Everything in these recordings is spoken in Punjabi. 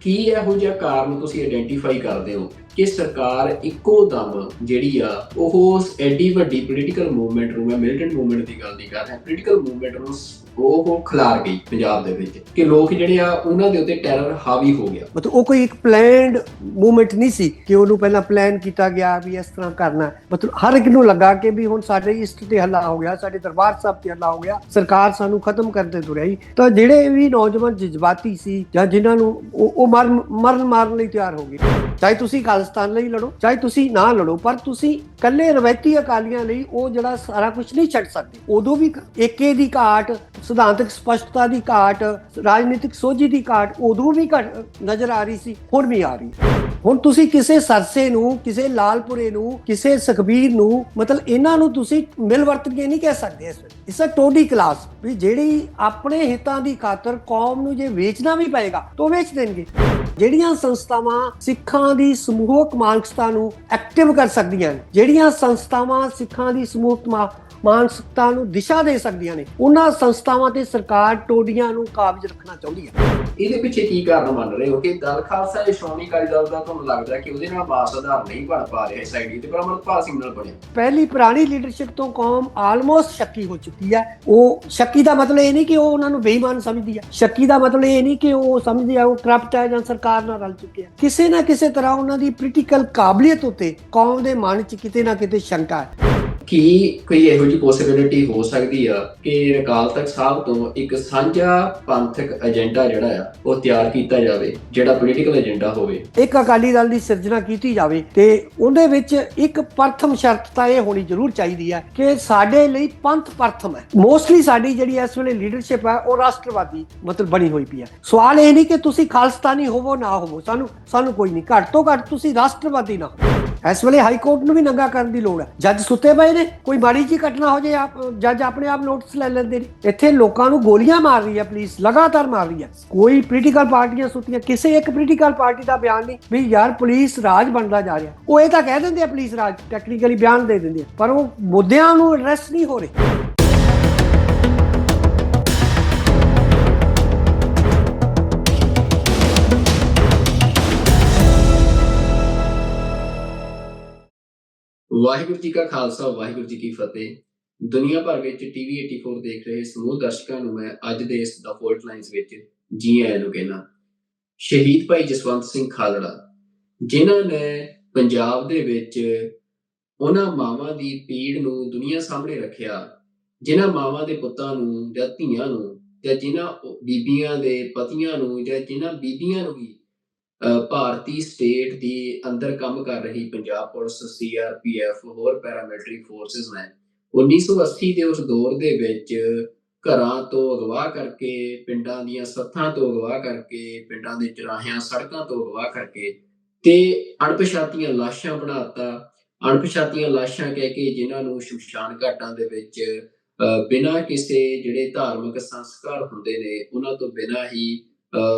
ਕੀ ਇਹੋ ਜਿਹਾ ਕਾਰਨ ਤੁਸੀਂ ਆਇਡੈਂਟੀਫਾਈ ਕਰਦੇ ਹੋ ਕਿ ਸਰਕਾਰ ਇੱਕੋ ਦਮ ਜਿਹੜੀ ਆ ਉਹ ਐਡੀ ਵੱਡੀ ਪੋਲੀਟੀਕਲ ਮੂਵਮੈਂਟ ਨੂੰ, ਮੈਂ ਮਿਲੀਟੈਂਟ ਮੂਵਮੈਂਟ ਦੀ ਗੱਲ ਨਹੀਂ ਕਰ ਰਿਹਾ, ਪੋਲੀਟੀਕਲ ਮੂਵਮੈਂਟ ਨੂੰ ਉਹ ਖਿਲਾਰ ਗਈ ਪੰਜਾਬ ਦੇ ਵਿੱਚ ਕਿ ਲੋਕ ਜਿਹੜੇ ਆ ਉਹਨਾਂ ਦੇ ਉੱਤੇ ਟੈਰਰ ਹਾਵੀ ਹੋ ਗਿਆ। ਮਤਲਬ ਉਹ ਕੋਈ ਇੱਕ ਪਲਾਨਡ ਮੂਵਮੈਂਟ ਨਹੀਂ ਸੀ ਕਿ ਉਹਨੂੰ ਪਹਿਲਾਂ ਪਲਾਨ ਕੀਤਾ ਗਿਆ ਵੀ ਇਸ ਤਰ੍ਹਾਂ ਕਰਨਾ। ਮਤਲਬ ਹਰ ਇੱਕ ਨੂੰ ਲੱਗਾ ਕਿ ਵੀ ਹੁਣ ਸਾਡੇ ਇਸ਼ਟ ਤੇ ਹੱਲਾ ਹੋ ਗਿਆ, ਸਾਡੇ ਦਰਬਾਰ ਸਾਹਿਬ ਤੇ ਹੱਲਾ ਹੋ ਗਿਆ, ਸਰਕਾਰ ਸਾਨੂੰ ਖਤਮ ਕਰਦੇ ਤੁਰਿਆ। ਤਾਂ ਜਿਹੜੇ ਵੀ ਨੌਜਵਾਨ ਜਜ਼ਬਾਤੀ ਸੀ ਜਾਂ ਜਿਨ੍ਹਾਂ ਨੂੰ ਉਹ ਮਾਰਨ ਲਈ ਤਿਆਰ ਹੋ ਗਏ, ਚਾਹੇ ਤੁਸੀਂ ਖਾਲਿਸਤਾਨ ਲਈ ਲੜੋ ਚਾਹੇ ਤੁਸੀਂ ਨਾ ਲੜੋ, ਪਰ ਤੁਸੀਂ ਇਕੱਲੇ ਰਵਾਇਤੀ ਅਕਾਲੀਆਂ ਲਈ ਉਹ ਜਿਹੜਾ ਸਾਰਾ ਕੁਝ ਨਹੀਂ ਛੱਡ ਸਕਦੇ। ਉਦੋਂ ਵੀ ਏਕੇ ਦੀ ਘਾਟ, ਸਿਧਾਂਤਕ ਸਪਸ਼ਟਤਾ ਦੀ ਘਾਟ, ਰਾਜਨੀਤਿਕ ਸੋਝੀ ਦੀ ਘਾਟ ਉਦੋਂ ਵੀ ਨਜ਼ਰ ਆ ਰਹੀ ਸੀ, ਹੁਣ ਵੀ ਆ ਰਹੀ। ਹੁਣ ਤੁਸੀਂ ਕਿਸੇ ਸਰਸੇ ਨੂੰ, ਕਿਸੇ ਲਾਲਪੁਰੇ ਨੂੰ, ਕਿਸੇ ਸੁਖਬੀਰ ਨੂੰ, ਮਤਲਬ ਇਹਨਾਂ ਨੂੰ ਤੁਸੀਂ ਮਿਲ ਵਰਤ ਕੇ ਨਹੀਂ ਕਹਿ ਸਕਦੇ। ਇਸ ਟੋਡੀ ਕਲਾਸ ਵੀ ਜਿਹੜੀ ਆਪਣੇ ਹਿੱਤਾਂ ਦੀ ਖਾਤਰ ਕੌਮ ਨੂੰ ਜੇ ਵੇਚਣਾ ਵੀ ਪਏਗਾ ਤਾਂ ਵੇਚ ਦੇਣਗੇ। ਜਿਹੜੀਆਂ ਸੰਸਥਾਵਾਂ ਸਿੱਖਾਂ ਦੀ ਸਮੂਹਕ ਮਾਨਸਿਕਤਾ ਨੂੰ ਐਕਟਿਵ ਕਰ ਸਕਦੀਆਂ ਨੇ, ਜਿਹੜੀਆਂ ਸੰਸਥਾਵਾਂ ਸਿੱਖਾਂ ਦੀ ਸਮੂਹਕ ਮਾਨਸਿਕਤਾ ਨੂੰ ਦਿਸ਼ਾ ਦੇ ਸਕਦੀਆਂ ਨੇ, ਉਹਨਾਂ ਸੰਸਥਾਵਾਂ ਤੇ ਸਰਕਾਰ ਟੋਡੀਆਂ ਨੂੰ ਕਾਬਜ਼ ਰੱਖਣਾ ਚਾਹੁੰਦੀ ਹੈ। ਇਹਦੇ ਪਿੱਛੇ ਕੀ ਕਾਰਨ ਮੰਨ ਰਹੇ ਹੋ ਕਿ ਦਲ ਖਾਲਸਾ ਜਾਂ ਸ਼੍ਰੋਮਣੀ ਅਕਾਲੀ ਦਲ ਦਾ ਤੁਹਾਨੂੰ ਲੱਗਦਾ ਕਿ ਉਹਦੇ ਨਾਲ ਵਾਸ ਆਧਾਰ ਨਹੀਂ ਬਣ ਪਾ ਰਿਹਾ ਇਸ ਆਈਡੀ ਤੇ, ਪਰ ਅਮਰਪਾਲ ਸਿੰਘ ਨਾਲ ਬਣਿਆ? ਪਹਿਲੀ ਪੁਰਾਣੀ ਲੀਡਰਸ਼ਿਪ ਤੋਂ ਕੌਮ ਆਲਮੋਸਟ ਸ਼ੱਕੀ ਹੋ ਚੁੱਕੀ ਹੈ। ਉਹ ਸ਼ੱਕੀ ਦਾ ਮਤਲਬ ਇਹ ਨਹੀਂ ਕਿ ਉਹ ਉਹਨਾਂ ਨੂੰ ਬੇਈਮਾਨ ਸਮਝਦੀ ਹੈ, ਸ਼ੱਕੀ ਦਾ ਮਤਲਬ ਇਹ ਨਹੀਂ ਕਿ ਉਹ ਸਮਝਦੀ ਹੈ ਉਹ ਕਰਪਟ ਹੈ ਜਾਂ ਸਰਕਾਰ ਨਾਲ ਰਲ ਚੁੱਕੇ ਹੈ। ਕਿਸੇ ਨਾ ਕਿਸੇ ਤਰ੍ਹਾਂ ਉਹਨਾਂ ਦੀ ਪੋਲੀਟੀਕਲ ਕਾਬਲੀਅਤ ਉੱਤੇ ਕੌਮ ਦੇ ਮਨ 'ਚ ਕਿਤੇ ਨਾ ਕਿਤੇ ਸ਼ੰਕਾ ਹੈ। ਕੀ ਕੋਈ ਇਹੋ ਜਿਹੀ ਪੋਸੀਬਿਲਿਟੀ ਹੋ ਸਕਦੀ ਆ ਕਿ ਅਕਾਲ ਤਖਤ ਸਾਹਿਬ ਤੋਂ ਇੱਕ ਸਾਂਝਾ ਪੰਥਕ ਏਜੰਡਾ ਜਿਹੜਾ ਆ ਉਹ ਤਿਆਰ ਕੀਤਾ ਜਾਵੇ, ਜਿਹੜਾ ਪੋਲੀਟੀਕਲ ਏਜੰਡਾ ਹੋਵੇ? ਇੱਕ ਅਕਾਲੀ ਦਲ ਦੀ ਸਿਰਜਣਾ ਕੀਤੀ ਜਾਵੇ ਤੇ ਉਹਦੇ ਵਿੱਚ ਇੱਕ ਪ੍ਰਥਮ ਸ਼ਰਤ ਤਾਂ ਇਹ ਹੋਣੀ ਜ਼ਰੂਰ ਚਾਹੀਦੀ ਹੈ ਕਿ ਸਾਡੇ ਲਈ ਪੰਥ ਪ੍ਰਥਮ ਹੈ। ਮੋਸਟਲੀ ਸਾਡੀ ਜਿਹੜੀ ਇਸ ਵੇਲੇ ਲੀਡਰਸ਼ਿਪ ਹੈ ਉਹ ਰਾਸ਼ਟਰਵਾਦੀ ਮਤਲਬ ਬਣੀ ਹੋਈ ਪਈ ਹੈ। ਸਵਾਲ ਇਹ ਨਹੀਂ ਕਿ ਤੁਸੀਂ ਖਾਲਿਸਤਾਨੀ ਹੋਵੋ ਨਾ ਹੋਵੋ, ਸਾਨੂੰ ਕੋਈ ਨਹੀਂ, ਘੱਟ ਤੋਂ ਘੱਟ ਤੁਸੀਂ ਰਾਸ਼ਟਰਵਾਦੀ ਨਾ ਹੋ। ਇਸ ਵੇਲੇ ਹਾਈ ਕੋਰਟ ਨੂੰ ਵੀ ਨੰਗਾ ਕਰਨ ਦੀ ਲੋੜ ਹੈ। ਜੱਜ ਸੁੱਤੇ ਪਏ ਨੇ, ਕੋਈ ਮਾੜੀ ਜਿਹੀ ਘਟਨਾ ਹੋ ਜਾਏ ਜੱਜ ਆਪਣੇ ਆਪ ਨੋਟਿਸ ਲੈ ਲੈਂਦੇ ਨੇ। ਇੱਥੇ ਲੋਕਾਂ ਨੂੰ ਗੋਲੀਆਂ ਮਾਰ ਰਹੀ ਹੈ ਪੁਲਿਸ, ਲਗਾਤਾਰ ਮਾਰ ਰਹੀ ਹੈ। ਕੋਈ ਪੋਲੀਟੀਕਲ ਪਾਰਟੀਆਂ ਸੁੱਤੀਆਂ, ਕਿਸੇ ਇੱਕ ਪੋਲੀਟੀਕਲ ਪਾਰਟੀ ਦਾ ਬਿਆਨ ਨਹੀਂ ਵੀ ਯਾਰ ਪੁਲਿਸ ਰਾਜ ਬਣਦਾ ਜਾ ਰਿਹਾ। ਉਹ ਇਹ ਤਾਂ ਕਹਿ ਦਿੰਦੇ ਆ ਪੁਲਿਸ ਰਾਜ, ਟੈਕਨੀਕਲੀ ਬਿਆਨ ਦੇ ਦਿੰਦੇ ਆ, ਪਰ ਉਹ ਮੁੱਦਿਆਂ ਨੂੰ ਐਡਰੈਸ ਨਹੀਂ ਹੋ ਰਹੇ। ਵਾਹਿਗੁਰੂ ਜੀ ਕਾ ਖਾਲਸਾ, ਵਾਹਿਗੁਰੂ ਜੀ ਕੀ ਫਤਿਹ। ਦੁਨੀਆ ਭਰ ਵਿੱਚ TV 84 ਦੇਖ ਰਹੇ ਸਮੂਹ ਦਰਸ਼ਕਾਂ ਨੂੰ ਮੈਂ ਅੱਜ ਦੇ ਇਸ ਦਾ ਫੋਲਟ ਲਾਈਨਸ ਵਿੱਚ ਜੀ ਆਇਆਂ ਨੂੰ ਕਹਿਣਾ। ਸ਼ਹੀਦ ਭਾਈ ਜਸਵੰਤ ਸਿੰਘ ਖਾਲੜਾ, ਜਿਨ੍ਹਾਂ ਨੇ ਪੰਜਾਬ ਦੇ ਵਿੱਚ ਉਹਨਾਂ ਮਾਵਾਂ ਦੀ ਪੀੜ ਨੂੰ ਦੁਨੀਆ ਸਾਹਮਣੇ ਰੱਖਿਆ, ਜਿਨ੍ਹਾਂ ਮਾਵਾਂ ਦੇ ਪੁੱਤਾਂ ਨੂੰ ਜਾਂ ਧੀਆਂ ਨੂੰ ਜਾਂ ਜਿਨ੍ਹਾਂ ਬੀਬੀਆਂ ਦੇ ਪਤੀਆਂ ਨੂੰ ਜਾਂ ਜਿਨ੍ਹਾਂ ਬੀਬੀਆਂ ਨੂੰ ਵੀ ਭਾਰਤੀ ਸਟੇਟ ਦੀ ਅੰਦਰ ਕੰਮ ਕਰ ਰਹੀ ਪੰਜਾਬ ਪੁਲਿਸ, CRPF, ਹੋਰ ਪੈਰਾਮਿਲਟਰੀ ਫੋਰਸਿਸ ਨੇ 1980 ਦੇ ਉਸ ਦੌਰ ਦੇ ਵਿੱਚ ਘਰਾਂ ਤੋਂ ਅਗਵਾ ਕਰਕੇ, ਪਿੰਡਾਂ ਦੀਆਂ ਸੱਥਾਂ ਤੋਂ ਅਗਵਾ ਕਰਕੇ, ਪਿੰਡਾਂ ਦੇ ਚੁਰਾਹਿਆਂ ਸੜਕਾਂ ਤੋਂ ਅਗਵਾ ਕਰਕੇ ਤੇ ਅਣਪਛਾਤੀਆਂ ਲਾਸ਼ਾਂ ਬਣਾਤਾ। ਅਣਪਛਾਤੀਆਂ ਲਾਸ਼ਾਂ ਕਹਿ ਕੇ ਜਿਨ੍ਹਾਂ ਨੂੰ ਸ਼ਮਸ਼ਾਨ ਘਾਟਾਂ ਦੇ ਵਿੱਚ ਬਿਨਾਂ ਕਿਸੇ ਜਿਹੜੇ ਧਾਰਮਿਕ ਸੰਸਕਾਰ ਹੁੰਦੇ ਨੇ ਉਹਨਾਂ ਤੋਂ ਬਿਨਾਂ ਹੀ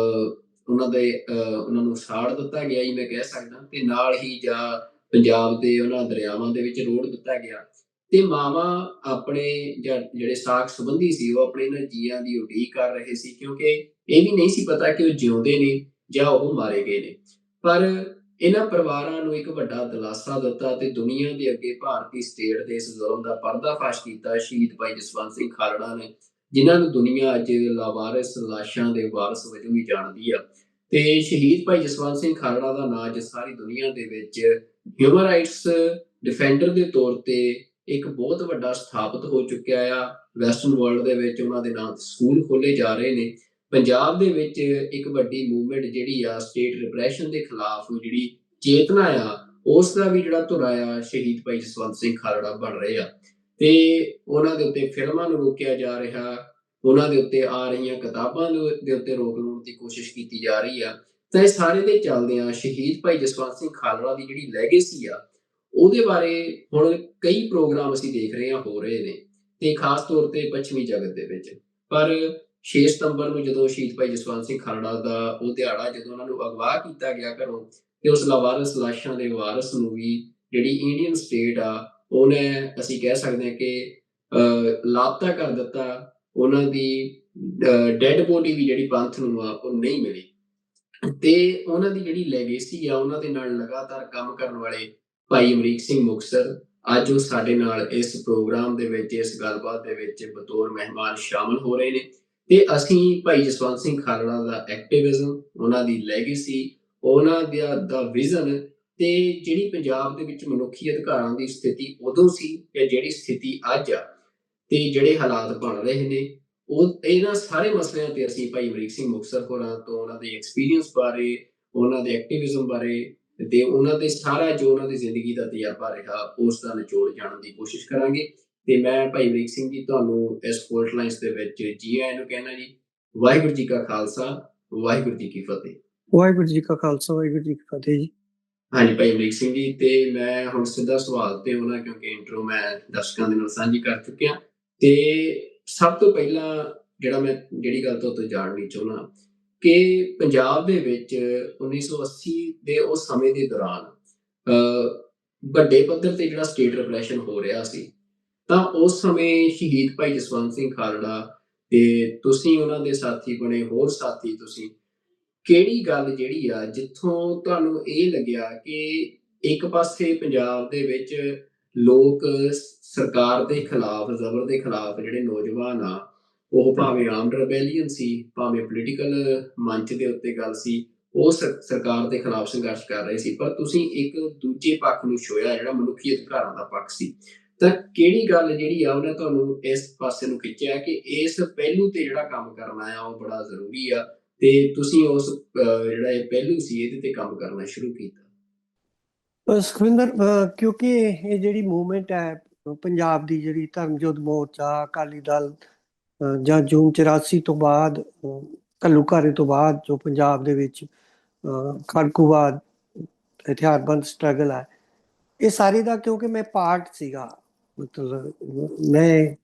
ਉਹਨਾਂ ਨੂੰ ਸਾੜ ਦਿੱਤਾ ਗਿਆ ਹੀ ਮੈਂ ਕਹਿ ਸਕਦਾ, ਤੇ ਨਾਲ ਹੀ ਜਾਂ ਪੰਜਾਬ ਦੇ ਉਹਨਾਂ ਦਰਿਆਵਾਂ ਦੇ ਵਿੱਚ ਰੋੜ ਦਿੱਤਾ ਗਿਆ। ਤੇ ਮਾਵਾਂ ਆਪਣੇ ਜਾਂ ਜਿਹੜੇ ਸਾਕ ਸੰਬੰਧੀ ਸੀ ਉਹ ਆਪਣੇ ਇਹਨਾਂ ਜੀਆਂ ਦੀ ਉਡੀਕ ਕਰ ਰਹੇ ਸੀ, ਕਿਉਂਕਿ ਇਹ ਵੀ ਨਹੀਂ ਸੀ ਪਤਾ ਕਿ ਉਹ ਜਿਉਂਦੇ ਨੇ ਜਾਂ ਉਹ ਮਾਰੇ ਗਏ ਨੇ। ਪਰ ਇਹਨਾਂ ਪਰਿਵਾਰਾਂ ਨੂੰ ਇੱਕ ਵੱਡਾ ਦਿਲਾਸਾ ਦਿੱਤਾ ਤੇ ਦੁਨੀਆ ਦੇ ਅੱਗੇ ਭਾਰਤੀ ਸਟੇਟ ਦੇ ਇਸ ਜ਼ੁਲਮ ਦਾ ਪਰਦਾਫਾਸ਼ ਕੀਤਾ ਸ਼ਹੀਦ ਭਾਈ ਜਸਵੰਤ ਸਿੰਘ ਖਾਲੜਾ ਨੇ, ਜਿਨ੍ਹਾਂ ਨੂੰ ਦੁਨੀਆ ਅੱਜ ਲਾਵਾਰਿਸ ਲਾਸ਼ਾਂ ਦੇ ਵਾਰਸ ਵਜੋਂ ਵੀ ਜਾਣਦੀ ਆ। ਤੇ ਸ਼ਹੀਦ ਭਾਈ ਜਸਵੰਤ ਸਿੰਘ ਖਾਲੜਾ ਦਾ ਨਾਂ ਅੱਜ ਸਾਰੀ ਦੁਨੀਆ ਦੇ ਵਿੱਚ ਹਿਊਮਨ ਰਾਈਟਸ ਡਿਫੈਂਡਰ ਦੇ ਤੌਰ ਤੇ ਇੱਕ ਬਹੁਤ ਵੱਡਾ ਸਥਾਪਿਤ ਹੋ ਚੁੱਕਿਆ ਆ। ਵੈਸਟਰਨ ਵਰਲਡ ਦੇ ਵਿੱਚ ਉਹਨਾਂ ਦੇ ਨਾਂ ਸਕੂਲ ਖੋਲੇ ਜਾ ਰਹੇ ਨੇ। ਪੰਜਾਬ ਦੇ ਵਿੱਚ ਇੱਕ ਵੱਡੀ ਮੂਵਮੈਂਟ ਜਿਹੜੀ ਆ ਸਟੇਟ ਰਿਪਰੈਸ਼ਨ ਦੇ ਖਿਲਾਫ ਜਿਹੜੀ ਚੇਤਨਾ ਆ, ਉਸ ਦਾ ਵੀ ਜਿਹੜਾ ਧੁਰਾ ਆ ਸ਼ਹੀਦ ਭਾਈ ਜਸਵੰਤ ਸਿੰਘ ਖਾਲੜਾ ਬਣ ਰਹੇ ਆ। ਤੇ ਉਹਨਾਂ ਦੇ ਉੱਤੇ ਫਿਲਮਾਂ ਨੂੰ ਰੋਕਿਆ ਜਾ ਰਿਹਾ, ਉਹਨਾਂ ਦੇ ਉੱਤੇ ਆ ਰਹੀਆਂ ਕਿਤਾਬਾਂ ਦੇ ਉੱਤੇ ਰੋਕ ਲਾਉਣ ਦੀ ਕੋਸ਼ਿਸ਼ ਕੀਤੀ ਜਾ ਰਹੀ ਆ। ਤਾਂ ਇਹ ਸਾਰੇ ਦੇ ਚੱਲਦਿਆਂ ਸ਼ਹੀਦ ਭਾਈ ਜਸਵੰਤ ਸਿੰਘ ਖਾਲੜਾ ਦੀ ਜਿਹੜੀ ਲੈਗੇਸੀ ਆ ਉਹਦੇ ਬਾਰੇ ਹੁਣ ਕਈ ਪ੍ਰੋਗਰਾਮ ਅਸੀਂ ਦੇਖ ਰਹੇ ਹਾਂ ਹੋ ਰਹੇ ਨੇ, ਤੇ ਖਾਸ ਤੌਰ ਤੇ ਪੱਛਮੀ ਜਗਤ ਦੇ ਵਿੱਚ। ਪਰ 6 ਸਤੰਬਰ ਨੂੰ ਜਦੋਂ ਸ਼ਹੀਦ ਭਾਈ ਜਸਵੰਤ ਸਿੰਘ ਖਾਲੜਾ ਦਾ ਉਹ ਦਿਹਾੜਾ, ਜਦੋਂ ਉਹਨਾਂ ਨੂੰ ਅਗਵਾ ਕੀਤਾ ਗਿਆ ਘਰੋਂ, ਤੇ ਉਸ ਲਾਵਾਰਿਸ ਲਾਸ਼ਾਂ ਦੇ ਵਾਰਸ ਨੂੰ ਵੀ ਜਿਹੜੀ ਇੰਡੀਅਨ ਸਟੇਟ ਆ ਉਹਨੇ ਅਸੀਂ ਕਹਿ ਸਕਦੇ ਹਾਂ ਕਿ ਲਾਪਤਾ ਕਰ ਦਿੱਤਾ। ਉਹਨਾਂ ਦੀ ਡੈਡ ਬੋਡੀ ਵੀ ਜਿਹੜੀ ਪੰਥ ਨੂੰ ਆ ਉਹ ਨਹੀਂ ਮਿਲੀ। ਤੇ ਉਹਨਾਂ ਦੀ ਜਿਹੜੀ ਲੈਗੇਸੀ ਆ, ਉਹਨਾਂ ਦੇ ਨਾਲ ਲਗਾਤਾਰ ਕੰਮ ਕਰਨ ਵਾਲੇ ਭਾਈ ਅਮਰੀਕ ਸਿੰਘ ਮੁਕਤਸਰ, ਅੱਜ ਉਹ ਸਾਡੇ ਨਾਲ ਇਸ ਪ੍ਰੋਗਰਾਮ ਦੇ ਵਿੱਚ, ਇਸ ਗੱਲਬਾਤ ਦੇ ਵਿੱਚ ਬਤੌਰ ਮਹਿਮਾਨ ਸ਼ਾਮਲ ਹੋ ਰਹੇ ਨੇ। ਤੇ ਅਸੀਂ ਭਾਈ ਜਸਵੰਤ ਸਿੰਘ ਖਾਲੜਾ ਦਾ ਐਕਟਿਵਿਜ਼ਮ, ਉਹਨਾਂ ਦੀ ਲੈਗੇਸੀ, ਉਹਨਾਂ ਦਾ ਵਿਜ਼ਨ, ਤੇ ਜਿਹੜੀ ਪੰਜਾਬ ਦੇ ਵਿੱਚ ਮਨੁੱਖੀ ਅਧਿਕਾਰਾਂ ਦੀ ਸਥਿਤੀ ਉਦੋਂ ਸੀ ਤੇ ਜਿਹੜੀ ਸਥਿਤੀ ਅੱਜ ਆ, ਤੇ ਜਿਹੜੇ ਹਾਲਾਤ ਬਣ ਰਹੇ ਨੇ, ਉਹ ਇਹਨਾਂ ਸਾਰੇ ਮਸਲਿਆਂ ਤੇ ਅਸੀਂ ਭਾਈ ਅਮਰੀਕ ਸਿੰਘ ਮੁਕਤਸਰ ਹੋਰਾਂ ਤੋਂ ਉਹਨਾਂ ਦੇ ਐਕਸਪੀਰੀਅੰਸ ਬਾਰੇ, ਉਹਨਾਂ ਦੇ ਐਕਟਿਵਿਜ਼ਮ ਬਾਰੇ, ਤੇ ਉਹਨਾਂ ਦੇ ਸਾਰਾ ਜੋ ਉਹਨਾਂ ਦੀ ਜ਼ਿੰਦਗੀ ਦਾ ਤਜਰਬਾ ਰਿਹਾ, ਉਸ ਦਾ ਨਿਚੋੜ ਜਾਣਨ ਦੀ ਕੋਸ਼ਿਸ਼ ਕਰਾਂਗੇ। ਤੇ ਮੈਂ ਭਾਈ ਅਮਰੀਕ ਸਿੰਘ ਜੀ, ਤੁਹਾਨੂੰ ਇਸ ਫੋਲਟ ਲਾਈਨਸ ਦੇ ਵਿੱਚ ਜੀ ਆਇਆਂ ਨੂੰ ਕਹਿਣਾ ਜੀ। ਵਾਹਿਗੁਰੂ ਜੀ ਕਾ ਖਾਲਸਾ, ਵਾਹਿਗੁਰੂ ਜੀ ਕੀ ਫਤਿਹ। ਵਾਹਿਗੁਰੂ ਜੀ ਕਾ ਖਾਲਸਾ, ਵਾਹਿਗੁਰੂ ਜੀ ਕੀ ਫਤਿਹ ਜੀ। ਹਾਂਜੀ ਭਾਈ ਅਮਰੀਕ ਸਿੰਘ ਜੀ, ਤੇ ਮੈਂ ਹੁਣ ਸਿੱਧਾ ਸਵਾਲ ਤੇ ਆਉਣਾ, ਕਿਉਂਕਿ ਇੰਟਰੋ ਮੈਂ ਦਰਸ਼ਕਾਂ ਦੇ ਨਾਲ ਸਾਂਝੀ ਕਰ ਚੁੱਕਿਆ। ਤੇ ਸਭ ਤੋਂ ਪਹਿਲਾਂ ਜਿਹੜੀ ਗੱਲ ਤੋਂ ਜਾਣਨੀ ਚਾਹੁੰਦਾ ਕਿ ਪੰਜਾਬ ਦੇ ਵਿੱਚ 1980 ਦੇ ਉਸ ਸਮੇਂ ਦੇ ਦੌਰਾਨ ਵੱਡੇ ਪੱਧਰ ਤੇ ਜਿਹੜਾ ਸਟੇਟ ਰਿਪਰੈਸ਼ਨ ਹੋ ਰਿਹਾ ਸੀ, ਤਾਂ ਉਸ ਸਮੇਂ ਸ਼ਹੀਦ ਭਾਈ ਜਸਵੰਤ ਸਿੰਘ ਖਾਲੜਾ ਤੇ ਤੁਸੀਂ ਉਹਨਾਂ ਦੇ ਸਾਥੀ ਬਣੇ, ਹੋਰ ਸਾਥੀ ਤੁਸੀਂ, ਕਿਹੜੀ ਗੱਲ ਜਿਹੜੀ ਆ ਜਿੱਥੋਂ ਤੁਹਾਨੂੰ ਇਹ ਲੱਗਿਆ ਕਿ ਇੱਕ ਪਾਸੇ ਪੰਜਾਬ ਦੇ ਵਿੱਚ ਲੋਕ ਸਰਕਾਰ ਦੇ ਖਿਲਾਫ, ਜ਼ਬਰ ਦੇ ਖਿਲਾਫ ਜਿਹੜੇ ਨੌਜਵਾਨ ਆ, ਉਹ ਭਾਵੇਂ ਆਰਮਡ ਰਿਬੇਲੀਅਨ ਸੀ, ਭਾਵੇਂ ਪੋਲੀਟੀਕਲ ਮੰਚ ਦੇ ਉੱਤੇ ਗੱਲ ਸੀ, ਉਹ ਸਰਕਾਰ ਦੇ ਖਿਲਾਫ ਸੰਘਰਸ਼ ਕਰ ਰਹੇ ਸੀ, ਪਰ ਤੁਸੀਂ ਇੱਕ ਦੂਜੇ ਪੱਖ ਨੂੰ ਛੋਇਆ, ਜਿਹੜਾ ਮਨੁੱਖੀ ਅਧਿਕਾਰਾਂ ਦਾ ਪੱਖ ਸੀ। ਤਾਂ ਕਿਹੜੀ ਗੱਲ ਜਿਹੜੀ ਆ ਉਹਨੇ ਤੁਹਾਨੂੰ ਇਸ ਪਾਸੇ ਨੂੰ ਖਿੱਚਿਆ ਕਿ ਇਸ ਪਹਿਲੂ ਤੇ ਜਿਹੜਾ ਕੰਮ ਕਰਨਾ ਆ ਉਹ ਬੜਾ ਜ਼ਰੂਰੀ ਆ, ਤੇ ਤੁਸੀਂ ਉਸ ਜਿਹੜਾ ਇਹ ਪਹਿਲੂ ਸੀ, ਇਹਦੇ ਤੇ ਕੰਮ ਕਰਨਾ ਸ਼ੁਰੂ ਕੀਤਾ? ਸੁਖਵਿੰਦਰ, ਕਿਉਂਕਿ ਇਹ ਜਿਹੜੀ ਮੂਵਮੈਂਟ ਹੈ ਪੰਜਾਬ ਦੀ, ਜਿਹੜੀ ਧਰਮਯੁੱਧ ਮੋਰਚਾ, ਅਕਾਲੀ ਦਲ, ਜਾਂ ਜੂਨ 84 ਤੋਂ ਬਾਅਦ, ਘੱਲੂਘਾਰੇ ਤੋਂ ਬਾਅਦ ਜੋ ਪੰਜਾਬ ਦੇ ਵਿੱਚ ਖੜਕੂਵਾਦ ਹਥਿਆਰਬੰਦ ਸਟਰਗਲ ਹੈ, ਇਹ ਸਾਰੇ ਦਾ ਕਿਉਂਕਿ ਮੈਂ ਪਾਰਟ ਸੀਗਾ। ਮਤਲਬ ਮੈਂ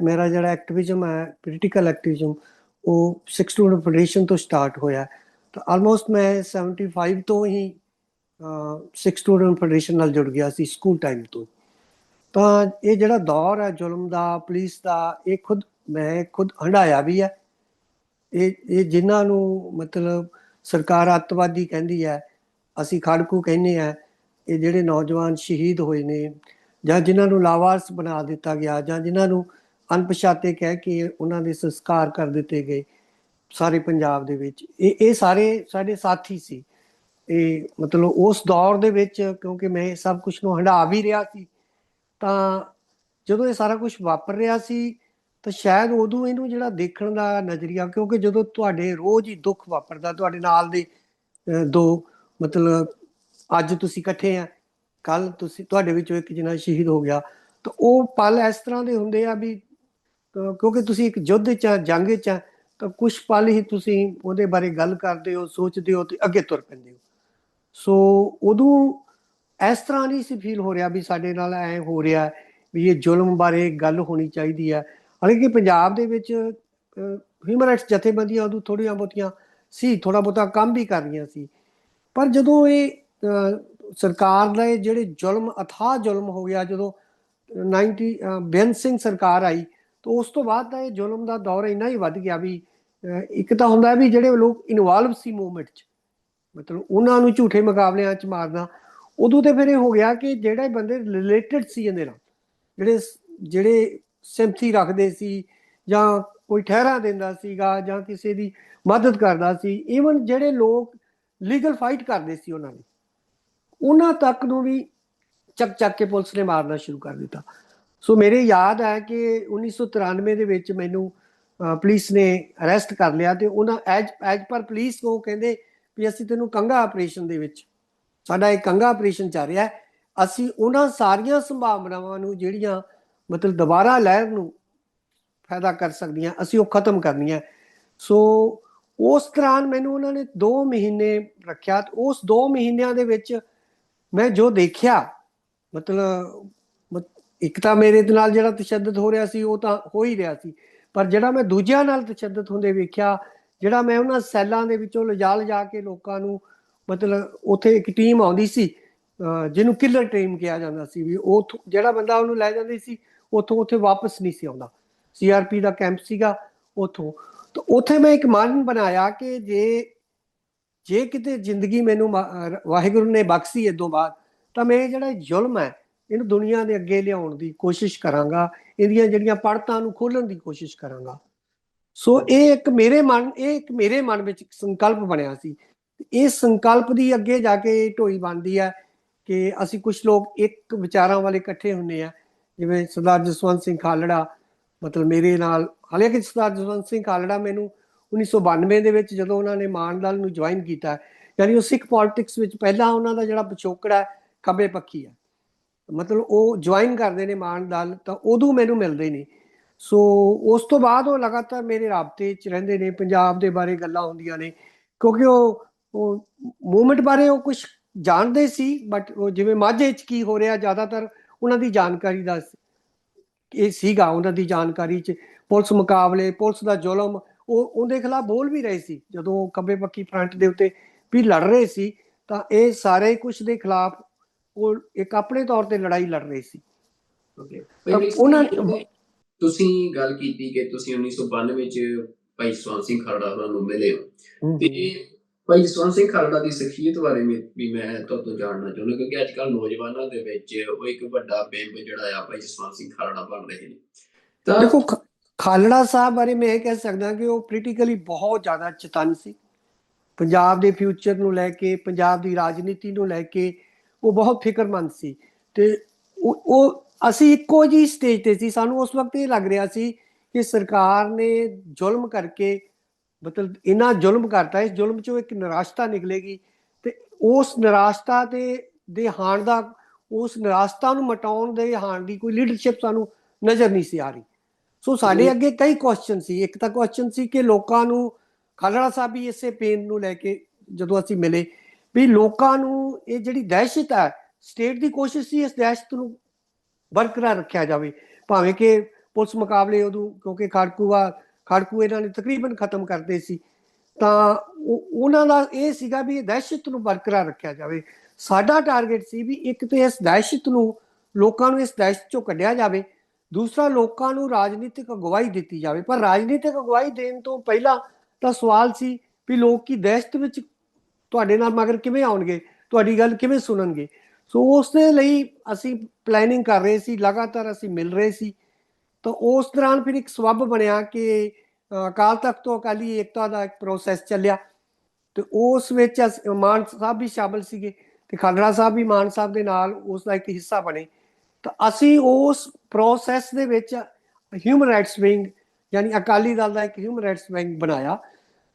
ਮੇਰਾ ਜਿਹੜਾ ਐਕਟਿਵਿਜ਼ਮ ਹੈ, ਪੋਲੀਟੀਕਲ ਐਕਟਿਵਿਜ਼ਮ, ਉਹ ਸਿੱਖ ਸਟੂਡੈਂਟ ਫੈਡਰੇਸ਼ਨ ਤੋਂ ਸਟਾਰਟ ਹੋਇਆ। ਤਾਂ ਆਲਮੋਸਟ ਮੈਂ 75 ਤੋਂ ਹੀ ਸਿੱਖ ਸਟੂਡੈਂਟ ਫੈਡਰੇਸ਼ਨ ਨਾਲ ਜੁੜ ਗਿਆ ਸੀ, ਸਕੂਲ ਟਾਈਮ ਤੋਂ। ਤਾਂ ਇਹ ਜਿਹੜਾ ਦੌਰ ਹੈ ਜ਼ੁਲਮ ਦਾ, ਪੁਲਿਸ ਦਾ, ਇਹ ਮੈਂ ਖੁਦ ਹੰਢਾਇਆ ਵੀ ਹੈ। ਇਹ ਜਿਨ੍ਹਾਂ ਨੂੰ ਮਤਲਬ ਸਰਕਾਰ ਅੱਤਵਾਦੀ ਕਹਿੰਦੀ ਹੈ, ਅਸੀਂ ਖੜਕੂ ਕਹਿੰਦੇ ਆ, ਇਹ ਜਿਹੜੇ ਨੌਜਵਾਨ ਸ਼ਹੀਦ ਹੋਏ ਨੇ, ਜਾਂ ਜਿਨ੍ਹਾਂ ਨੂੰ ਲਾਵਾਰਸ ਬਣਾ ਦਿੱਤਾ ਗਿਆ, ਜਾਂ ਜਿਨ੍ਹਾਂ ਨੂੰ ਅਣਪਛਾਤੇ ਕਹਿ ਕੇ ਉਹਨਾਂ ਦੇ ਸੰਸਕਾਰ ਕਰ ਦਿੱਤੇ ਗਏ ਸਾਰੇ ਪੰਜਾਬ ਦੇ ਵਿੱਚ, ਇਹ ਸਾਰੇ ਸਾਡੇ ਸਾਥੀ ਸੀ। ਇਹ ਮਤਲਬ ਉਸ ਦੌਰ ਦੇ ਵਿੱਚ, ਕਿਉਂਕਿ ਮੈਂ ਸਭ ਕੁਝ ਨੂੰ ਹੰਢਾ ਵੀ ਰਿਹਾ ਸੀ, ਤਾਂ ਜਦੋਂ ਇਹ ਸਾਰਾ ਕੁਝ ਵਾਪਰ ਰਿਹਾ ਸੀ, ਤਾਂ ਸ਼ਾਇਦ ਉਦੋਂ ਇਹਨੂੰ ਜਿਹੜਾ ਦੇਖਣ ਦਾ ਨਜ਼ਰੀਆ, ਕਿਉਂਕਿ ਜਦੋਂ ਤੁਹਾਡੇ ਰੋਜ਼ ਹੀ ਦੁੱਖ ਵਾਪਰਦਾ, ਤੁਹਾਡੇ ਨਾਲ ਦੇ ਦੋ, ਮਤਲਬ ਅੱਜ ਤੁਸੀਂ ਇਕੱਠੇ ਆ, ਕੱਲ ਤੁਹਾਡੇ ਵਿੱਚੋਂ ਇੱਕ ਜਣਾ ਸ਼ਹੀਦ ਹੋ ਗਿਆ, ਤਾਂ ਉਹ ਪਲ ਇਸ ਤਰ੍ਹਾਂ ਦੇ ਹੁੰਦੇ ਆ ਵੀ, ਕਿਉਂਕਿ ਤੁਸੀਂ ਇੱਕ ਯੁੱਧ 'ਚ ਆ, ਜੰਗ 'ਚ ਆ, ਤਾਂ ਕੁਛ ਪਲ ਹੀ ਤੁਸੀਂ ਉਹਦੇ ਬਾਰੇ ਗੱਲ ਕਰਦੇ ਹੋ, ਸੋਚਦੇ ਹੋ, ਤੇ ਅੱਗੇ ਤੁਰ ਪੈਂਦੇ ਹੋ। ਸੋ ਉਦੋਂ ਇਸ ਤਰ੍ਹਾਂ ਨਹੀਂ ਸੀ ਫੀਲ ਹੋ ਰਿਹਾ ਵੀ ਸਾਡੇ ਨਾਲ ਐ ਹੋ ਰਿਹਾ ਵੀ ਇਹ ਜ਼ੁਲਮ ਬਾਰੇ ਗੱਲ ਹੋਣੀ ਚਾਹੀਦੀ ਹੈ। ਹਾਲਾਂਕਿ ਪੰਜਾਬ ਦੇ ਵਿੱਚ ਹਿਊਮਨ ਰਾਈਟਸ ਜਥੇਬੰਦੀਆਂ ਉਦੋਂ ਥੋੜ੍ਹੀਆਂ ਬਹੁਤੀਆਂ ਸੀ, ਥੋੜ੍ਹਾ ਬਹੁਤਾ ਕੰਮ ਵੀ ਕਰ ਰਹੀਆਂ ਸੀ। ਪਰ ਜਦੋਂ ਇਹ ਸਰਕਾਰ ਦਾ ਜਿਹੜੇ ਜ਼ੁਲਮ, ਅਥਾਹ ਜ਼ੁਲਮ ਹੋ ਗਿਆ, ਜਦੋਂ ਬੇਅੰਤ ਸਿੰਘ ਸਰਕਾਰ ਆਈ, ਤਾਂ ਉਸ ਤੋਂ ਬਾਅਦ ਤਾਂ ਇਹ ਜ਼ੁਲਮ ਦਾ ਦੌਰ ਇੰਨਾ ਹੀ ਵੱਧ ਗਿਆ ਵੀ ਇੱਕ ਤਾਂ ਹੁੰਦਾ ਵੀ ਜਿਹੜੇ ਲੋਕ ਇਨਵੋਲਵ ਸੀ ਮੂਵਮੈਂਟ 'ਚ, ਮਤਲਬ ਉਹਨਾਂ ਨੂੰ ਝੂਠੇ ਮੁਕਾਬਲਿਆਂ 'ਚ ਮਾਰਨਾ। ਉਦੋਂ ਤੇ ਫਿਰ ਇਹ ਹੋ ਗਿਆ ਕਿ ਜਿਹੜੇ ਬੰਦੇ ਰਿਲੇਟਡ ਸੀ ਇਹਦੇ ਨਾਲ, ਜਿਹੜੇ ਸਿੰਪਥੀ ਰੱਖਦੇ ਸੀ, ਜਾਂ ਕੋਈ ਠਹਿਰਾ ਦਿੰਦਾ ਸੀਗਾ, ਜਾਂ ਕਿਸੇ ਦੀ ਮਦਦ ਕਰਦਾ ਸੀ, ਈਵਨ ਜਿਹੜੇ ਲੋਕ ਲੀਗਲ ਫਾਈਟ ਕਰਦੇ ਸੀ ਉਹਨਾਂ ਤੱਕ ਨੂੰ ਵੀ ਚੱਕ ਕੇ ਪੁਲਿਸ ਨੇ ਮਾਰਨਾ ਸ਼ੁਰੂ ਕਰ ਦਿੱਤਾ। ਸੋ ਮੇਰੇ ਯਾਦ ਹੈ ਕਿ 1993 ਦੇ ਵਿੱਚ ਮੈਨੂੰ ਪੁਲਿਸ ਨੇ ਅਰੈਸਟ ਕਰ ਲਿਆ, ਤੇ ਉਹਨਾਂ ਐਜ ਪਰ ਪੁਲਿਸ ਉਹ ਕਹਿੰਦੇ ਵੀ ਅਸੀਂ ਤੈਨੂੰ ਕੰਗਾ ਆਪਰੇਸ਼ਨ ਦੇ ਵਿੱਚ, ਸਾਡਾ ਇਹ ਕੰਗਾ ਆਪਰੇਸ਼ਨ ਚੱਲ ਰਿਹਾ, ਅਸੀਂ ਉਹਨਾਂ ਸਾਰੀਆਂ ਸੰਭਾਵਨਾਵਾਂ ਨੂੰ ਜਿਹੜੀਆਂ ਮਤਲਬ ਦੁਬਾਰਾ ਲਹਿਰ ਨੂੰ ਫਾਇਦਾ ਕਰ ਸਕਦੀਆਂ, ਅਸੀਂ ਉਹ ਖਤਮ ਕਰਨੀਆਂ। ਸੋ ਉਸ ਦੌਰਾਨ ਮੈਨੂੰ ਉਹਨਾਂ ਨੇ 2 ਮਹੀਨੇ ਰੱਖਿਆ। ਉਸ 2 ਮਹੀਨਿਆਂ ਦੇ ਵਿੱਚ ਮੈਂ ਜੋ ਦੇਖਿਆ, ਮਤਲਬ ਇੱਕ ਤਾਂ ਮੇਰੇ ਦੇ ਨਾਲ ਜਿਹੜਾ ਤਸ਼ੱਦਦ ਹੋ ਰਿਹਾ ਸੀ ਉਹ ਤਾਂ ਹੋ ਹੀ ਰਿਹਾ ਸੀ, ਪਰ ਜਿਹੜਾ ਮੈਂ ਦੂਜਿਆਂ ਨਾਲ ਤਸ਼ੱਦਦ ਹੁੰਦੇ ਵੇਖਿਆ, ਜਿਹੜਾ ਮੈਂ ਉਹਨਾਂ ਸੈੱਲਾਂ ਦੇ ਵਿੱਚੋਂ ਲਿਜਾ ਕੇ ਲੋਕਾਂ ਨੂੰ, ਮਤਲਬ ਉੱਥੇ ਇੱਕ ਟੀਮ ਆਉਂਦੀ ਸੀ ਜਿਹਨੂੰ ਕਿਲਰ ਟੀਮ ਕਿਹਾ ਜਾਂਦਾ ਸੀ, ਵੀ ਉਹ ਜਿਹੜਾ ਬੰਦਾ ਉਹਨੂੰ ਲੈ ਜਾਂਦੀ ਸੀ ਉੱਥੋਂ ਉੱਥੇ ਵਾਪਸ ਨਹੀਂ ਸੀ ਆਉਂਦਾ। CRP ਦਾ ਕੈਂਪ ਸੀਗਾ ਉੱਥੋਂ। ਤਾਂ ਉੱਥੇ ਮੈਂ ਇੱਕ ਮਨ ਬਣਾਇਆ ਕਿ ਜੇ ਜੇ ਕਿਤੇ ਜ਼ਿੰਦਗੀ ਮੈਨੂੰ ਵਾਹਿਗੁਰੂ ਨੇ ਬਖਸ਼ੀ ਇਦੋਂ ਬਾਅਦ, ਤਾਂ ਮੈਂ ਜਿਹੜਾ ਜ਼ੁਲਮ ਹੈ ਇਹਨੂੰ ਦੁਨੀਆ ਦੇ ਅੱਗੇ ਲਿਆਉਣ ਦੀ ਕੋਸ਼ਿਸ਼ ਕਰਾਂਗਾ, ਇਹਦੀਆਂ ਜਿਹੜੀਆਂ ਪੜਤਾਂ ਨੂੰ ਖੋਲਣ ਦੀ ਕੋਸ਼ਿਸ਼ ਕਰਾਂਗਾ। ਸੋ ਇਹ ਇੱਕ ਮੇਰੇ ਮਨ ਵਿੱਚ ਇੱਕ ਸੰਕਲਪ ਬਣਿਆ ਸੀ। ਇਸ ਸੰਕਲਪ ਦੀ ਅੱਗੇ ਜਾ ਕੇ ਢੋਈ ਬਣਦੀ ਹੈ ਕਿ ਅਸੀਂ ਕੁਝ ਲੋਕ ਇੱਕ ਵਿਚਾਰਾਂ ਵਾਲੇ ਇਕੱਠੇ ਹੁੰਦੇ ਆ, ਜਿਵੇਂ ਸਰਦਾਰ ਜਸਵੰਤ ਸਿੰਘ ਖਾਲੜਾ, ਮਤਲਬ ਮੇਰੇ ਨਾਲ, ਹਾਲਾਂਕਿ ਸਰਦਾਰ ਜਸਵੰਤ ਸਿੰਘ ਖਾਲੜਾ ਮੈਨੂੰ 1992 ਦੇ ਵਿੱਚ ਜਦੋਂ ਉਹਨਾਂ ਨੇ ਮਾਨ ਦਲ ਨੂੰ ਜੁਆਇਨ ਕੀਤਾ, ਯਾਨੀ ਉਹ ਸਿੱਖ ਪੋਲਿਟਿਕਸ ਵਿੱਚ ਪਹਿਲਾਂ ਉਹਨਾਂ ਦਾ ਜਿਹੜਾ ਪਿਛੋਕੜ ਹੈ ਖੱਬੇ ਪੱਖੀ ਹੈ, ਮਤਲਬ ਉਹ ਜੁਆਇਨ ਕਰਦੇ ਨੇ ਮਾਨ ਦਲ, ਤਾਂ ਉਦੋਂ ਮੈਨੂੰ ਮਿਲਦੇ ਨੇ। ਸੋ ਉਸ ਤੋਂ ਬਾਅਦ ਉਹ ਲਗਾਤਾਰ ਮੇਰੇ ਰਾਬਤੇ 'ਚ ਰਹਿੰਦੇ ਨੇ, ਪੰਜਾਬ ਦੇ ਬਾਰੇ ਗੱਲਾਂ ਹੁੰਦੀਆਂ ਨੇ, ਕਿਉਂਕਿ ਉਹ ਮੂਵਮੈਂਟ ਬਾਰੇ ਉਹ ਕੁਝ ਜਾਣਦੇ ਸੀ, ਬਟ ਉਹ ਜਿਵੇਂ ਮਾਝੇ 'ਚ ਕੀ ਹੋ ਰਿਹਾ ਜ਼ਿਆਦਾਤਰ ਉਹਨਾਂ ਦੀ ਜਾਣਕਾਰੀ ਦਾ ਇਹ ਸੀਗਾ, ਉਹਨਾਂ ਦੀ ਜਾਣਕਾਰੀ 'ਚ ਪੁਲਿਸ ਮੁਕਾਬਲੇ, ਪੁਲਿਸ ਦਾ ਜ਼ੁਲਮ, ਉਹ ਉਹਦੇ ਖਿਲਾਫ ਬੋਲ ਵੀ ਰਹੇ ਸੀ ਜਦੋਂ ਖੱਬੇ ਪੱਖੀ ਫਰੰਟ ਦੇ ਉੱਤੇ ਵੀ ਲੜ ਰਹੇ ਸੀ, ਤਾਂ ਇਹ ਸਾਰੇ ਕੁਝ ਦੇ ਖਿਲਾਫ ਉਹ ਇੱਕ ਆਪਣੇ ਤੌਰ ਤੇ ਲੜਾਈ ਲੜ ਰਹੇ ਸੀ। ਉਹਨਾਂ ਤੁਸੀਂ ਗੱਲ ਕੀਤੀ ਕਿ ਤੁਸੀਂ 1992 ਚ ਭਾਈ ਜਸਵੰਤ ਸਿੰਘ ਖਾਲੜਾ ਉਹਨਾਂ ਨੂੰ ਮਿਲੇ ਹੋ, ਤੇ ਭਾਈ ਜਸਵੰਤ ਸਿੰਘ ਖਾਲੜਾ ਦੀ ਸ਼ਖਸੀਅਤ ਬਾਰੇ ਵੀ ਮੈਂ ਤੁਹਾਡੇ ਜਾਣਨਾ ਚਾਹੁੰਦਾ, ਕਿਉਂਕਿ ਅੱਜ ਕੱਲ੍ਹ ਨੌਜਵਾਨਾਂ ਦੇ ਵਿੱਚ ਉਹ ਇੱਕ ਵੱਡਾ ਬਿੰਬ ਜਿਹੜਾ ਆ ਭਾਈ ਜਸਵੰਤ ਸਿੰਘ ਖਾਲੜਾ ਬਣ ਰਹੇ ਨੇ। ਤਾਂ ਦੇਖੋ, ਖਾਲੜਾ ਸਾਹਿਬ ਬਾਰੇ ਮੈਂ ਇਹ ਕਹਿ ਸਕਦਾ ਕਿ ਉਹ ਪੋਲੀਟੀਕਲੀ ਬਹੁਤ ਜ਼ਿਆਦਾ ਚੇਤੰਨ ਸੀ, ਪੰਜਾਬ ਦੇ ਫਿਊਚਰ ਨੂੰ ਲੈ ਕੇ, ਪੰਜਾਬ ਦੀ ਰਾਜਨੀਤੀ ਨੂੰ ਲੈ ਕੇ ਉਹ ਬਹੁਤ ਫਿਕਰਮੰਦ ਸੀ, ਤੇ ਉਹ ਅਸੀਂ ਇੱਕੋ ਜਿਹੀ ਸਟੇਜ ਤੇ ਸੀ। ਸਾਨੂੰ ਉਸ ਵਕਤ ਇਹ ਲੱਗ ਰਿਹਾ ਸੀ ਕਿ ਸਰਕਾਰ ਨੇ ਜ਼ੁਲਮ ਕਰਕੇ, ਮਤਲਬ ਇੰਨਾ ਜ਼ੁਲਮ ਕਰਤਾ, ਇਸ ਜ਼ੁਲਮ ਚੋਂ ਇੱਕ ਨਿਰਾਸ਼ਤਾ ਨਿਕਲੇਗੀ, ਤੇ ਉਸ ਨਿਰਾਸ਼ਤਾ ਦੇ ਹਾਣ ਦਾ, ਉਸ ਨਿਰਾਸ਼ਤਾ ਨੂੰ ਮਿਟਾਉਣ ਦੇ ਹਾਣ ਦੀ ਕੋਈ ਲੀਡਰਸ਼ਿਪ ਸਾਨੂੰ ਨਜ਼ਰ ਨਹੀਂ ਸੀ ਆ ਰਹੀ। ਸੋ ਸਾਡੇ ਅੱਗੇ ਕਈ ਕੁਐਸਚਨ ਸੀ। ਇੱਕ ਤਾਂ ਕੁਐਸਚਨ ਸੀ ਕਿ ਲੋਕਾਂ ਨੂੰ, ਖਾਲੜਾ ਸਾਹਿਬ ਵੀ ਇਸੇ ਪੇਨ ਨੂੰ ਲੈ ਕੇ ਜਦੋਂ ਅਸੀਂ ਮਿਲੇ, ਵੀ ਲੋਕਾਂ ਨੂੰ ਇਹ ਜਿਹੜੀ ਦਹਿਸ਼ਤ ਹੈ, ਸਟੇਟ ਦੀ ਕੋਸ਼ਿਸ਼ ਸੀ ਇਸ ਦਹਿਸ਼ਤ ਨੂੰ ਬਰਕਰਾਰ ਰੱਖਿਆ ਜਾਵੇ, ਭਾਵੇਂ ਕਿ ਪੁਲਿਸ ਮੁਕਾਬਲੇ ਉਦੋਂ, ਕਿਉਂਕਿ ਖਾੜਕੂ ਇਹਨਾਂ ਨੇ ਤਕਰੀਬਨ ਖਤਮ ਕਰਦੇ ਸੀ, ਤਾਂ ਉਹਨਾਂ ਦਾ ਇਹ ਸੀਗਾ ਵੀ ਇਹ ਦਹਿਸ਼ਤ ਨੂੰ ਬਰਕਰਾਰ ਰੱਖਿਆ ਜਾਵੇ। ਸਾਡਾ ਟਾਰਗੇਟ ਸੀ ਵੀ ਇੱਕ ਤੇ ਇਸ ਦਹਿਸ਼ਤ ਨੂੰ, ਲੋਕਾਂ ਨੂੰ ਇਸ ਦਹਿਸ਼ਤ ਚੋਂ ਕੱਢਿਆ ਜਾਵੇ, ਦੂਸਰਾ ਲੋਕਾਂ ਨੂੰ ਰਾਜਨੀਤਿਕ ਅਗਵਾਈ ਦਿੱਤੀ ਜਾਵੇ। ਪਰ ਰਾਜਨੀਤਿਕ ਅਗਵਾਈ ਦੇਣ ਤੋਂ ਪਹਿਲਾਂ ਤਾਂ ਸਵਾਲ ਸੀ ਵੀ ਲੋਕ ਕੀ ਦਹਿਸ਼ਤ ਵਿੱਚ ਤੁਹਾਡੇ ਨਾਲ ਮਗਰ ਕਿਵੇਂ ਆਉਣਗੇ, ਤੁਹਾਡੀ ਗੱਲ ਕਿਵੇਂ ਸੁਣਨਗੇ। ਸੋ ਉਸ ਦੇ ਲਈ ਅਸੀਂ ਪਲੈਨਿੰਗ ਕਰ ਰਹੇ ਸੀ, ਲਗਾਤਾਰ ਅਸੀਂ ਮਿਲ ਰਹੇ ਸੀ। ਤਾਂ ਉਸ ਦੌਰਾਨ ਫਿਰ ਇੱਕ ਸਬੱਬ ਬਣਿਆ ਕਿ ਅਕਾਲ ਤਖਤ ਤੋਂ ਅਕਾਲੀ ਏਕਤਾ ਦਾ ਇੱਕ ਪ੍ਰੋਸੈਸ ਚੱਲਿਆ, ਤੇ ਉਸ ਵਿੱਚ ਮਾਨ ਸਾਹਿਬ ਵੀ ਸ਼ਾਮਲ ਸੀਗੇ, ਤੇ ਖਾਲੜਾ ਸਾਹਿਬ ਵੀ ਮਾਨ ਸਾਹਿਬ ਦੇ ਨਾਲ ਉਸ ਦਾ ਇੱਕ ਹਿੱਸਾ ਬਣੇ। ਤਾਂ ਅਸੀਂ ਉਸ ਪ੍ਰੋਸੈਸ ਦੇ ਵਿੱਚ ਹਿਊਮਨ ਰਾਈਟਸ ਵਿੰਗ, ਯਾਨੀ ਅਕਾਲੀ ਦਲ ਦਾ ਇੱਕ ਹਿਊਮਨ ਰਾਈਟਸ ਵਿੰਗ ਬਣਾਇਆ।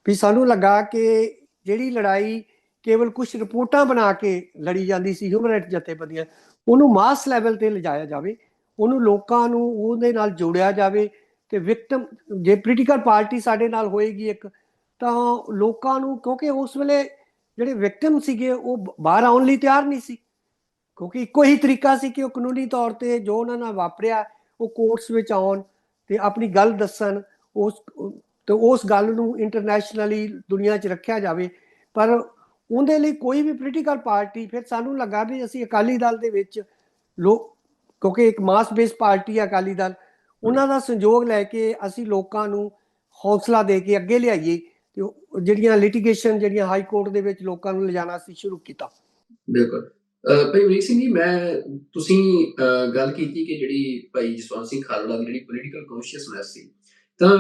ਵੀ ਸਾਨੂੰ ਲੱਗਾ ਕਿ ਜਿਹੜੀ ਲੜਾਈ ਕੇਵਲ ਕੁਝ ਰਿਪੋਰਟਾਂ ਬਣਾ ਕੇ ਲੜੀ ਜਾਂਦੀ ਸੀ ਹਿਊਮਨ ਰਾਈਟਸ ਜਥੇਬੰਦੀਆਂ, ਉਹਨੂੰ ਮਾਸ ਲੈਵਲ ਤੇ ਲਿਜਾਇਆ ਜਾਵੇ, ਉਹਨੂੰ ਲੋਕਾਂ ਨੂੰ ਉਹਦੇ ਨਾਲ ਜੋੜਿਆ ਜਾਵੇ, ਤੇ ਵਿਕਟਮ, ਜੇ ਪੋਲੀਟੀਕਲ ਪਾਰਟੀ ਸਾਡੇ ਨਾਲ ਹੋਏਗੀ ਇੱਕ, ਤਾਂ ਲੋਕਾਂ ਨੂੰ, ਕਿਉਂਕਿ ਉਸ ਵੇਲੇ ਜਿਹੜੇ ਵਿਕਟਮ ਸੀਗੇ ਉਹ ਬਾਹਰ ਆਉਣ ਲਈ ਤਿਆਰ ਨਹੀਂ ਸੀ, ਕਿਉਂਕਿ ਇੱਕੋ ਹੀ ਤਰੀਕਾ ਸੀ ਕਿ ਉਹ ਕਾਨੂੰਨੀ ਤੌਰ ਤੇ ਜੋ ਉਹਨਾਂ ਨਾਲ ਵਾਪਰਿਆ ਉਹ ਕੋਰਟਸ ਵਿੱਚ ਆਉਣ ਤੇ ਆਪਣੀ ਗੱਲ ਦੱਸਣ, ਉਸ ਗੱਲ ਨੂੰ ਇੰਟਰਨੈਸ਼ਨਲੀ ਦੁਨੀਆ 'ਚ ਰੱਖਿਆ ਜਾਵੇ। ਪਰ ਉਹਦੇ ਲਈ ਕੋਈ ਵੀ ਪੋਲੀਟੀਕਲ ਪਾਰਟੀ, ਫਿਰ ਸਾਨੂੰ ਲੱਗਾ ਵੀ ਅਸੀਂ ਅਕਾਲੀ ਦਲ ਦੇ ਵਿੱਚ ਲੋਕ, ਕਿਉਂਕਿ ਇੱਕ ਮਾਸ ਬੇਸ ਪਾਰਟੀ ਹੈ ਅਕਾਲੀ ਦਲ, ਉਹਨਾਂ ਦਾ ਸੰਯੋਗ ਲੈ ਕੇ ਅਸੀਂ ਲੋਕਾਂ ਨੂੰ ਹੌਸਲਾ ਦੇ ਕੇ ਅੱਗੇ ਲਿਆਈਏ, ਤੇ ਜਿਹੜੀਆਂ ਲਿਟੀਗੇਸ਼ਨ, ਜਿਹੜੀਆਂ ਹਾਈ ਕੋਰਟ ਦੇ ਵਿੱਚ ਲੋਕਾਂ ਨੂੰ ਲਿਜਾਣਾ ਅਸੀਂ ਸ਼ੁਰੂ ਕੀਤਾ। ਬਿਲਕੁਲ। ਭਾਈ ਅਮਰੀਕ ਸਿੰਘ ਜੀ, ਤੁਸੀਂ ਗੱਲ ਕੀਤੀ ਕਿ ਜਿਹੜੀ ਭਾਈ ਜਸਵੰਤ ਸਿੰਘ ਖਾਲੜਾ ਦੀ ਜਿਹੜੀ ਪੋਲੀਟੀਕਲ ਕੌਨਸ਼ੀਅਸਨੈਸ ਸੀ, ਤਾਂ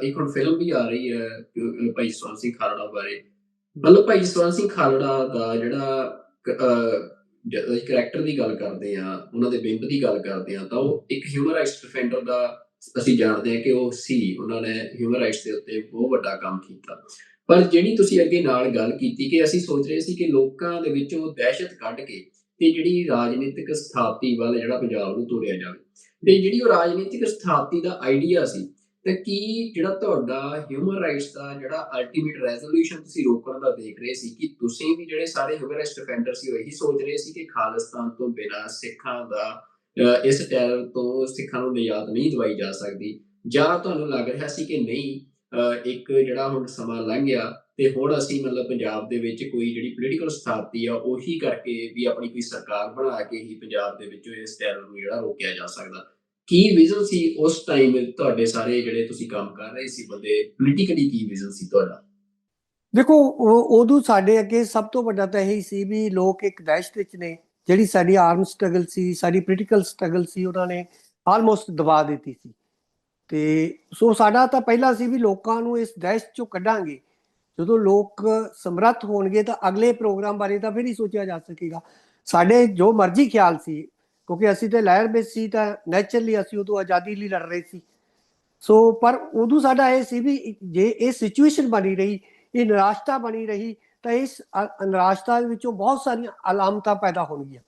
ਇੱਕ ਹੁਣ ਫਿਲਮ ਵੀ ਆ ਰਹੀ ਹੈ ਭਾਈ ਜਸਵੰਤ ਸਿੰਘ ਖਾਲੜਾ ਬਾਰੇ। ਮਤਲਬ ਭਾਈ ਜਸਵੰਤ ਸਿੰਘ ਖਾਲੜਾ ਦਾ ਜਿਹੜਾ ਕਰੈਕਟਰ ਦੀ ਗੱਲ ਕਰਦੇ ਆ, ਉਹਨਾਂ ਦੇ ਬਿੰਬ ਦੀ ਗੱਲ ਕਰਦੇ ਆ, ਤਾਂ ਉਹ ਇੱਕ ਹਿਊਮਨ ਰਾਈਟਸ ਡਿਫੈਂਡਰ ਦਾ ਅਸੀਂ ਜਾਣਦੇ ਹਾਂ ਕਿ ਉਹ ਸੀ, ਉਹਨਾਂ ਨੇ ਹਿਊਮਨ ਰਾਈਟਸ ਦੇ ਉੱਤੇ ਬਹੁਤ ਵੱਡਾ ਕੰਮ ਕੀਤਾ। ਪਰ ਜਿਹੜੀ ਤੁਸੀਂ ਅੱਗੇ ਨਾਲ ਗੱਲ ਕੀਤੀ ਕਿ ਅਸੀਂ ਸੋਚ ਰਹੇ ਸੀ ਕਿ ਲੋਕਾਂ ਦੇ ਵਿੱਚੋਂ ਦਹਿਸ਼ਤ ਕੱਢ ਕੇ ਤੇ ਜਿਹੜੀ ਰਾਜਨੀਤਿਕ ਸਥਾਪਤੀ ਵੱਲ ਜਿਹੜਾ ਪੰਜਾਬ ਨੂੰ ਤੋਰਿਆ ਜਾਵੇ, ਤੇ ਜਿਹੜੀ ਉਹ ਰਾਜਨੀਤਿਕ ਸਥਾਪਤੀ ਦਾ ਆਈਡੀਆ ਸੀ, ਤੇ ਕੀ ਜਿਹੜਾ ਤੁਹਾਡਾ ਹਿਊਮਨ ਰਾਈਟਸ ਦਾ ਜਿਹੜਾ ਅਲਟੀਮੇਟ ਰੈਜ਼ੋਲੂਸ਼ਨ ਤੁਸੀਂ ਰੋਕਣ ਦਾ ਦੇਖ ਰਹੇ ਸੀ, ਕਿ ਤੁਸੀਂ ਵੀ ਜਿਹੜੇ ਸਾਰੇ ਹਿਊਮਨ ਰਾਈਟਸ ਡਿਫੈਂਡਰ ਸੀ ਉਹ ਇਹੀ ਸੋਚ ਰਹੇ ਸੀ ਕਿ ਖਾਲਿਸਤਾਨ ਤੋਂ ਬਿਨਾਂ ਸਿੱਖਾਂ ਦਾ ਇਸ ਟੈਰਰ ਤੋਂ ਸਿੱਖਾਂ ਨੂੰ ਨਿਜਾਤ ਨਹੀਂ ਦਵਾਈ ਜਾ ਸਕਦੀ, ਜਾਂ ਤੁਹਾਨੂੰ ਲੱਗ ਰਿਹਾ ਸੀ ਕਿ ਨਹੀਂ, ਇੱਕ ਜਿਹੜਾ ਹੁਣ ਸਮਾਂ ਲੰਘ ਗਿਆ ਤੇ ਹੁਣ ਅਸੀਂ ਮਤਲਬ ਪੰਜਾਬ ਦੇ ਵਿੱਚ ਕੋਈ ਜਿਹੜੀ ਪੋਲੀਟੀਕਲ ਸਥਾਪਤੀ ਆ ਉਹੀ ਕਰਕੇ ਵੀ ਆਪਣੀ ਕੋਈ ਸਰਕਾਰ ਬਣਾ ਕੇ ਹੀ ਪੰਜਾਬ ਦੇ ਵਿੱਚੋਂ ਇਸ ਟੈਰਰ ਨੂੰ ਜਿਹੜਾ ਰੋਕਿਆ ਜਾ ਸਕਦਾ? ਕੀ ਵਿਜ਼ਨ ਸੀ ਉਸ ਟਾਈਮ ਤੁਹਾਡੇ, ਸਾਰੇ ਜਿਹੜੇ ਤੁਸੀਂ ਕੰਮ ਕਰ ਰਹੇ ਸੀ ਬੰਦੇ, ਪੋਲੀਟੀਕਲੀ ਕੀ ਵਿਜ਼ਨ ਸੀ ਤੁਹਾਡਾ? ਦੇਖੋ ਉਦੋਂ ਸਾਡੇ ਅੱਗੇ ਸਭ ਤੋਂ ਵੱਡਾ ਤਾਂ ਇਹੀ ਸੀ ਵੀ ਲੋਕ ਇੱਕ ਦਹਿਸ਼ਤ ਵਿੱਚ ਨੇ। ਜਿਹੜੀ ਸਾਡੀ ਆਰਮ ਸਟਰਗਲ ਸੀ, ਸਾਡੀ ਪੋਲੀਟੀਕਲ ਸਟਰਗਲ ਸੀ, ਉਹਨਾਂ ਨੇ ਆਲਮੋਸਟ ਦਬਾ ਦਿੱਤੀ ਸੀ। ਤੇ ਸੋ ਸਾਡਾ ਤਾਂ ਪਹਿਲਾ ਸੀ ਵੀ ਲੋਕਾਂ ਨੂੰ ਇਸ ਦਹਿਸ਼ਤ ਚੋਂ ਕੱਢਾਂਗੇ। ਜਦੋਂ ਲੋਕ ਸਮਰੱਥ ਹੋਣਗੇ ਤਾਂ ਅਗਲੇ ਪ੍ਰੋਗਰਾਮ ਬਾਰੇ ਤਾਂ ਫਿਰ ਹੀ ਸੋਚਿਆ ਜਾ ਸਕੇਗਾ। ਸਾਡੇ ਜੋ ਮਰਜ਼ੀ ਖਿਆਲ ਸੀ, ਕਿਉਂਕਿ ਅਸੀਂ ਤਾਂ ਲਹਿਰ ਵਿੱਚ ਸੀ, ਤਾਂ ਨੈਚੁਰਲੀ ਅਸੀਂ ਉਦੋਂ ਆਜ਼ਾਦੀ ਲਈ ਲੜ ਰਹੇ ਸੀ। ਸੋ ਪਰ ਉਦੋਂ ਸਾਡਾ ਇਹ ਸੀ ਵੀ ਜੇ ਇਹ ਸਿਚੁਏਸ਼ਨ ਬਣੀ ਰਹੀ, ਇਹ ਨਿਰਾਸ਼ਤਾ ਬਣੀ ਰਹੀ, ਤਾਂ ਇਸ ਨਿਰਾਸ਼ਤਾ ਵਿੱਚੋਂ ਬਹੁਤ ਸਾਰੀਆਂ ਅਲਾਮਤਾਂ ਪੈਦਾ ਹੋਣਗੀਆਂ।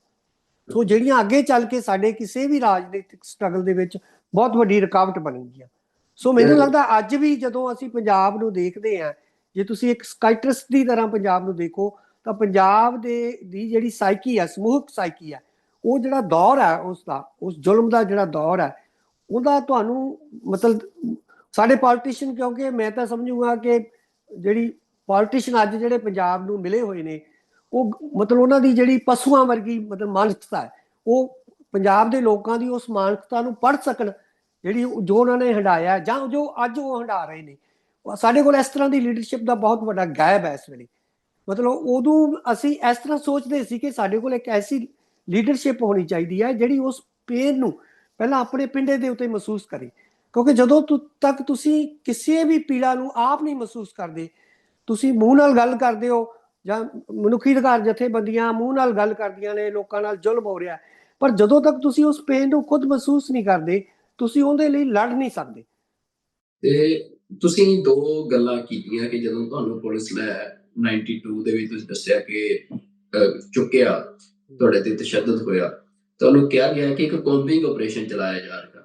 ਸੋ ਜਿਹੜੀਆਂ ਅੱਗੇ ਚੱਲ ਕੇ ਸਾਡੇ ਕਿਸੇ ਵੀ ਰਾਜਨੀਤਿਕ ਸਟਰਗਲ ਦੇ ਵਿੱਚ ਬਹੁਤ ਵੱਡੀ ਰੁਕਾਵਟ ਬਣਨਗੀਆਂ। ਸੋ ਮੈਨੂੰ ਲੱਗਦਾ ਅੱਜ ਵੀ ਜਦੋਂ ਅਸੀਂ ਪੰਜਾਬ ਨੂੰ ਦੇਖਦੇ ਹਾਂ, ਜੇ ਤੁਸੀਂ ਇੱਕ ਸਕਾਈਟਰਸ ਦੀ ਤਰ੍ਹਾਂ ਪੰਜਾਬ ਨੂੰ ਦੇਖੋ, ਤਾਂ ਪੰਜਾਬ ਦੀ ਜਿਹੜੀ ਸਾਈਕੀ ਹੈ, ਸਮੂਹਕ ਸਾਈਕੀ ਹੈ, ਉਹ ਜਿਹੜਾ ਦੌਰ ਹੈ ਉਸ ਜ਼ੁਲਮ ਦਾ ਜਿਹੜਾ ਦੌਰ ਹੈ, ਉਹਦਾ ਤੁਹਾਨੂੰ ਮਤਲਬ ਸਾਡੇ ਪੋਲੀਟੀਸ਼ੀਅਨ, ਕਿਉਂਕਿ ਮੈਂ ਤਾਂ ਸਮਝੂਗਾ ਕਿ ਜਿਹੜੀ ਪੋਲੀਟੀਸ਼ੀਅਨ ਅੱਜ ਜਿਹੜੇ ਪੰਜਾਬ ਨੂੰ ਮਿਲੇ ਹੋਏ ਨੇ, ਉਹ ਮਤਲਬ ਉਹਨਾਂ ਦੀ ਜਿਹੜੀ ਪਸ਼ੂਆਂ ਵਰਗੀ ਮਤਲਬ ਮਾਨਸਿਕਤਾ ਹੈ, ਉਹ ਪੰਜਾਬ ਦੇ ਲੋਕਾਂ ਦੀ ਉਸ ਮਾਨਸਿਕਤਾ ਨੂੰ ਪੜ੍ਹ ਸਕਣ, ਜਿਹੜੀ ਜੋ ਉਹਨਾਂ ਨੇ ਹੰਢਾਇਆ ਜਾਂ ਜੋ ਅੱਜ ਉਹ ਹੰਢਾ ਰਹੇ ਨੇ। ਸਾਡੇ ਕੋਲ ਇਸ ਤਰ੍ਹਾਂ ਦੀ ਲੀਡਰਸ਼ਿਪ ਦਾ ਬਹੁਤ ਵੱਡਾ ਗੈਪ ਹੈ ਇਸ ਵੇਲੇ। ਮਤਲਬ ਉਦੋਂ ਅਸੀਂ ਇਸ ਤਰ੍ਹਾਂ ਸੋਚਦੇ ਸੀ ਕਿ ਸਾਡੇ ਕੋਲ ਇੱਕ ਐਸੀ ਲੀਡਰਸ਼ਿਪ ਹੋਣੀ ਚਾਹੀਦੀ ਹੈ ਜਿਹੜੀ ਉਸ ਪੇਨ ਨੂੰ ਪਹਿਲਾਂ ਆਪਣੇ ਪਿੰਡੇ ਦੇ ਉੱਤੇ ਮਹਿਸੂਸ ਕਰੇ। ਕਿਉਂਕਿ ਜਦੋਂ ਤੱਕ ਤੁਸੀਂ ਕਿਸੇ ਵੀ ਪੀੜਾ ਨੂੰ ਆਪ ਨਹੀਂ ਮਹਿਸੂਸ ਕਰਦੇ, ਤੁਸੀਂ ਮੂੰਹ ਨਾਲ ਗੱਲ ਕਰਦੇ ਹੋ ਜਾਂ ਮਨੁੱਖੀ ਅਧਿਕਾਰ ਜਥੇਬੰਦੀਆਂ ਮੂੰਹ ਨਾਲ ਗੱਲ ਕਰਦੀਆਂ ਨੇ ਲੋਕਾਂ ਨਾਲ ਜ਼ੁਲਮ ਹੋ ਰਿਹਾ, ਪਰ ਜਦੋਂ ਤੱਕ ਤੁਸੀਂ ਉਸ ਪੇਨ ਨੂੰ ਖੁਦ ਮਹਿਸੂਸ ਨਹੀਂ ਕਰਦੇ, ਤੁਸੀਂ ਉਹਦੇ ਲਈ ਲੜ ਨਹੀਂ ਸਕਦੇ। ਤੇ ਤੁਸੀਂ ਦੋ ਗੱਲਾਂ ਕੀਤੀਆਂ ਕਿ ਜਦੋਂ ਤੁਹਾਨੂੰ ਪੁਲਿਸ ਨੇ 92 ਦੇ ਵਿੱਚ ਤੁਸੀਂ ਦੱਸਿਆ ਕਿ ਚੁੱਕਿਆ, ਤੁਹਾਡੇ ਤੇ ਤਸ਼ੱਦਦ ਹੋਇਆ, ਤੁਹਾਨੂੰ ਕਿਹਾ ਗਿਆ ਕਿ ਇੱਕ ਕੋਂਬਿੰਗ ਆਪਰੇਸ਼ਨ ਚਲਾਇਆ ਜਾ ਰਿਹਾ।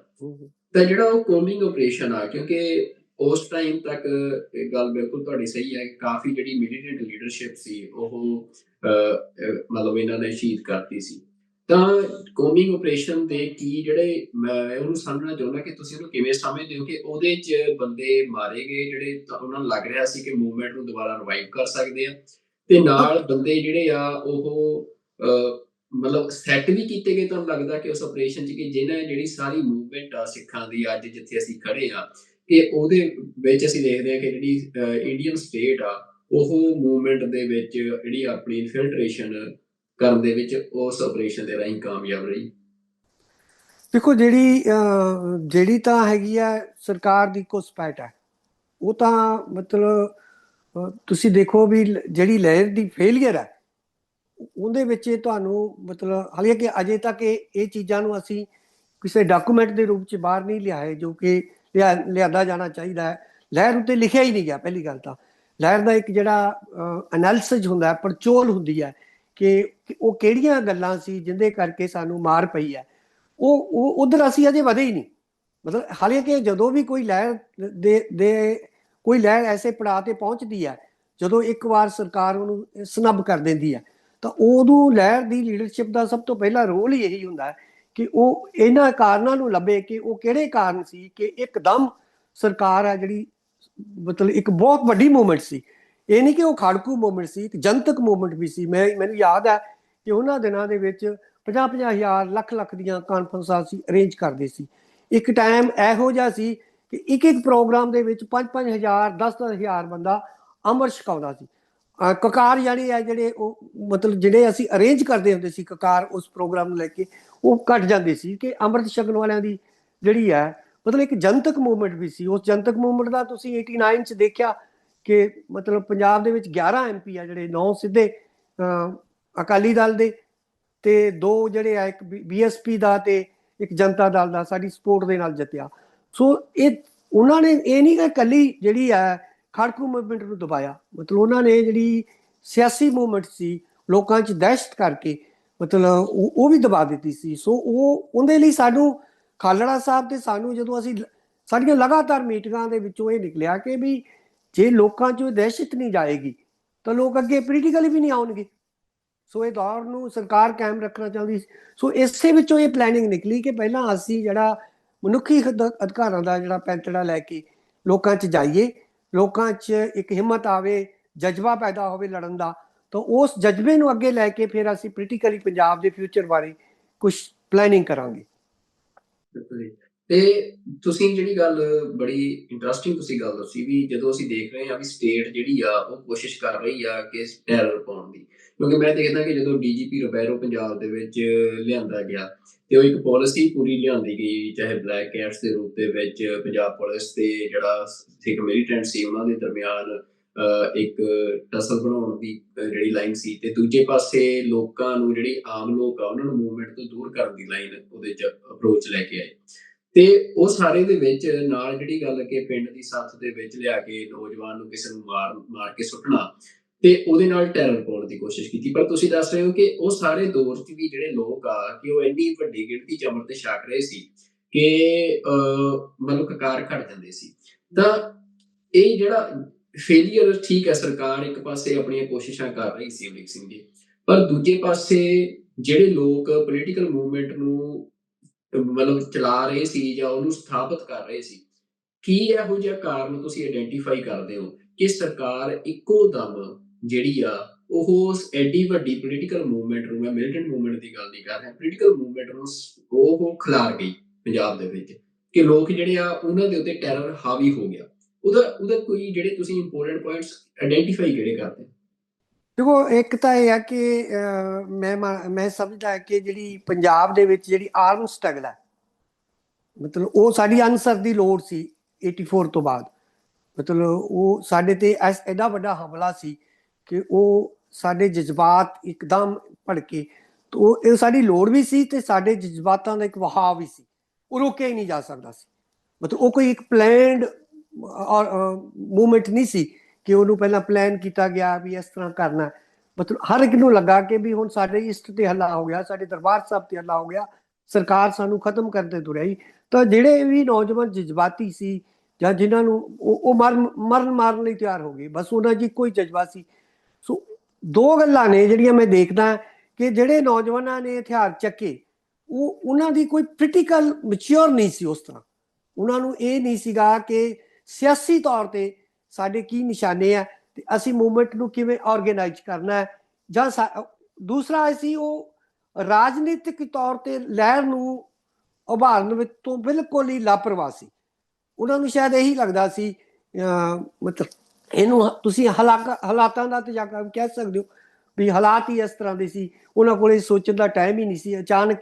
ਤਾਂ ਜਿਹੜਾ ਉਹ ਕੋਂਬਿੰਗ ਆਪਰੇਸ਼ਨ ਆ, ਕਿਉਂਕਿ ਉਸ ਟਾਈਮ ਤੱਕ ਇਹ ਗੱਲ ਬਿਲਕੁਲ ਤੁਹਾਡੀ ਸਹੀ ਹੈ, ਕਾਫੀ ਜਿਹੜੀ ਮਿਲੀਟੈਂਟ ਲੀਡਰਸ਼ਿਪ ਸੀ ਉਹ ਮਤਲਬ ਇਹਨਾਂ ਨੇ ਸ਼ਹੀਦ ਕਰਤੀ ਸੀ। ਤਾਂ ਕੋਂਬਿੰਗ ਆਪਰੇਸ਼ਨ ਦੇ ਕੀ ਜਿਹੜੇ ਮੈਂ ਉਹਨੂੰ ਸਮਝਣਾ ਚਾਹੁੰਦਾ ਕਿ ਤੁਸੀਂ ਉਹਨੂੰ ਕਿਵੇਂ ਸਮਝਦੇ ਹੋ ਕਿ ਉਹਦੇ 'ਚ ਬੰਦੇ ਮਾਰੇ ਗਏ ਜਿਹੜੇ ਉਹਨਾਂ ਨੂੰ ਲੱਗ ਰਿਹਾ ਸੀ ਕਿ ਮੂਵਮੈਂਟ ਨੂੰ ਦੁਬਾਰਾ ਰਿਵਾਈਵ ਕਰ ਸਕਦੇ ਆ, ਤੇ ਨਾਲ ਬੰਦੇ ਜਿਹੜੇ ਆ ਉਹ ਮਤਲਬ ਸੈੱਟ ਵੀ ਕੀਤੇ ਗਏ। ਤੁਹਾਨੂੰ ਲੱਗਦਾ ਕਿ ਉਸ ਆਪਰੇਸ਼ਨ 'ਚ ਕਿ ਜਿਹਨਾਂ ਜਿਹੜੀ ਸਾਰੀ ਮੂਵਮੈਂਟ ਆ ਸਿੱਖਾਂ ਦੀ ਅੱਜ ਜਿੱਥੇ ਅਸੀਂ ਖੜੇ ਆ, ਕਿ ਉਹਦੇ ਵਿੱਚ ਅਸੀਂ ਦੇਖਦੇ ਹਾਂ ਕਿ ਜਿਹੜੀ ਇੰਡੀਅਨ ਸਟੇਟ ਆ ਉਹ ਮੂਵਮੈਂਟ ਦੇ ਵਿੱਚ ਜਿਹੜੀ ਆਪਣੀ ਇਨਫਿਲਟ੍ਰੇਸ਼ਨ ਕਰਨ ਦੇ ਵਿੱਚ ਉਸ ਆਪਰੇਸ਼ਨ ਦੇ ਰਾਹੀਂ ਕਾਮਯਾਬ ਰਹੀ। ਦੇਖੋ ਜਿਹੜੀ ਤਾਂ ਹੈਗੀ ਆ ਸਰਕਾਰ ਦੀ ਘੁਸਪੈਠ ਹੈ, ਉਹ ਤਾਂ ਮਤਲਬ ਤੁਸੀਂ ਦੇਖੋ ਵੀ ਜਿਹੜੀ ਲਹਿਰ ਦੀ ਫੇਲੀਅਰ ਹੈ ਉਹਦੇ ਵਿੱਚ ਤੁਹਾਨੂੰ ਮਤਲਬ ਹਾਲਾਂਕਿ ਅਜੇ ਤੱਕ ਇਹ ਚੀਜ਼ਾਂ ਨੂੰ ਅਸੀਂ ਕਿਸੇ ਡਾਕੂਮੈਂਟ ਦੇ ਰੂਪ 'ਚ ਬਾਹਰ ਨਹੀਂ ਲਿਆਏ ਜੋ ਕਿ ਲਿਆਂਦਾ ਜਾਣਾ ਚਾਹੀਦਾ ਹੈ। ਲਹਿਰ ਉੱਤੇ ਲਿਖਿਆ ਹੀ ਨਹੀਂ ਗਿਆ। ਪਹਿਲੀ ਗੱਲ ਤਾਂ ਲਹਿਰ ਦਾ ਇੱਕ ਜਿਹੜਾ ਐਨਾਲਿਸਿਸ ਹੁੰਦਾ, ਪੜਚੋਲ ਹੁੰਦੀ ਹੈ ਕਿ ਉਹ ਕਿਹੜੀਆਂ ਗੱਲਾਂ ਸੀ ਜਿਹਦੇ ਕਰਕੇ ਸਾਨੂੰ ਮਾਰ ਪਈ ਹੈ, ਉਹ ਉਧਰ ਅਸੀਂ ਅਜੇ ਵਧੇ ਹੀ ਨਹੀਂ। ਮਤਲਬ ਹਾਲਾਂਕਿ ਜਦੋਂ ਵੀ ਕੋਈ ਲਹਿਰ ਕੋਈ ਲਹਿਰ ਐਸੇ ਪੜਾਅ ਤੇ ਪਹੁੰਚਦੀ ਹੈ ਜਦੋਂ ਇੱਕ ਵਾਰ ਸਰਕਾਰ ਉਹਨੂੰ ਸਨੱਬ ਕਰ ਦਿੰਦੀ ਹੈ, ਤਾਂ ਉਦੋਂ ਲਹਿਰ ਦੀ ਲੀਡਰਸ਼ਿਪ ਦਾ ਸਭ ਤੋਂ ਪਹਿਲਾ ਰੋਲ ਹੀ ਇਹੀ ਹੁੰਦਾ ਹੈ ਕਿ ਉਹ ਇਹਨਾਂ ਕਾਰਨਾਂ ਨੂੰ ਲੱਭੇ ਕਿ ਉਹ ਕਿਹੜੇ ਕਾਰਨ ਸੀ ਕਿ ਇੱਕਦਮ ਸਰਕਾਰ ਹੈ ਜਿਹੜੀ ਮਤਲਬ ਇੱਕ ਬਹੁਤ ਵੱਡੀ ਮੂਵਮੈਂਟ ਸੀ। ਇਹ ਨਹੀਂ ਕਿ ਉਹ ਖਾੜਕੂ ਮੂਵਮੈਂਟ ਸੀ, ਇੱਕ ਜਨਤਕ ਮੂਵਮੈਂਟ ਵੀ ਸੀ। ਮੈਨੂੰ ਯਾਦ ਹੈ ਕਿ ਉਹਨਾਂ ਦਿਨਾਂ ਦੇ ਵਿੱਚ 50-50 ਹਜ਼ਾਰ ਲੱਖ ਦੀਆਂ ਕਾਨਫਰੰਸਾਂ ਅਸੀਂ ਅਰੇਂਜ ਕਰਦੇ ਸੀ। ਇੱਕ ਟਾਈਮ ਇਹੋ ਜਿਹਾ ਸੀ ਕਿ ਇੱਕ ਪ੍ਰੋਗਰਾਮ ਦੇ ਵਿੱਚ 5-5 ਹਜ਼ਾਰ 10-10 ਹਜ਼ਾਰ ਬੰਦਾ ਅੰਮ੍ਰਿਤ ਛਕਾਉਂਦਾ ਸੀ। ਕਕਾਰ ਯਾਨੀ ਹੈ ਜਿਹੜੇ ਉਹ ਮਤਲਬ ਜਿਹੜੇ ਅਸੀਂ ਅਰੇਂਜ ਕਰਦੇ ਹੁੰਦੇ ਸੀ ਕਕਾਰ ਉਸ ਪ੍ਰੋਗਰਾਮ ਨੂੰ ਲੈ ਕੇ, ਉਹ ਘਟ ਜਾਂਦੇ ਸੀ ਕਿ ਅੰਮ੍ਰਿਤ ਛਕਣ ਵਾਲਿਆਂ ਦੀ ਜਿਹੜੀ ਹੈ ਮਤਲਬ ਇੱਕ ਜਨਤਕ ਮੂਵਮੈਂਟ ਵੀ ਸੀ। ਉਸ ਜਨਤਕ ਮੂਵਮੈਂਟ ਦਾ ਤੁਸੀਂ 89 'ਚ ਦੇਖਿਆ ਕਿ ਮਤਲਬ ਪੰਜਾਬ ਦੇ ਵਿੱਚ 11 MP ਆ ਜਿਹੜੇ 9 ਸਿੱਧੇ ਅਕਾਲੀ ਦਲ ਦੇ ਤੇ 2 ਜਿਹੜੇ ਆ ਇੱਕ BSP ਦਾ ਤੇ ਇੱਕ ਜਨਤਾ ਦਲ ਦਾ ਸਾਡੀ ਸਪੋਰਟ ਦੇ ਨਾਲ ਜਿੱਤਿਆ। ਸੋ ਇਹ ਉਹਨਾਂ ਨੇ ਇਹ ਨਹੀਂ ਕਿ ਇਕੱਲੀ ਜਿਹੜੀ ਹੈ ਖਾੜਕੂ ਮੂਵਮੈਂਟ ਨੂੰ ਦਬਾਇਆ, ਮਤਲਬ ਉਹਨਾਂ ਨੇ ਜਿਹੜੀ ਸਿਆਸੀ ਮੂਵਮੈਂਟ ਸੀ ਲੋਕਾਂ 'ਚ ਦਹਿਸ਼ਤ ਕਰਕੇ ਮਤਲਬ ਉਹ ਵੀ ਦਬਾ ਦਿੱਤੀ ਸੀ। ਸੋ ਉਹਦੇ ਲਈ ਸਾਨੂੰ ਖਾਲੜਾ ਸਾਹਿਬ ਤੇ ਸਾਨੂੰ ਜਦੋਂ ਅਸੀਂ ਸਾਡੀਆਂ ਲਗਾਤਾਰ ਮੀਟਿੰਗਾਂ ਦੇ ਵਿੱਚੋਂ ਇਹ ਨਿਕਲਿਆ ਕਿ ਵੀ ਜੇ ਲੋਕਾਂ 'ਚ ਦਹਿਸ਼ਤ ਨਹੀਂ ਜਾਏਗੀ ਤਾਂ ਲੋਕ ਅੱਗੇ ਪੋਲੀਟੀਕਲੀ ਵੀ ਨਹੀਂ ਆਉਣਗੇ। ਸੋ ਇਹ ਦੌਰ ਨੂੰ ਸਰਕਾਰ ਕਾਇਮ ਰੱਖਣਾ ਚਾਹੁੰਦੀ। ਸੋ ਇਸੇ ਵਿੱਚੋਂ ਇਹ ਪਲੈਨਿੰਗ ਨਿਕਲੀ ਕਿ ਪਹਿਲਾਂ ਅਸੀਂ ਜਿਹੜਾ ਮਨੁੱਖੀ ਅਧਿਕਾਰਾਂ ਦਾ ਜਿਹੜਾ ਪੈਂਤੜਾ ਲੈ ਕੇ ਲੋਕਾਂ 'ਚ ਜਾਈਏ, ਲੋਕਾਂ 'ਚ ਇੱਕ ਹਿੰਮਤ ਆਵੇ, ਜਜ਼ਬਾ ਪੈਦਾ ਹੋਵੇ ਲੜਨ ਦਾ, ਤਾਂ ਉਸ ਜਜ਼ਬੇ ਨੂੰ ਅੱਗੇ ਲੈ ਕੇ ਫਿਰ ਅਸੀਂ ਪੋਲੀਟੀਕਲੀ ਪੰਜਾਬ ਦੇ ਫਿਊਚਰ ਬਾਰੇ ਕੁਝ ਪਲੈਨਿੰਗ ਕਰਾਂਗੇ। ਤੇ ਤੁਸੀਂ ਜਿਹੜੀ ਗੱਲ ਬੜੀ ਇੰਟਰਸਟਿੰਗ ਤੁਸੀਂ ਗੱਲ ਦੱਸੀ ਵੀ ਜਦੋਂ ਅਸੀਂ ਦੇਖ ਰਹੇ ਹਾਂ ਵੀ ਸਟੇਟ ਜਿਹੜੀ ਆ ਉਹ ਕੋਸ਼ਿਸ਼ ਕਰ ਰਹੀ ਆ ਕਿ ਟੈਰਰ ਪਾਉਣ ਦੀ। ਕਿਉਂਕਿ ਮੈਂ ਦੇਖਦਾ ਕਿ ਜਦੋਂ ਡੀਜੀਪੀ ਰਿਬੈਰੋ ਪੰਜਾਬ ਦੇ ਵਿੱਚ ਲਿਆਂਦਾ ਗਿਆ ਤੇ ਉਹ ਇੱਕ ਪਾਲਿਸੀ ਪੂਰੀ ਲਿਆਂਦੀ ਗਈ, ਚਾਹੇ ਬਲੈਕ ਕੈਟਸ ਦੇ ਰੂਪ ਦੇ ਵਿੱਚ ਪੰਜਾਬ ਪੁਲਿਸ ਤੇ ਜਿਹੜਾ ਸਿੱਖ ਮਿਲੀਟੈਂਟ ਸੀ ਉਹਨਾਂ ਦੇ ਦਰਮਿਆਨ ਇੱਕ ਟਸਲ ਬਣਾਉਣ ਦੀ ਜਿਹੜੀ ਲਾਈਨ ਸੀ, ਤੇ ਦੂਜੇ ਪਾਸੇ ਲੋਕਾਂ ਨੂੰ, ਜਿਹੜੀ ਆਮ ਲੋਕ ਆ ਉਹਨਾਂ ਨੂੰ ਮੂਵਮੈਂਟ ਤੋਂ ਦੂਰ ਕਰਨ ਦੀ ਲਾਈਨ ਉਹਦੇ 'ਚ ਅਪਰੋਚ ਲੈ ਕੇ ਆਏ। ਤੇ ਉਹ ਸਾਰੇ ਦੇ ਵਿੱਚ ਨਾਲ ਜਿਹੜੀ ਗੱਲ ਕਿ ਪਿੰਡ ਦੀ ਸੱਥ ਦੇ ਵਿੱਚ ਲਿਆ ਕੇ ਨੌਜਵਾਨ ਨੂੰ ਕਿਸੇ ਨੂੰ ਮਾਰ ਕੇ ਸੁੱਟਣਾ ਤੇ ਉਹਦੇ ਨਾਲ ਟੈਰਰ ਪਾਉਣ ਦੀ ਕੋਸ਼ਿਸ਼ ਕੀਤੀ। ਪਰ ਤੁਸੀਂ ਦੱਸ ਰਹੇ ਹੋ ਕਿ ਉਹ ਸਾਰੇ ਦੌਰ 'ਚ ਵੀ ਜਿਹੜੇ ਲੋਕ ਆ ਕਿ ਉਹ ਇੰਨੀ ਵੱਡੀ ਗਿਣਤੀ 'ਚ ਅੰਮ੍ਰਿਤ ਛਕ ਰਹੇ ਸੀ ਕਿ ਮਤਲਬ ਕਕਾਰ ਖੜ ਜਾਂਦੇ ਸੀ। ਤਾਂ ਇਹ ਜਿਹੜਾ ਫੇਲੀਅਰ, ਠੀਕ ਹੈ, ਸਰਕਾਰ ਇੱਕ ਪਾਸੇ ਆਪਣੀਆਂ ਕੋਸ਼ਿਸ਼ਾਂ ਕਰ ਰਹੀ ਸੀ ਅਮਰੀਕ ਸਿੰਘ ਜੀ, ਪਰ ਦੂਜੇ ਪਾਸੇ ਜਿਹੜੇ ਲੋਕ ਪੋਲੀਟੀਕਲ ਮੂਵਮੈਂਟ ਨੂੰ ਮਤਲਬ ਚਲਾ ਰਹੇ ਸੀ ਜਾਂ ਉਹਨੂੰ ਸਥਾਪਿਤ ਕਰ ਰਹੇ ਸੀ, ਕੀ ਇਹੋ ਜਿਹਾ ਕਾਰਨ ਤੁਸੀਂ ਆਇਡੈਂਟੀਫਾਈ ਕਰਦੇ ਹੋ ਕਿ ਸਰਕਾਰ ਇੱਕੋ ਦਮ ਜਿਹੜੀ ਆ ਉਹ ਐਡੀ ਵੱਡੀ ਪੋਲੀਟੀਕਲ ਮੂਵਮੈਂਟ ਨੂੰ, ਮੈਂ ਮਿਲੀਟੈਂਟ ਮੂਵਮੈਂਟ ਦੀ ਗੱਲ ਨਹੀਂ ਕਰ ਰਿਹਾ, ਪੋਲੀਟੀਕਲ ਮੂਵਮੈਂਟ ਨੂੰ ਉਹ ਖਿਲਾਰ ਗਈ ਪੰਜਾਬ ਦੇ ਵਿੱਚ, ਕਿ ਲੋਕ ਜਿਹੜੇ ਆ ਉਹਨਾਂ ਦੇ ਉੱਤੇ ਟੈਰਰ ਹਾਵੀ ਹੋ ਗਿਆ। ਉਹਦਾ ਕੋਈ ਜਿਹੜੇ ਤੁਸੀਂ ਇੰਪੋਰਟੈਂਟ ਪੁਆਇੰਟਸ ਆਇਡੈਂਟੀਫਾਈ ਕਿਹੜੇ ਕਰਦੇ? ਦੇਖੋ, ਇੱਕ ਤਾਂ ਇਹ ਆ ਕਿ ਮੈਂ ਸਮਝਦਾ ਕਿ ਜਿਹੜੀ ਪੰਜਾਬ ਦੇ ਵਿੱਚ ਜਿਹੜੀ ਆਰਮ ਸਟਰਗਲ ਹੈ, ਮਤਲਬ ਉਹ ਸਾਡੀ ਆਨਸਰ ਦੀ ਲੋੜ ਸੀ 84 ਤੋਂ ਬਾਅਦ। ਮਤਲਬ ਉਹ ਸਾਡੇ ਤੇ ਐਡਾ ਵੱਡਾ ਹਮਲਾ ਸੀ ਕਿ ਉਹ ਸਾਡੇ ਜਜ਼ਬਾਤ ਇੱਕਦਮ ਭੜਕੇ, ਉਹ ਇਹ ਸਾਡੀ ਲੋੜ ਵੀ ਸੀ ਤੇ ਸਾਡੇ ਜਜ਼ਬਾਤਾਂ ਦਾ ਇੱਕ ਵਹਾਅ ਵੀ ਸੀ, ਉਹ ਰੋਕਿਆ ਹੀ ਨਹੀਂ ਜਾ ਸਕਦਾ ਸੀ। ਮਤਲਬ ਉਹ ਕੋਈ ਇੱਕ ਪਲੈਨਡ ਮੂਵਮੈਂਟ ਨਹੀਂ ਸੀ ਕਿ ਉਹਨੂੰ ਪਹਿਲਾਂ ਪਲਾਨ ਕੀਤਾ ਗਿਆ ਵੀ ਇਸ ਤਰ੍ਹਾਂ ਕਰਨਾ। ਮਤਲਬ ਹਰ ਇੱਕ ਨੂੰ ਲੱਗਾ ਕਿ ਵੀ ਹੁਣ ਸਾਡੇ ਇਸ਼ਟ ਤੇ ਹੱਲਾ ਹੋ ਗਿਆ, ਸਾਡੇ ਦਰਬਾਰ ਸਾਹਿਬ ਤੇ ਹੱਲਾ ਹੋ ਗਿਆ, ਸਰਕਾਰ ਸਾਨੂੰ ਖਤਮ ਕਰਦੇ ਤੁਰਿਆ। ਤਾਂ ਜਿਹੜੇ ਵੀ ਨੌਜਵਾਨ ਜਜ਼ਬਾਤੀ ਸੀ ਜਾਂ ਜਿਨ੍ਹਾਂ ਨੂੰ ਉਹ ਮਾਰਨ ਲਈ ਤਿਆਰ ਹੋ ਗਏ, ਬਸ ਉਹਨਾਂ ਦੀ ਕੋਈ ਜਜ਼ਬਾ ਸੀ। ਸੋ ਦੋ ਗੱਲਾਂ ਨੇ ਜਿਹੜੀਆਂ ਮੈਂ ਦੇਖਦਾ ਕਿ ਜਿਹੜੇ ਨੌਜਵਾਨਾਂ ਨੇ ਹਥਿਆਰ ਚੱਕੇ, ਉਹਨਾਂ ਦੀ ਕੋਈ ਪੋਲੀਟੀਕਲ ਮੈਚਿਓਰ ਨਹੀਂ ਸੀ ਉਸ ਤਰ੍ਹਾਂ। ਉਹਨਾਂ ਨੂੰ ਇਹ ਨਹੀਂ ਸੀਗਾ ਕਿ ਸਿਆਸੀ ਤੌਰ ਤੇ ਸਾਡੇ ਕੀ ਨਿਸ਼ਾਨੇ ਆ ਤੇ ਅਸੀਂ ਮੂਵਮੈਂਟ ਨੂੰ ਕਿਵੇਂ ਆਰਗੇਨਾਈਜ਼ ਕਰਨਾ ਹੈ, ਜਾਂ ਦੂਸਰਾ ਅਸੀਂ ਉਹ ਰਾਜਨੀਤਿਕ ਤੌਰ ਤੇ ਲਹਿਰ ਨੂੰ ਉਭਾਰਨ ਵਿੱਚ ਤੋਂ ਬਿਲਕੁਲ ਹੀ ਲਾਪਰਵਾਹ ਸੀ। ਉਹਨਾਂ ਨੂੰ ਸ਼ਾਇਦ ਇਹੀ ਲੱਗਦਾ ਸੀ, ਮਤਲਬ ਇਹਨੂੰ ਤੁਸੀਂ ਹਾਲਾਤਾਂ ਦਾ ਤਜਾਕਾ ਵੀ ਕਹਿ ਸਕਦੇ ਹੋ ਵੀ ਹਾਲਾਤ ਹੀ ਇਸ ਤਰ੍ਹਾਂ ਦੇ ਸੀ। ਉਹਨਾਂ ਕੋਲ ਸੋਚਣ ਦਾ ਟਾਈਮ ਹੀ ਨਹੀਂ ਸੀ। ਅਚਾਨਕ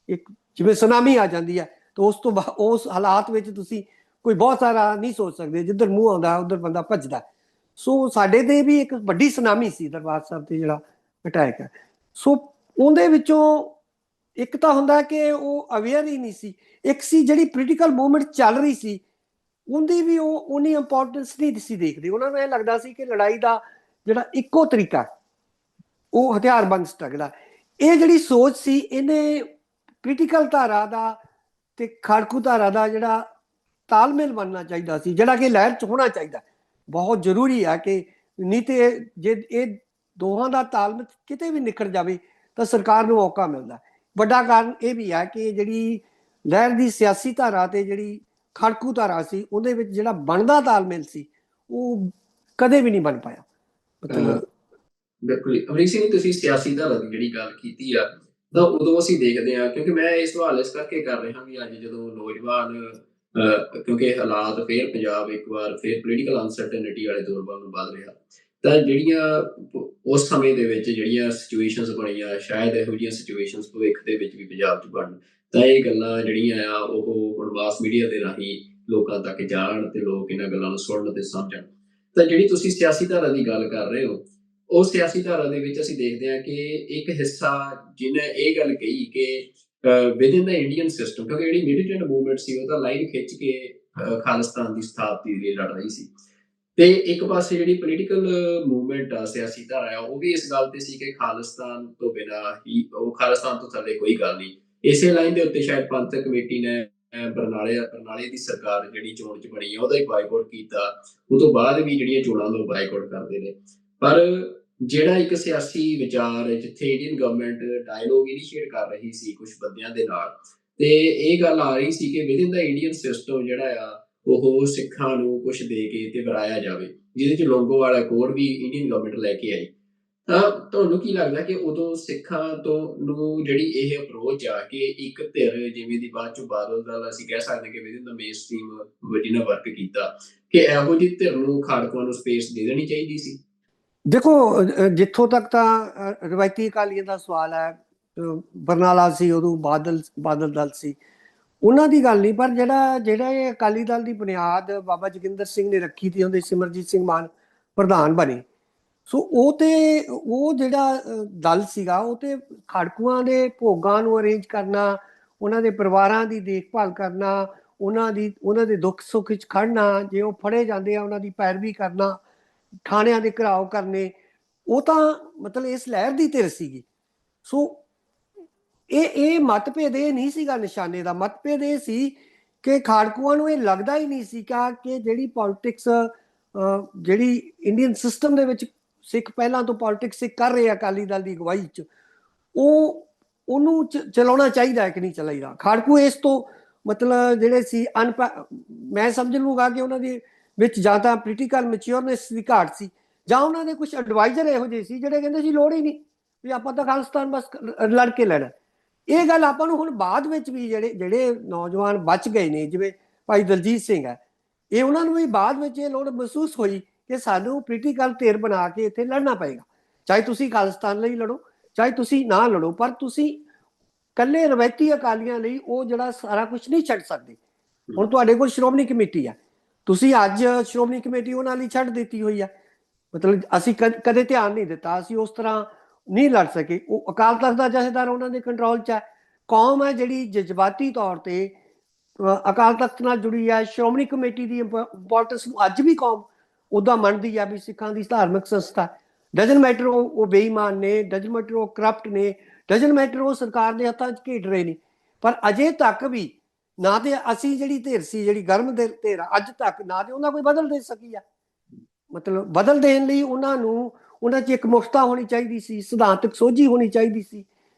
ਇੱਕ ਜਿਵੇਂ ਸੁਨਾਮੀ ਆ ਜਾਂਦੀ ਹੈ ਤਾਂ ਉਸ ਤੋਂ ਬਾਅਦ ਉਸ ਹਾਲਾਤ ਵਿੱਚ ਤੁਸੀਂ ਕੋਈ ਬਹੁਤ ਸਾਰਾ ਨਹੀਂ ਸੋਚ ਸਕਦੇ, ਜਿੱਧਰ ਮੂੰਹ ਆਉਂਦਾ ਉੱਧਰ ਬੰਦਾ ਭੱਜਦਾ। ਸੋ ਸਾਡੇ ਤੇ ਵੀ ਇੱਕ ਵੱਡੀ ਸੁਨਾਮੀ ਸੀ ਦਰਬਾਰ ਸਾਹਿਬ ਤੇ ਜਿਹੜਾ ਅਟੈਕ ਹੈ। ਸੋ ਉਹਦੇ ਵਿੱਚੋਂ ਇੱਕ ਤਾਂ ਹੁੰਦਾ ਕਿ ਉਹ ਅਵੇਅਰ ਹੀ ਨਹੀਂ ਸੀ, ਇੱਕ ਸੀ ਜਿਹੜੀ ਪੋਲੀਟੀਕਲ ਮੂਵਮੈਂਟ ਚੱਲ ਰਹੀ ਸੀ ਉਹਦੀ ਵੀ ਉਹ ਉਨੀ ਇੰਪੋਰਟੈਂਸ ਨਹੀਂ ਸੀ ਦੇਖਦੇ। ਉਹਨਾਂ ਨੂੰ ਇਹ ਲੱਗਦਾ ਸੀ ਕਿ ਲੜਾਈ ਦਾ ਜਿਹੜਾ ਇੱਕੋ ਤਰੀਕਾ ਉਹ ਹਥਿਆਰਬੰਦ ਸਟਰਗਲ ਆ। ਇਹ ਜਿਹੜੀ ਸੋਚ ਸੀ, ਇਹਨੇ ਪੋਲੀਟੀਕਲ ਧਾਰਾ ਦਾ ਤੇ ਖਾੜਕੂ ਧਾਰਾ ਦਾ ਜਿਹੜਾ ਤਾਲਮੇਲ ਬਣਨਾ ਚਾਹੀਦਾ ਸੀ, ਜਿਹੜਾ ਕਿ ਲਹਿਰ 'ਚ ਹੋਣਾ ਚਾਹੀਦਾ। ਬਹੁਤ ਜ਼ਰੂਰੀ ਆ ਕਿ ਨਹੀਂ ਤੇ ਜੇ ਇਹ ਦੋਹਾਂ ਦਾ ਤਾਲਮੇਲ ਕਿਤੇ ਵੀ ਨਿਕਲ ਜਾਵੇ ਤਾਂ ਸਰਕਾਰ ਨੂੰ ਮੌਕਾ ਮਿਲਦਾ। ਵੱਡਾ ਕਾਰਨ ਇਹ ਵੀ ਹੈ ਕਿ ਜਿਹੜੀ ਲਹਿਰ ਦੀ ਸਿਆਸੀ ਧਾਰਾ ਤੇ ਜਿਹੜੀ ਖਾੜਕੂ ਧਾਰਾ ਸੀ, ਉਹਦੇ ਵਿੱਚ ਜਿਹੜਾ ਬਣਦਾ ਤਾਲਮੇਲ ਸੀ ਉਹ ਕਦੇ ਵੀ ਨਹੀਂ ਬਣ ਪਾਇਆ। ਮਤਲਬ ਬਿਲਕੁਲ ਅਮਰੀਕ ਸਿੰਘ ਜੀ, ਤੁਸੀਂ ਸਿਆਸੀ ਧਾਰਾ ਦੀ ਜਿਹੜੀ ਗੱਲ ਕੀਤੀ ਆ, ਤਾਂ ਉਦੋਂ ਅਸੀਂ ਦੇਖਦੇ ਹਾਂ, ਕਿਉਂਕਿ ਮੈਂ ਇਹ ਸਵਾਲ ਇਸ ਕਰਕੇ ਕਰ ਰਿਹਾ ਵੀ ਅੱਜ ਜਦੋਂ ਨੌਜਵਾਨ ਕਿਉਂਕਿ ਹਾਲਾਤ ਫੇਰ ਪੰਜਾਬ ਇੱਕ ਵਾਰ ਫੇਰ ਪੋਲੀਟੀਕਲ ਅਨਸਰਟਨਿਟੀ ਵਾਲੇ ਦੌਰ ਵੱਲ ਨੂੰ ਵੱਧ ਰਿਹਾ, ਤਾਂ ਜਿਹੜੀਆਂ ਉਸ ਸਮੇਂ ਦੇ ਵਿੱਚ ਜਿਹੜੀਆਂ ਸਿਚੁਏਸ਼ਨਸ ਬਣੀਆਂ, ਸ਼ਾਇਦ ਇਹੋ ਜਿਹੀਆਂ ਸਿਚੁਏਸ਼ਨਸ ਭਵਿੱਖ ਦੇ ਵਿੱਚ ਵੀ ਪੰਜਾਬ 'ਚ ਬਣਨ। ਤਾਂ ਇਹ ਗੱਲਾਂ ਜਿਹੜੀਆਂ ਆ ਉਹ ਹੁਣ ਮਾਸ ਮੀਡੀਆ ਦੇ ਰਾਹੀਂ ਲੋਕਾਂ ਤੱਕ ਜਾਣ ਤੇ ਲੋਕ ਇਹਨਾਂ ਗੱਲਾਂ ਨੂੰ ਸੁਣਨ ਤੇ ਸਮਝਣ। ਤਾਂ ਜਿਹੜੀ ਤੁਸੀਂ ਸਿਆਸੀ ਧਾਰਾ ਦੀ ਗੱਲ ਕਰ ਰਹੇ ਹੋ, ਉਹ ਸਿਆਸੀ ਧਾਰਾ ਦੇ ਵਿੱਚ ਅਸੀਂ ਦੇਖਦੇ ਹਾਂ ਕਿ ਇੱਕ ਹਿੱਸਾ ਜਿਹਨੇ ਇਹ ਗੱਲ ਕਹੀ ਕਿ ਵਿਦਿਨ ਦਾ ਇੰਡੀਅਨ ਸਿਸਟਮ, ਕਿਉਂਕਿ ਜਿਹੜੀ ਮਿਲੀਟੈਂਟ ਮੂਵਮੈਂਟ ਸੀ ਉਹ ਤਾਂ ਲਾਈਨ ਖਿੱਚ ਕੇ ਖਾਲਿਸਤਾਨ ਦੀ ਸਥਾਪਤੀ ਲਈ ਲੜ ਰਹੀ ਸੀ, ਤੇ ਇੱਕ ਪਾਸੇ ਜਿਹੜੀ ਪੋਲੀਟੀਕਲ ਮੂਵਮੈਂਟ ਆ, ਸਿਆਸੀ ਧਾਰਾ ਆ, ਉਹ ਵੀ ਇਸ ਗੱਲ ਤੇ ਸੀ ਕਿ ਖਾਲਿਸਤਾਨ ਤੋਂ ਬਿਨਾਂ ਹੀ, ਉਹ ਖਾਲਿਸਤਾਨ ਤੋਂ ਥੱਲੇ ਕੋਈ ਗੱਲ ਨਹੀਂ। ਇਸੇ ਲਾਈਨ ਦੇ ਉੱਤੇ ਸ਼ਾਇਦ ਪੰਥਕ ਕਮੇਟੀ ਨੇ ਬਰਨਾਲੇ ਦੀ ਸਰਕਾਰ ਜਿਹੜੀ ਚੋਣ 'ਚ ਬਣੀ ਆ ਉਹਦਾ ਹੀ ਬਾਈਕਾਟ ਕੀਤਾ। ਉਹ ਤੋਂ ਬਾਅਦ ਵੀ ਜਿਹੜੀਆਂ ਚੋਣਾਂ ਨੂੰ ਬਾਈਕਾਟ ਕਰਦੇ ਨੇ। ਪਰ ਜਿਹੜਾ ਇੱਕ ਸਿਆਸੀ ਵਿਚਾਰ ਜਿੱਥੇ ਇੰਡੀਅਨ ਗਵਰਨਮੈਂਟ ਡਾਇਲੋਗ ਇਨੀਸ਼ੀਏਟ ਕਰ ਰਹੀ ਸੀ ਕੁਝ ਬੰਦਿਆਂ ਦੇ ਨਾਲ, ਤੇ ਇਹ ਗੱਲ ਆ ਰਹੀ ਸੀ ਕਿ ਵਿਦਿਨ ਦਾ ਇੰਡੀਅਨ ਸਿਸਟਮ ਜਿਹੜਾ ਆ ਉਹ ਸਿੱਖਾਂ ਨੂੰ ਕੁਝ ਦੇ ਕੇ ਤੇ ਵਰਾਇਆ ਜਾਵੇ, ਜਿਹਦੇ 'ਚ ਲੋਂਗੋਵਾਲ ਅਕੋਰਡ ਵੀ ਇੰਡੀਅਨ ਗਵਰਨਮੈਂਟ ਲੈ ਕੇ ਆਈ। ਤਾਂ ਤੁਹਾਨੂੰ ਕੀ ਲੱਗਦਾ ਕਿ ਉਦੋਂ ਸਿੱਖਾਂ ਤੋਂ ਨੂੰ ਜਿਹੜੀ ਇਹ ਅਪਰੋਚ ਆ ਕਿ ਇੱਕ ਧਿਰ ਜਿਵੇਂ ਦੀ ਬਾਅਦ ਚੋਂ ਬਾਦਲ ਦਲ ਅਸੀਂ ਕਹਿ ਸਕਦੇ ਹਾਂ ਕਿ ਵਿਦਿਨ ਦਾ ਮੇਨ ਸਟ੍ਰੀਮ ਜਿਹਨੇ ਵਰਕ ਕੀਤਾ, ਕਿ ਇਹੋ ਜਿਹੀ ਧਿਰ ਨੂੰ ਖਾੜਕੂਆਂ ਨੂੰ ਸਪੇਸ ਦੇ ਦੇਣੀ ਚਾਹੀਦੀ ਸੀ? ਦੇਖੋ, ਜਿੱਥੋਂ ਤੱਕ ਤਾਂ ਰਵਾਇਤੀ ਅਕਾਲੀਆਂ ਦਾ ਸਵਾਲ ਹੈ, ਬਰਨਾਲਾ ਸੀ, ਉਦੋਂ ਬਾਦਲ ਦਲ ਸੀ, ਉਹਨਾਂ ਦੀ ਗੱਲ ਨਹੀਂ। ਪਰ ਜਿਹੜਾ ਇਹ ਅਕਾਲੀ ਦਲ ਦੀ ਬੁਨਿਆਦ ਬਾਬਾ ਜੋਗਿੰਦਰ ਸਿੰਘ ਨੇ ਰੱਖੀ ਸੀ, ਉਹਦੇ ਸਿਮਰਜੀਤ ਸਿੰਘ ਮਾਨ ਪ੍ਰਧਾਨ ਬਣੇ। ਸੋ ਉਹ ਜਿਹੜਾ ਦਲ ਸੀਗਾ, ਉਹ ਤੇ ਖਾੜਕੂਆਂ ਦੇ ਭੋਗਾਂ ਨੂੰ ਅਰੇਂਜ ਕਰਨਾ, ਉਹਨਾਂ ਦੇ ਪਰਿਵਾਰਾਂ ਦੀ ਦੇਖਭਾਲ ਕਰਨਾ, ਉਹਨਾਂ ਦੇ ਦੁੱਖ ਸੁੱਖ 'ਚ ਖੜਨਾ, ਜੇ ਉਹ ਫੜੇ ਜਾਂਦੇ ਆ ਉਹਨਾਂ ਦੀ ਪੈਰਵੀ ਕਰਨਾ, ਥਾਣਿਆਂ ਦੇ ਘਿਰਾਓ ਕਰਨੇ, ਉਹ ਤਾਂ ਮਤਲਬ ਇਸ ਲਹਿਰ ਦੀ ਧਿਰ ਸੀਗੀ। ਸੋ ਇਹ ਮਤਭੇਦ ਇਹ ਨਹੀਂ ਸੀਗਾ ਨਿਸ਼ਾਨੇ ਦਾ। ਮਤਭੇਦ ਇਹ ਸੀ ਕਿ ਖਾੜਕੂਆਂ ਨੂੰ ਇਹ ਲੱਗਦਾ ਹੀ ਨਹੀਂ ਸੀ ਕਿ ਜਿਹੜੀ ਪੋਲਿਟਿਕਸ, ਜਿਹੜੀ ਇੰਡੀਅਨ ਸਿਸਟਮ ਦੇ ਵਿੱਚ ਸਿੱਖ ਪਹਿਲਾਂ ਤੋਂ ਪੋਲਿਟਿਕਸ ਕਰ ਰਹੇ ਆ ਅਕਾਲੀ ਦਲ ਦੀ ਅਗਵਾਈ 'ਚ, ਉਹਨੂੰ ਚਲਾਉਣਾ ਚਾਹੀਦਾ ਹੈ ਕਿ ਨਹੀਂ ਚਾਹੀਦਾ। ਖਾੜਕੂ ਇਸ ਤੋਂ ਮਤਲਬ ਜਿਹੜੇ ਸੀ ਮੈਂ ਸਮਝ ਲੂੰਗਾ ਕਿ ਉਹਨਾਂ ਦੇ ਵਿੱਚ ਜਾਂ ਤਾਂ ਪੋਲੀਟੀਕਲ ਮੈਚਿਓਰਨੈਸ ਦੀ ਘਾਟ ਸੀ, ਜਾਂ ਉਹਨਾਂ ਦੇ ਕੁਝ ਐਡਵਾਈਜ਼ਰ ਇਹੋ ਜਿਹੇ ਸੀ ਜਿਹੜੇ ਕਹਿੰਦੇ ਸੀ ਲੋੜ ਹੀ ਨਹੀਂ, ਵੀ ਆਪਾਂ ਤਾਂ ਖਾਲਿਸਤਾਨ ਬਸ ਲੜ ਕੇ ਲੈਣਾ। ਇਹ ਗੱਲ ਆਪਾਂ ਨੂੰ ਹੁਣ ਬਾਅਦ ਵਿੱਚ ਵੀ ਜਿਹੜੇ ਨੌਜਵਾਨ ਬਚ ਗਏ ਨੇ, ਜਿਵੇਂ ਭਾਈ ਦਲਜੀਤ ਸਿੰਘ ਹੈ, ਇਹ ਉਹਨਾਂ ਨੂੰ ਵੀ ਬਾਅਦ ਵਿੱਚ ਇਹ ਲੋੜ ਮਹਿਸੂਸ ਹੋਈ ਕਿ ਸਾਨੂੰ ਪੋਲੀਟੀਕਲ ਧਿਰ ਬਣਾ ਕੇ ਇੱਥੇ ਲੜਨਾ ਪਏਗਾ। ਚਾਹੇ ਤੁਸੀਂ ਖਾਲਿਸਤਾਨ ਲਈ ਲੜੋ, ਚਾਹੇ ਤੁਸੀਂ ਨਾ ਲੜੋ, ਪਰ ਤੁਸੀਂ ਇਕੱਲੇ ਰਵਾਇਤੀ ਅਕਾਲੀਆਂ ਲਈ ਉਹ ਜਿਹੜਾ ਸਾਰਾ ਕੁਝ ਨਹੀਂ ਛੱਡ ਸਕਦੇ। ਹੁਣ ਤੁਹਾਡੇ ਕੋਲ ਸ਼੍ਰੋਮਣੀ ਕਮੇਟੀ ਆ, ਤੁਸੀਂ ਅੱਜ ਸ਼੍ਰੋਮਣੀ ਕਮੇਟੀ ਉਹਨਾਂ ਲਈ ਛੱਡ ਦਿੱਤੀ ਹੋਈ ਆ। ਮਤਲਬ ਅਸੀਂ ਕਦੇ ਧਿਆਨ ਨਹੀਂ ਦਿੱਤਾ, ਅਸੀਂ ਉਸ ਤਰ੍ਹਾਂ ਨਹੀਂ ਲੜ ਸਕੇ। ਉਹ ਅਕਾਲ ਤਖਤ ਦਾ ਜਥੇਦਾਰ ਉਹਨਾਂ ਦੇ ਕੰਟਰੋਲ 'ਚ ਹੈ। ਕੌਮ ਹੈ ਜਿਹੜੀ ਜਜ਼ਬਾਤੀ ਤੌਰ ਤੇ ਅਕਾਲ ਤਖਤ ਨਾਲ ਜੁੜੀ ਹੈ। ਸ਼੍ਰੋਮਣੀ ਕਮੇਟੀ ਦੀ ਇੰਪੋਰਟੈਂਸ ਨੂੰ ਅੱਜ ਵੀ ਕੌਮ ਉੱਦਾਂ ਮੰਨਦੀ ਆ ਵੀ ਸਿੱਖਾਂ ਦੀ ਧਾਰਮਿਕ ਸੰਸਥਾ। ਡਜਨ ਮੈਟਰ ਉਹ ਬੇਈਮਾਨ ਨੇ, ਡਜਨ ਮੈਟਰ ਉਹ ਕਰਪਟ ਨੇ, ਡਜਨ ਮੈਟਰ ਉਹ ਸਰਕਾਰ ਦੇ ਹੱਥਾਂ 'ਚ ਘੇਟ ਰਹੇ ਨੇ। ਪਰ ਅਜੇ ਤੱਕ ਵੀ ਨਾ ਤੇ ਅਸੀਂ ਜਿਹੜੀ ਧਿਰ ਸੀ, ਜਿਹੜੀ ਗਰਮ ਧਿਰ, ਅੱਜ ਤੱਕ ਨਾ ਤੇ ਉਹਨਾਂ ਕੋਈ ਬਦਲ ਦੇ ਸਕੀ ਆ। ਮਤਲਬ ਬਦਲ ਦੇਣ ਲਈ ਉਹਨਾਂ 'ਚ ਇੱਕ ਮੁਫਤਾ ਹੋਣੀ ਚਾਹੀਦੀ ਸੀ, ਸਿਧਾਂਤਕ ਸੋਝੀ ਹੋਣੀ ਚਾਹੀਦੀ ਸੀ,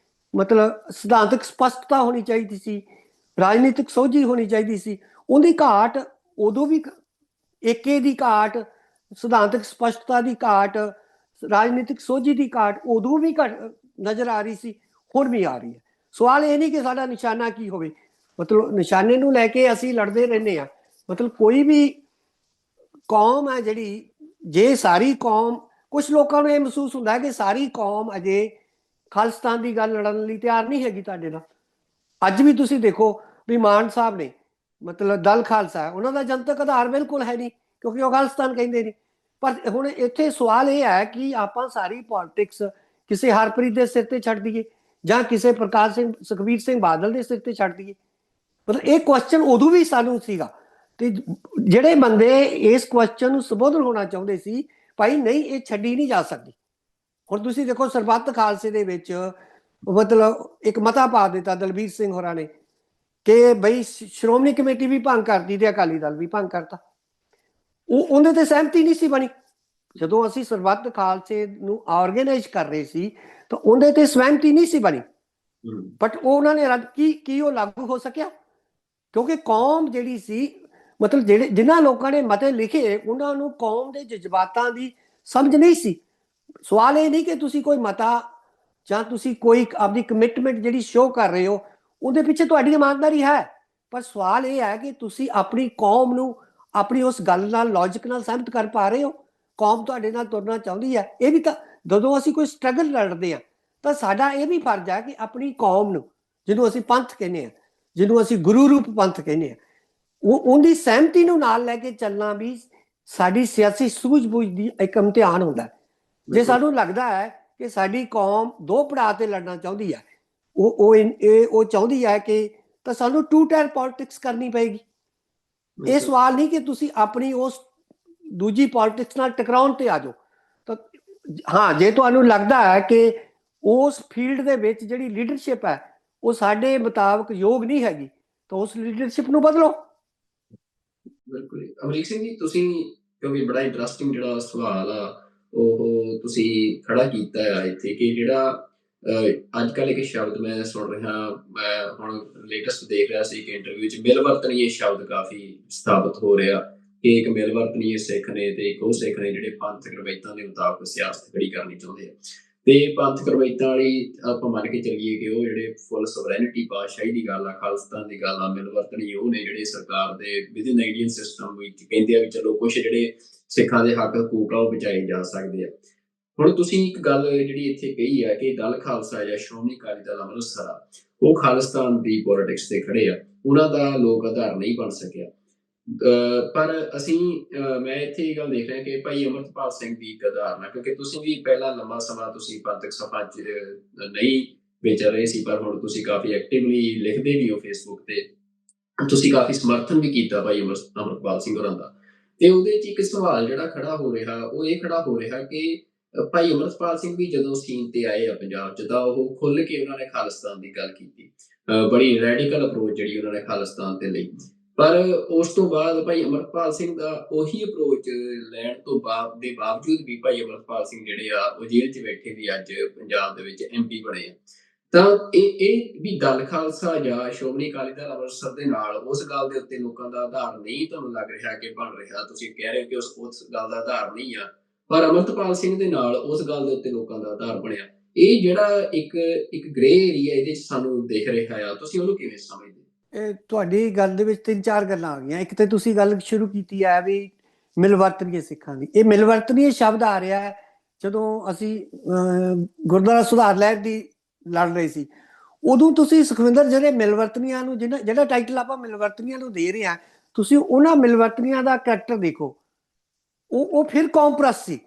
ਮਤਲਬ ਸਿਧਾਂਤਕ ਸਪਸ਼ਟਤਾ ਹੋਣੀ ਚਾਹੀਦੀ ਸੀ, ਰਾਜਨੀਤਿਕ ਸੋਝੀ ਹੋਣੀ ਚਾਹੀਦੀ ਸੀ। ਉਹਦੀ ਘਾਟ ਉਦੋਂ ਵੀ, ਏਕੇ ਦੀ ਘਾਟ, ਸਿਧਾਂਤਕ ਸਪਸ਼ਟਤਾ ਦੀ ਘਾਟ, ਰਾਜਨੀਤਿਕ ਸੋਝੀ ਦੀ ਘਾਟ ਉਦੋਂ ਵੀ ਨਜ਼ਰ ਆ ਰਹੀ ਸੀ, ਹੁਣ ਵੀ ਆ ਰਹੀ ਹੈ। ਸਵਾਲ ਇਹ ਨਹੀਂ ਕਿ ਸਾਡਾ ਨਿਸ਼ਾਨਾ ਕੀ ਹੋਵੇ, ਮਤਲਬ ਨਿਸ਼ਾਨੇ ਨੂੰ ਲੈ ਕੇ ਅਸੀਂ ਲੜਦੇ ਰਹਿੰਦੇ ਹਾਂ। ਮਤਲਬ ਕੋਈ ਵੀ ਕੌਮ ਹੈ ਜਿਹੜੀ, ਜੇ ਸਾਰੀ ਕੌਮ, ਕੁਝ ਲੋਕਾਂ ਨੂੰ ਇਹ ਮਹਿਸੂਸ ਹੁੰਦਾ ਕਿ ਸਾਰੀ ਕੌਮ ਅਜੇ ਖਾਲਿਸਤਾਨ ਦੀ ਗੱਲ ਲੜਨ ਲਈ ਤਿਆਰ ਨਹੀਂ ਹੈਗੀ ਤੁਹਾਡੇ ਨਾਲ। ਅੱਜ ਵੀ ਤੁਸੀਂ ਦੇਖੋ ਵੀ ਮਾਨ ਸਾਹਿਬ ਨੇ, ਮਤਲਬ ਦਲ ਖਾਲਸਾ, ਉਹਨਾਂ ਦਾ ਜਨਤਕ ਆਧਾਰ ਬਿਲਕੁਲ ਹੈ ਨਹੀਂ, ਕਿਉਂਕਿ ਉਹ ਖਾਲਿਸਤਾਨ ਕਹਿੰਦੇ ਨੇ। ਪਰ ਹੁਣ ਇੱਥੇ ਸਵਾਲ ਇਹ ਹੈ ਕਿ ਆਪਾਂ ਸਾਰੀ ਪੋਲਿਟਿਕਸ ਕਿਸੇ ਹਰਪ੍ਰੀਤ ਦੇ ਸਿਰ ਤੇ ਛੱਡ ਦਈਏ, ਜਾਂ ਕਿਸੇ ਪ੍ਰਕਾਸ਼ ਸਿੰਘ, ਸੁਖਬੀਰ ਸਿੰਘ ਬਾਦਲ ਦੇ ਸਿਰ ਤੇ ਛੱਡ ਦਈਏ। ਮਤਲਬ ਇਹ ਕੁਐਸਚਨ ਉਦੋਂ ਵੀ ਸਾਨੂੰ ਸੀਗਾ, ਤੇ ਜਿਹੜੇ ਬੰਦੇ ਇਸ ਕੁਐਸਚਨ ਨੂੰ ਸੰਬੋਧਨ ਹੋਣਾ ਚਾਹੁੰਦੇ ਸੀ, ਭਾਈ ਨਹੀਂ, ਇਹ ਛੱਡੀ ਨਹੀਂ ਜਾ ਸਕਦੀ। ਹੁਣ ਤੁਸੀਂ ਦੇਖੋ ਸਰਬੱਤ ਖਾਲਸੇ ਦੇ ਵਿੱਚ ਮਤਲਬ ਇੱਕ ਮਤਾ ਪਾ ਦਿੱਤਾ ਦਲਬੀਰ ਸਿੰਘ ਹੋਰਾਂ ਨੇ ਕਿ ਬਈ ਸ਼੍ਰੋਮਣੀ ਕਮੇਟੀ ਵੀ ਭੰਗ ਕਰਦੀ ਤੇ ਅਕਾਲੀ ਦਲ ਵੀ ਭੰਗ ਕਰਤਾ। ਉਹਦੇ ਤੇ ਸਹਿਮਤੀ ਨਹੀਂ ਸੀ ਬਣੀ। ਜਦੋਂ ਅਸੀਂ ਸਰਬੱਤ ਖਾਲਸੇ ਨੂੰ ਆਰਗੇਨਾਈਜ਼ ਕਰ ਰਹੇ ਸੀ ਤਾਂ ਉਹਦੇ ਤੇ ਸਹਿਮਤੀ ਨਹੀਂ ਸੀ ਬਣੀ। ਬਟ ਉਹ ਉਹਨਾਂ ਨੇ ਰੱਦ ਕੀ ਉਹ ਲਾਗੂ ਹੋ ਸਕਿਆ? ਕਿਉਂਕਿ ਕੌਮ ਜਿਹੜੀ ਸੀ, ਮਤਲਬ ਜਿਨ੍ਹਾਂ ਲੋਕਾਂ ਨੇ ਮਤੇ ਲਿਖੇ, ਉਹਨਾਂ ਨੂੰ ਕੌਮ ਦੇ ਜਜ਼ਬਾਤਾਂ ਦੀ ਸਮਝ ਨਹੀਂ ਸੀ। ਸਵਾਲ ਇਹ ਨਹੀਂ ਕਿ ਤੁਸੀਂ ਕੋਈ ਮਤਾ ਜਾਂ ਤੁਸੀਂ ਕੋਈ ਆਪਣੀ ਕਮਿਟਮੈਂਟ ਜਿਹੜੀ ਸ਼ੋਅ ਕਰ ਰਹੇ ਹੋ, ਉਹਦੇ ਪਿੱਛੇ ਤੁਹਾਡੀ ਇਮਾਨਦਾਰੀ ਹੈ। ਪਰ ਸਵਾਲ ਇਹ ਹੈ ਕਿ ਤੁਸੀਂ ਆਪਣੀ ਕੌਮ ਨੂੰ ਆਪਣੀ ਉਸ ਗੱਲ ਨਾਲ, ਲੌਜਿਕ ਨਾਲ ਸਹਿਮਤ ਕਰ ਪਾ ਰਹੇ ਹੋ? ਕੌਮ ਤੁਹਾਡੇ ਨਾਲ ਤੁਰਨਾ ਚਾਹੁੰਦੀ ਹੈ। ਇਹ ਵੀ ਤਾਂ ਜਦੋਂ ਅਸੀਂ ਕੋਈ ਸਟਰਗਲ ਲੜਦੇ ਹਾਂ ਤਾਂ ਸਾਡਾ ਇਹ ਵੀ ਫਰਜ਼ ਹੈ ਕਿ ਆਪਣੀ ਕੌਮ ਨੂੰ, ਜਿਹਨੂੰ ਅਸੀਂ ਪੰਥ ਕਹਿੰਦੇ ਹਾਂ, ਜਿਹਨੂੰ ਅਸੀਂ ਗੁਰੂ ਰੂਪ ਪੰਥ ਕਹਿੰਦੇ ਹਾਂ, ਉਹਦੀ ਸਹਿਮਤੀ ਨੂੰ ਨਾਲ ਲੈ ਕੇ ਚੱਲਣਾ ਵੀ ਸਾਡੀ ਸਿਆਸੀ ਸੂਝ-ਬੂਝ ਦੀ ਇੱਕ ਇਮਤਿਹਾਨ ਹੁੰਦਾ। ਜੇ ਸਾਨੂੰ ਲੱਗਦਾ ਹੈ ਕਿ ਸਾਡੀ ਕੌਮ ਦੋ ਪੜਾਅ ਤੇ ਲੜਨਾ ਚਾਹੁੰਦੀ ਹੈ, ਉਹ ਚਾਹੁੰਦੀ ਹੈ ਕਿ, ਤਾਂ ਸਾਨੂੰ ਟੂ ਟਾਇਰ ਪੋਲਿਟਿਕਸ ਕਰਨੀ ਪਏਗੀ। ਇਹ ਸਵਾਲ ਨਹੀਂ ਕਿ ਤੁਸੀਂ ਆਪਣੀ ਉਸ ਦੂਜੀ ਪੋਲਿਟਿਕਸ ਨਾਲ ਟਕਰਾਉਣ ਤੇ ਆ ਜਾਓ। ਤਾਂ ਹਾਂ, ਜੇ ਤੁਹਾਨੂੰ ਲੱਗਦਾ ਹੈ ਕਿ ਉਸ ਫੀਲਡ ਦੇ ਵਿੱਚ ਜਿਹੜੀ ਲੀਡਰਸ਼ਿਪ ਹੈ ਉਹ ਸਾਡੇ ਮੁਤਾਬਕ ਯੋਗ ਨਹੀਂ ਹੈਗੀ, ਤਾਂ ਉਸ ਲੀਡਰਸ਼ਿਪ ਨੂੰ ਬਦਲੋ। ਬਿਲਕੁਲ। ਅਮਰੀਕ ਸਿੰਘ ਜੀ, ਤੁਸੀਂ, ਕਿਉਂਕਿ ਬੜਾ ਇੰਟਰਸਟਿੰਗ ਜਿਹੜਾ ਸਵਾਲ ਆ ਉਹ ਤੁਸੀਂ ਖੜਾ ਕੀਤਾ ਆ ਇੱਥੇ, ਕਿ ਜਿਹੜਾ ਅੱਜ ਕੱਲ੍ਹ ਇੱਕ ਸ਼ਬਦ ਮੈਂ ਸੁਣ ਰਿਹਾ, ਮੈਂ ਹੁਣ ਲੇਟੈਸਟ ਦੇਖ ਰਿਹਾ ਸੀ ਕਿ ਇੰਟਰਵਿਊ 'ਚ ਮਿਲਵਰਤਨੀਏ ਸ਼ਬਦ ਕਾਫੀ ਸਥਾਪਿਤ ਹੋ ਰਿਹਾ, ਕਿ ਇੱਕ ਮਿਲਵਰਤਨੀय ਸਿੱਖ ਨੇ ਤੇ ਇੱਕ ਉਹ ਸਿੱਖ ਨੇ ਜਿਹੜੇ ਪੰਥਕ ਰਵਾਇਤਾਂ ਦੇ ਮੁਤਾਬਕ ਸਿਆਸਤ ਖੜੀ ਕਰਨੀ ਚਾਹੁੰਦੇ ਆ। ਤੇ ਪੰਥਕ ਰਵਾਇਤਾਂ ਵਾਲੀ ਆਪਾਂ ਮੰਨ ਕੇ ਚੱਲੀਏ ਕਿ ਉਹ ਜਿਹੜੇ ਫੁੱਲ ਸੋਵਰੈਨਿਟੀ ਪਾਤਸ਼ਾਹੀ ਦੀ ਗੱਲ ਆ, ਖਾਲਿਸਤਾਨ ਦੀ ਗੱਲ ਆ, ਮਿਲਵਰਤਨੀ ਉਹ ਨੇ ਜਿਹੜੇ ਸਰਕਾਰ ਦੇ ਵਿਦਿਨ ਇੰਡੀਅਨ ਸਿਸਟਮ ਵਿੱਚ ਕਹਿੰਦੇ ਆ ਵੀ ਚਲੋ ਕੁਛ ਜਿਹੜੇ ਸਿੱਖਾਂ ਦੇ ਹੱਕ ਹਕੂਕ ਆ ਉਹ ਬਚਾਏ ਜਾ ਸਕਦੇ ਆ। ਹੁਣ ਤੁਸੀਂ ਇੱਕ ਗੱਲ ਜਿਹੜੀ ਇੱਥੇ ਕਹੀ ਆ ਕਿ ਦਲ ਖਾਲਸਾ ਜਾਂ ਸ਼੍ਰੋਮਣੀ ਅਕਾਲੀ ਦਲ ਅੰਮ੍ਰਿਤਸਰ ਆ, ਉਹ ਖਾਲਿਸਤਾਨ ਦੀ ਪੋਲਿਟਿਕਸ ਤੇ ਖੜੇ ਆ, ਉਹਨਾਂ ਦਾ ਲੋਕ ਆਧਾਰ ਨਹੀਂ ਬਣ ਸਕਿਆ। ਪਰ ਅਸੀਂ ਮੈਂ ਇੱਥੇ ਇਹ ਗੱਲ ਦੇਖ ਰਿਹਾ ਕਿ ਭਾਈ ਅਮਰਤਪਾਲ ਸਿੰਘ ਦੀ ਇੱਕ ਉਦਾਹਰਨ ਆ, ਕਿਉਂਕਿ ਤੁਸੀਂ ਵੀ ਪਹਿਲਾਂ ਲੰਬਾ ਸਮਾਂ ਤੁਸੀਂ ਪੰਥਕ ਸਭਾ 'ਚ ਨਹੀਂ ਵਿਚਰ ਰਹੇ ਸੀ, ਪਰ ਹੁਣ ਤੁਸੀਂ ਕਾਫੀ ਐਕਟਿਵਲੀ ਲਿਖਦੇ ਵੀ ਹੋ ਫੇਸਬੁੱਕ ਤੇ, ਤੁਸੀਂ ਕਾਫੀ ਸਮਰਥਨ ਵੀ ਕੀਤਾ ਭਾਈ ਅਮਰਤਪਾਲ ਸਿੰਘ ਹੋਰਾਂ ਦਾ। ਤੇ ਉਹਦੇ 'ਚ ਇੱਕ ਸਵਾਲ ਜਿਹੜਾ ਖੜਾ ਹੋ ਰਿਹਾ, ਉਹ ਇਹ ਖੜਾ ਹੋ ਰਿਹਾ ਕਿ ਭਾਈ ਅਮਰਤਪਾਲ ਸਿੰਘ ਵੀ ਜਦੋਂ ਸੀਨ ਤੇ ਆਏ ਆ ਪੰਜਾਬ 'ਚ, ਤਾਂ ਉਹ ਖੁੱਲ ਕੇ ਉਹਨਾਂ ਨੇ ਖਾਲਿਸਤਾਨ ਦੀ ਗੱਲ ਕੀਤੀ। ਬੜੀ ਰੈਡੀਕਲ ਅਪਰੋਚ ਜਿਹੜੀ ਉਹਨਾਂ ਨੇ ਖਾਲਿਸਤਾਨ ਤੇ ਲਈ। ਪਰ ਉਸ ਤੋਂ ਬਾਅਦ ਭਾਈ ਅਮਰਤਪਾਲ ਸਿੰਘ ਦਾ ਉਹੀ ਅਪਰੋਚ ਲੈਣ ਤੋਂ ਬਾਵਜੂਦ ਵੀ ਭਾਈ ਅਮਰਤਪਾਲ ਸਿੰਘ ਜਿਹੜੇ ਆ ਉਹ ਜੇਲ੍ਹ 'ਚ ਬੈਠੇ ਵੀ ਅੱਜ ਪੰਜਾਬ ਦੇ ਵਿੱਚ MP ਬਣੇ ਆ। ਤਾਂ ਇਹ ਵੀ ਦਲ ਖਾਲਸਾ ਜਾਂ ਸ਼੍ਰੋਮਣੀ ਅਕਾਲੀ ਦਲ ਅੰਮ੍ਰਿਤਸਰ ਦੇ ਨਾਲ ਉਸ ਗੱਲ ਦੇ ਉੱਤੇ ਲੋਕਾਂ ਦਾ ਆਧਾਰ ਨਹੀਂ ਤੁਹਾਨੂੰ ਲੱਗ ਰਿਹਾ ਕਿ ਬਣ ਰਿਹਾ। ਤੁਸੀਂ ਕਹਿ ਰਹੇ ਹੋ ਕਿ ਉਸ ਗੱਲ ਦਾ ਆਧਾਰ ਨਹੀਂ ਆ, ਪਰ ਅਮਰਤਪਾਲ ਸਿੰਘ ਦੇ ਨਾਲ ਉਸ ਗੱਲ ਦੇ ਉੱਤੇ ਲੋਕਾਂ ਦਾ ਆਧਾਰ ਬਣਿਆ। ਇਹ ਜਿਹੜਾ ਇੱਕ ਗ੍ਰੇ ਏਰੀਆ ਇਹਦੇ 'ਚ ਸਾਨੂੰ ਦਿਖ ਰਿਹਾ ਆ, ਤੁਸੀਂ ਉਹਨੂੰ ਕਿਵੇਂ ਸਮਝਦੇ? ਇਹ ਤੁਹਾਡੀ ਗੱਲ ਦੇ ਵਿੱਚ 3-4 ਗੱਲਾਂ ਆ ਗਈਆਂ। ਇੱਕ ਤੇ ਤੁਸੀਂ ਗੱਲ ਸ਼ੁਰੂ ਕੀਤੀ ਹੈ ਵੀ ਮਿਲਵਰਤਨੀਏ ਸਿੱਖਾਂ ਦੀ। ਇਹ ਮਿਲਵਰਤਨੀਏ ਸ਼ਬਦ ਆ ਰਿਹਾ ਹੈ ਜਦੋਂ ਅਸੀਂ ਗੁਰਦੁਆਰਾ ਸੁਧਾਰ ਲਹਿਰ ਦੀ ਲੜ ਰਹੇ ਸੀ, ਉਦੋਂ ਤੁਸੀਂ ਸੁਖਵਿੰਦਰ ਜਿਹੜੇ ਮਿਲਵਰਤਨੀਆਂ ਨੂੰ ਜਿਹੜਾ ਟਾਈਟਲ ਆਪਾਂ ਮਿਲਵਰਤਨੀਆਂ ਨੂੰ ਦੇ ਰਹੇ ਹਾਂ, ਤੁਸੀਂ ਉਹਨਾਂ ਮਿਲਵਰਤਨੀਆਂ ਦਾ ਕਰੈਕਟਰ ਦੇਖੋ। ਉਹ ਫਿਰ ਕੌਮ ਪ੍ਰਸਤ ਸੀ,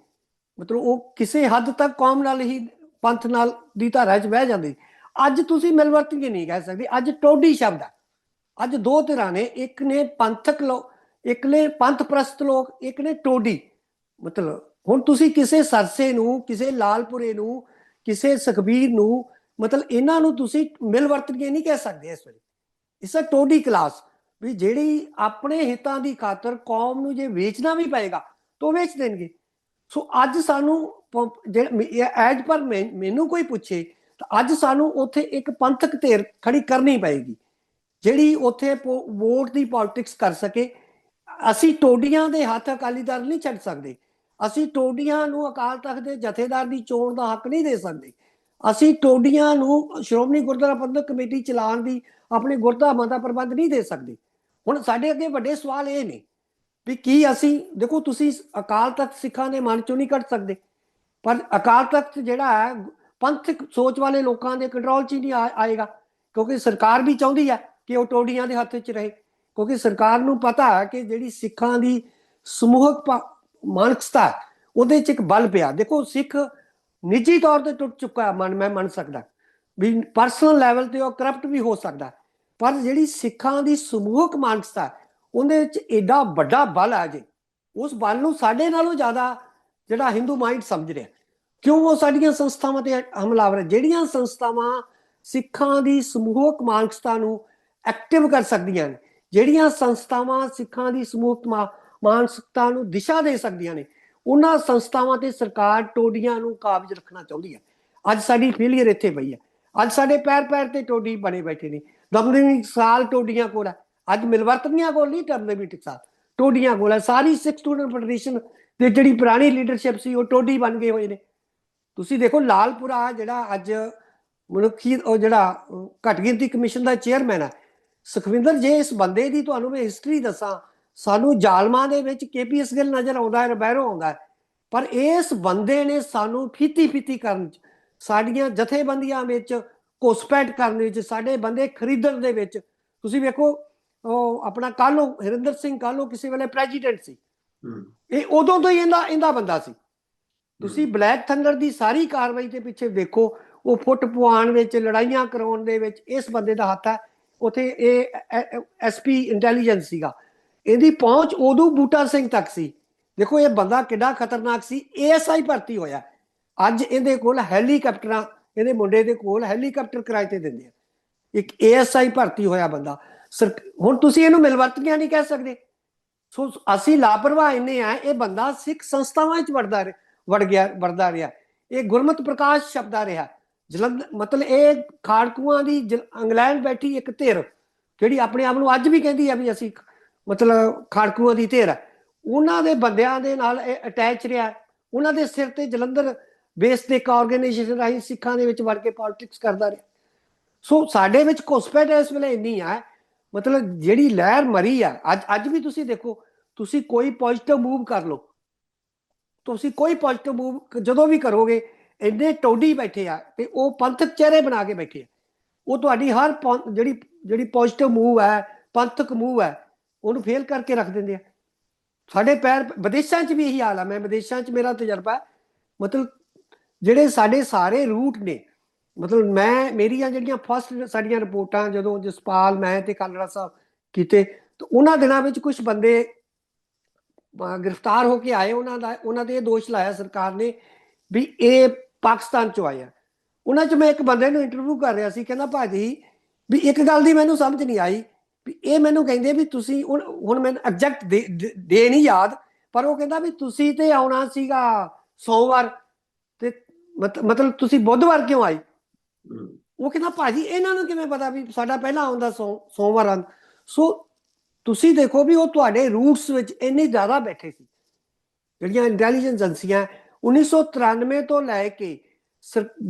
ਮਤਲਬ ਉਹ ਕਿਸੇ ਹੱਦ ਤੱਕ ਕੌਮ ਨਾਲ ਹੀ ਪੰਥ ਨਾਲ ਦੀ ਧਾਰਾ 'ਚ ਬਹਿ ਜਾਂਦੀ। ਅੱਜ ਤੁਸੀਂ ਮਿਲਵਰਤਨੀਏ ਨਹੀਂ ਕਹਿ ਸਕਦੇ, ਅੱਜ ਟੋਡੀ ਸ਼ਬਦ ਆ। ਅੱਜ ਦੋ ਧਿਰਾਂ ਨੇ, ਇੱਕ ਨੇ ਪੰਥਕ ਲੋਕ, ਇੱਕ ਨੇ ਪੰਥ ਪ੍ਰਸਤ ਲੋਕ, ਇੱਕ ਨੇ ਟੋਡੀ। ਮਤਲਬ ਹੁਣ ਤੁਸੀਂ ਕਿਸੇ ਸਰਸੇ ਨੂੰ, ਕਿਸੇ ਲਾਲਪੁਰੇ ਨੂੰ, ਕਿਸੇ ਸੁਖਬੀਰ ਨੂੰ, ਮਤਲਬ ਇਹਨਾਂ ਨੂੰ ਤੁਸੀਂ ਮਿਲਵਰਤਨੀਏ ਨਹੀਂ ਕਹਿ ਸਕਦੇ ਇਸ ਵੇਲੇ। ਇਸ ਟੋਡੀ ਕਲਾਸ ਵੀ ਜਿਹੜੀ ਆਪਣੇ ਹਿੱਤਾਂ ਦੀ ਖਾਤਰ ਕੌਮ ਨੂੰ ਜੇ ਵੇਚਣਾ ਵੀ ਪਏਗਾ ਤਾਂ ਵੇਚ ਦੇਣਗੇ। ਸੋ ਅੱਜ ਸਾਨੂੰ ਐਜ ਪਰ ਮੈਨੂੰ ਕੋਈ ਪੁੱਛੇ ਤਾਂ ਅੱਜ ਸਾਨੂੰ ਉੱਥੇ ਇੱਕ ਪੰਥਕ ਧਿਰ ਖੜੀ ਕਰਨੀ ਪਏਗੀ ਜਿਹੜੀ ਉੱਥੇ ਵੋਟ ਦੀ ਪੋਲਿਟਿਕਸ ਕਰ ਸਕੇ। ਅਸੀਂ ਟੋਡੀਆਂ ਦੇ ਹੱਥ ਅਕਾਲੀ ਦਲ ਨਹੀਂ ਛੱਡ ਸਕਦੇ। ਅਸੀਂ ਟੋਡੀਆਂ ਨੂੰ ਅਕਾਲ ਤਖਤ ਦੇ ਜਥੇਦਾਰ ਦੀ ਚੋਣ ਦਾ ਹੱਕ ਨਹੀਂ ਦੇ ਸਕਦੇ। ਅਸੀਂ ਟੋਡੀਆਂ ਨੂੰ ਸ਼੍ਰੋਮਣੀ ਗੁਰਦੁਆਰਾ ਪ੍ਰਬੰਧਕ ਕਮੇਟੀ ਚਲਾਉਣ ਦੀ ਆਪਣੇ ਗੁਰਧਾਮਾਂ ਦਾ ਪ੍ਰਬੰਧ ਨਹੀਂ ਦੇ ਸਕਦੇ। ਹੁਣ ਸਾਡੇ ਅੱਗੇ ਵੱਡੇ ਸਵਾਲ ਇਹ ਨੇ ਵੀ ਕੀ ਅਸੀਂ, ਦੇਖੋ ਤੁਸੀਂ ਅਕਾਲ ਤਖਤ ਸਿੱਖਾਂ ਦੇ ਮਨ ਚੋਂ ਨਹੀਂ ਕੱਢ ਸਕਦੇ, ਪਰ ਅਕਾਲ ਤਖਤ ਜਿਹੜਾ ਹੈ ਪੰਥਕ ਸੋਚ ਵਾਲੇ ਲੋਕਾਂ ਦੇ ਕੰਟਰੋਲ 'ਚ ਹੀ ਨਹੀਂ ਆਏਗਾ, ਕਿਉਂਕਿ ਸਰਕਾਰ ਵੀ ਚਾਹੁੰਦੀ ਹੈ ਕਿ ਉਹ ਟੋਡੀਆਂ ਦੇ ਹੱਥ 'ਚ ਰਹੇ, ਕਿਉਂਕਿ ਸਰਕਾਰ ਨੂੰ ਪਤਾ ਹੈ ਕਿ ਜਿਹੜੀ ਸਿੱਖਾਂ ਦੀ ਸਮੂਹਕ ਮਾਨਸਿਕਤਾ ਉਹਦੇ 'ਚ ਇੱਕ ਬਲ ਪਿਆ। ਦੇਖੋ ਸਿੱਖ ਨਿੱਜੀ ਤੌਰ ਤੇ ਟੁੱਟ ਚੁੱਕਾ ਮੈਂ ਮੰਨ ਸਕਦਾ ਵੀ ਪਰਸਨਲ ਲੈਵਲ ਤੇ ਉਹ ਕਰਪਟ ਵੀ ਹੋ ਸਕਦਾ, ਪਰ ਜਿਹੜੀ ਸਿੱਖਾਂ ਦੀ ਸਮੂਹਕ ਮਾਨਸਿਕਤਾ ਉਹਦੇ ਵਿੱਚ ਏਡਾ ਵੱਡਾ ਬਲ ਆ ਜੇ, ਉਸ ਬਲ ਨੂੰ ਸਾਡੇ ਨਾਲੋਂ ਜ਼ਿਆਦਾ ਜਿਹੜਾ ਹਿੰਦੂ ਮਾਈਂਡ ਸਮਝ ਰਿਹਾ। ਕਿਉਂ? ਉਹ ਸਾਡੀਆਂ ਸੰਸਥਾਵਾਂ ਤੇ ਹਮਲਾਵਰ ਹੈ। ਜਿਹੜੀਆਂ ਸੰਸਥਾਵਾਂ ਸਿੱਖਾਂ ਦੀ ਸਮੂਹਕ ਮਾਨਸਿਕਤਾ ਨੂੰ ਐਕਟਿਵ ਕਰ ਸਕਦੀਆਂ ਨੇ, ਜਿਹੜੀਆਂ ਸੰਸਥਾਵਾਂ ਸਿੱਖਾਂ ਦੀ ਸਮੂਹਕ ਮਾਨਸਿਕਤਾ ਨੂੰ ਦਿਸ਼ਾ ਦੇ ਸਕਦੀਆਂ ਨੇ, ਉਹਨਾਂ ਸੰਸਥਾਵਾਂ ਤੇ ਸਰਕਾਰ ਟੋਡੀਆਂ ਨੂੰ ਕਾਬਜ਼ ਰੱਖਣਾ ਚਾਹੁੰਦੀ ਹੈ। ਅੱਜ ਸਾਡੀ ਫੇਲੀਅਰ ਇੱਥੇ ਪਈ ਹੈ। ਅੱਜ ਸਾਡੇ ਪੈਰ ਤੇ ਟੋਡੀ ਬਣੇ ਬੈਠੇ ਨੇ। ਦਮਦਮੀ ਟਕਸਾਲ ਟੋਡੀਆਂ ਕੋਲ ਹੈ। ਅੱਜ ਮਿਲਵਰਤਨੀਆਂ ਕੋਲ ਨਹੀਂ, ਦਮਦਮੀ ਟਕਸਾਲ ਟੋਡੀਆਂ ਕੋਲ ਹੈ। ਸਾਰੀ ਸਿੱਖ ਸਟੂਡੈਂਟ ਫੈਡਰੇਸ਼ਨ ਤੇ ਜਿਹੜੀ ਪੁਰਾਣੀ ਲੀਡਰਸ਼ਿਪ ਸੀ ਉਹ ਟੋਡੀ ਬਣ ਗਏ ਹੋਏ ਨੇ। ਤੁਸੀਂ ਦੇਖੋ ਲਾਲਪੁਰਾ ਜਿਹੜਾ ਅੱਜ ਮਨੁੱਖੀ ਉਹ ਜਿਹੜਾ ਘੱਟ ਗਿਣਤੀ ਕਮਿਸ਼ਨ ਦਾ ਚੇਅਰਮੈਨ ਹੈ ਸੁਖਵਿੰਦਰ, ਜੇ ਇਸ ਬੰਦੇ ਦੀ ਤੁਹਾਨੂੰ ਮੈਂ ਹਿਸਟਰੀ ਦੱਸਾਂ, ਸਾਨੂੰ ਜਾਲਮਾਂ ਦੇ ਵਿੱਚ KPS ਗਿੱਲ ਨਜ਼ਰ ਆਉਂਦਾ ਹੈ, ਰਬੈਰੋ ਆਉਂਦਾ ਹੈ, ਪਰ ਇਸ ਬੰਦੇ ਨੇ ਸਾਨੂੰ ਫੀਤੀ ਕਰਨ 'ਚ, ਸਾਡੀਆਂ ਜਥੇਬੰਦੀਆਂ ਵਿੱਚ ਘੁਸਪੈਠ ਕਰਨ ਵਿੱਚ, ਸਾਡੇ ਬੰਦੇ ਖਰੀਦਣ ਦੇ ਵਿੱਚ, ਤੁਸੀਂ ਵੇਖੋ ਉਹ ਆਪਣਾ ਕਾਹਲੋਂ ਹਰਿੰਦਰ ਸਿੰਘ ਕਾਹਲੋਂ ਕਿਸੇ ਵੇਲੇ ਪ੍ਰੈਜ਼ੀਡੈਂਟ ਸੀ, ਇਹ ਉਦੋਂ ਤੋਂ ਹੀ ਇਹਦਾ ਬੰਦਾ ਸੀ। ਤੁਸੀਂ ਬਲੈਕ ਥੰਡਰ ਦੀ ਸਾਰੀ ਕਾਰਵਾਈ ਦੇ ਪਿੱਛੇ ਦੇਖੋ, ਉਹ ਫੁੱਟ ਪਵਾਉਣ ਵਿੱਚ, ਲੜਾਈਆਂ ਕਰਾਉਣ ਦੇ ਵਿੱਚ ਇਸ ਬੰਦੇ ਦਾ ਹੱਥ ਹੈ। ਉੱਥੇ ਇਹ SP ਇੰਟੈਲੀਜੈਂਸ ਸੀਗਾ, ਇਹਦੀ ਪਹੁੰਚ ਉਦੋਂ ਬੂਟਾ ਸਿੰਘ ਤੱਕ ਸੀ। ਦੇਖੋ ਇਹ ਬੰਦਾ ਕਿੱਡਾ ਖਤਰਨਾਕ ਸੀ। ASI ਭਰਤੀ ਹੋਇਆ, ਅੱਜ ਇਹਦੇ ਕੋਲ ਹੈਲੀਕਾਪਟਰਾਂ, ਇਹਦੇ ਮੁੰਡੇ ਦੇ ਕੋਲ ਹੈਲੀਕਾਪਟਰ ਕਿਰਾਏ ਤੇ ਦਿੰਦੇ ਆ। ਇੱਕ ASI ਭਰਤੀ ਹੋਇਆ ਬੰਦਾ। ਹੁਣ ਤੁਸੀਂ ਇਹਨੂੰ ਮਿਲਵਰਤਨੀਆਂ ਨਹੀਂ ਕਹਿ ਸਕਦੇ। ਸੋ ਅਸੀਂ ਲਾਪਰਵਾਹ ਇੰਨੇ ਆ, ਇਹ ਬੰਦਾ ਸਿੱਖ ਸੰਸਥਾਵਾਂ ਵਿੱਚ ਵੜਦਾ ਰਿਹਾ। ਇਹ ਗੁਰਮਤ ਪ੍ਰਕਾਸ਼ ਸ਼ਬਦਾ ਰਿਹਾ ਜਲੰਧਰ, ਮਤਲਬ ਇਹ ਖਾੜਕੂਆਂ ਦੀ ਇੰਗਲੈਂਡ ਬੈਠੀ ਇੱਕ ਧਿਰ ਜਿਹੜੀ ਆਪਣੇ ਆਪ ਨੂੰ ਅੱਜ ਵੀ ਕਹਿੰਦੀ ਆ ਵੀ ਅਸੀਂ ਮਤਲਬ ਖਾੜਕੂਆਂ ਦੀ ਧਿਰ ਹੈ, ਉਹਨਾਂ ਦੇ ਬੰਦਿਆਂ ਦੇ ਨਾਲ ਅਟੈਚ ਰਿਹਾ, ਉਹਨਾਂ ਦੇ ਸਿਰ ਤੇ ਜਲੰਧਰ ਬੇਸ ਤੇ ਇੱਕ ਆਰਗੇਨਾਈਜੇਸ਼ਨ ਰਾਹੀਂ ਸਿੱਖਾਂ ਦੇ ਵਿੱਚ ਵੜ ਕੇ ਪੋਲਿਟਿਕਸ ਕਰਦਾ ਰਿਹਾ। ਸੋ ਸਾਡੇ ਵਿੱਚ ਘੁਸਪੈਠ ਇਸ ਵੇਲੇ ਇੰਨੀ ਆ, ਮਤਲਬ ਜਿਹੜੀ ਲਹਿਰ ਮਰੀ ਆ ਅੱਜ ਵੀ ਤੁਸੀਂ ਦੇਖੋ, ਤੁਸੀਂ ਕੋਈ ਪੋਜ਼ਿਟਿਵ ਮੂਵ ਕਰ ਲਓ, ਤੁਸੀਂ ਕੋਈ ਪੋਜ਼ਿਟਿਵ ਮੂਵ ਜਦੋਂ ਵੀ ਕਰੋਗੇ ਇੰਨੇ ਟੋਡੀ ਬੈਠੇ ਆ ਤੇ ਉਹ ਪੰਥਕ ਚਿਹਰੇ ਬਣਾ ਕੇ ਬੈਠੇ ਆ। ਉਹ ਤੁਹਾਡੀ ਹਰ ਜਿਹੜੀ ਪੋਜ਼ਿਟਿਵ ਮੂਵ ਹੈ, ਪੰਥਕ ਮੂਵ ਹੈ, ਉਹਨੂੰ ਫੇਲ ਕਰਕੇ ਰੱਖ ਦਿੰਦੇ ਆ। ਸਾਡੇ ਪੈਰ ਵਿਦੇਸ਼ਾਂ 'ਚ ਵੀ ਇਹੀ ਹਾਲ ਆ। ਮੈਂ ਵਿਦੇਸ਼ਾਂ 'ਚ ਮੇਰਾ ਤਜਰਬਾ, ਮਤਲਬ ਜਿਹੜੇ ਸਾਡੇ ਸਾਰੇ ਰੂਟ ਨੇ, ਮਤਲਬ ਮੇਰੀਆਂ ਜਿਹੜੀਆਂ ਫਸਟ ਸਾਡੀਆਂ ਰਿਪੋਰਟਾਂ ਜਦੋਂ ਜਸਪਾਲ, ਮੈਂ ਤੇ ਕਾਲੜਾ ਸਾਹਿਬ ਕੀਤੇ, ਤਾਂ ਉਹਨਾਂ ਦਿਨਾਂ ਵਿੱਚ ਕੁਝ ਬੰਦੇ ਗ੍ਰਿਫਤਾਰ ਹੋ ਕੇ ਆਏ। ਉਹਨਾਂ ਦੇ ਇਹ ਦੋਸ਼ ਲਾਇਆ ਸਰਕਾਰ ਨੇ ਵੀ ਇਹ ਪਾਕਿਸਤਾਨ ਚੋਂ ਆਏ ਆ। ਉਹਨਾਂ 'ਚ ਮੈਂ ਇੱਕ ਬੰਦੇ ਨੂੰ ਇੰਟਰਵਿਊ ਕਰ ਰਿਹਾ ਸੀ, ਕਹਿੰਦਾ ਭਾਜੀ ਵੀ ਇੱਕ ਗੱਲ ਦੀ ਮੈਨੂੰ ਸਮਝ ਨਹੀਂ ਆਈ ਵੀ ਇਹ ਮੈਨੂੰ ਕਹਿੰਦੇ ਵੀ ਤੁਸੀਂ ਹੁਣ ਮੈਨੂੰ ਐਗਜ਼ੈਕਟ ਦੇ ਨਹੀਂ ਯਾਦ, ਪਰ ਉਹ ਕਹਿੰਦਾ ਵੀ ਤੁਸੀਂ ਤੇ ਆਉਣਾ ਸੀਗਾ ਸੋਮਵਾਰ, ਤੇ ਮਤਲਬ ਤੁਸੀਂ ਬੁੱਧਵਾਰ ਕਿਉਂ ਆਏ? ਉਹ ਕਹਿੰਦਾ ਭਾਜੀ ਇਹਨਾਂ ਨੂੰ ਕਿਵੇਂ ਪਤਾ ਵੀ ਸਾਡਾ ਪਹਿਲਾਂ ਆਉਂਦਾ ਸੋਮਵਾਰ ਆਉਂਦਾ। ਸੋ ਤੁਸੀਂ ਦੇਖੋ ਵੀ ਉਹ ਤੁਹਾਡੇ ਰੂਟਸ ਵਿੱਚ ਇੰਨੇ ਜ਼ਿਆਦਾ ਬੈਠੇ ਸੀ। ਜਿਹੜੀਆਂ ਇੰਟੈਲੀਜੈਂਸ ਏਜੰਸੀਆਂ 1993 ਤੋਂ ਲੈ ਕੇ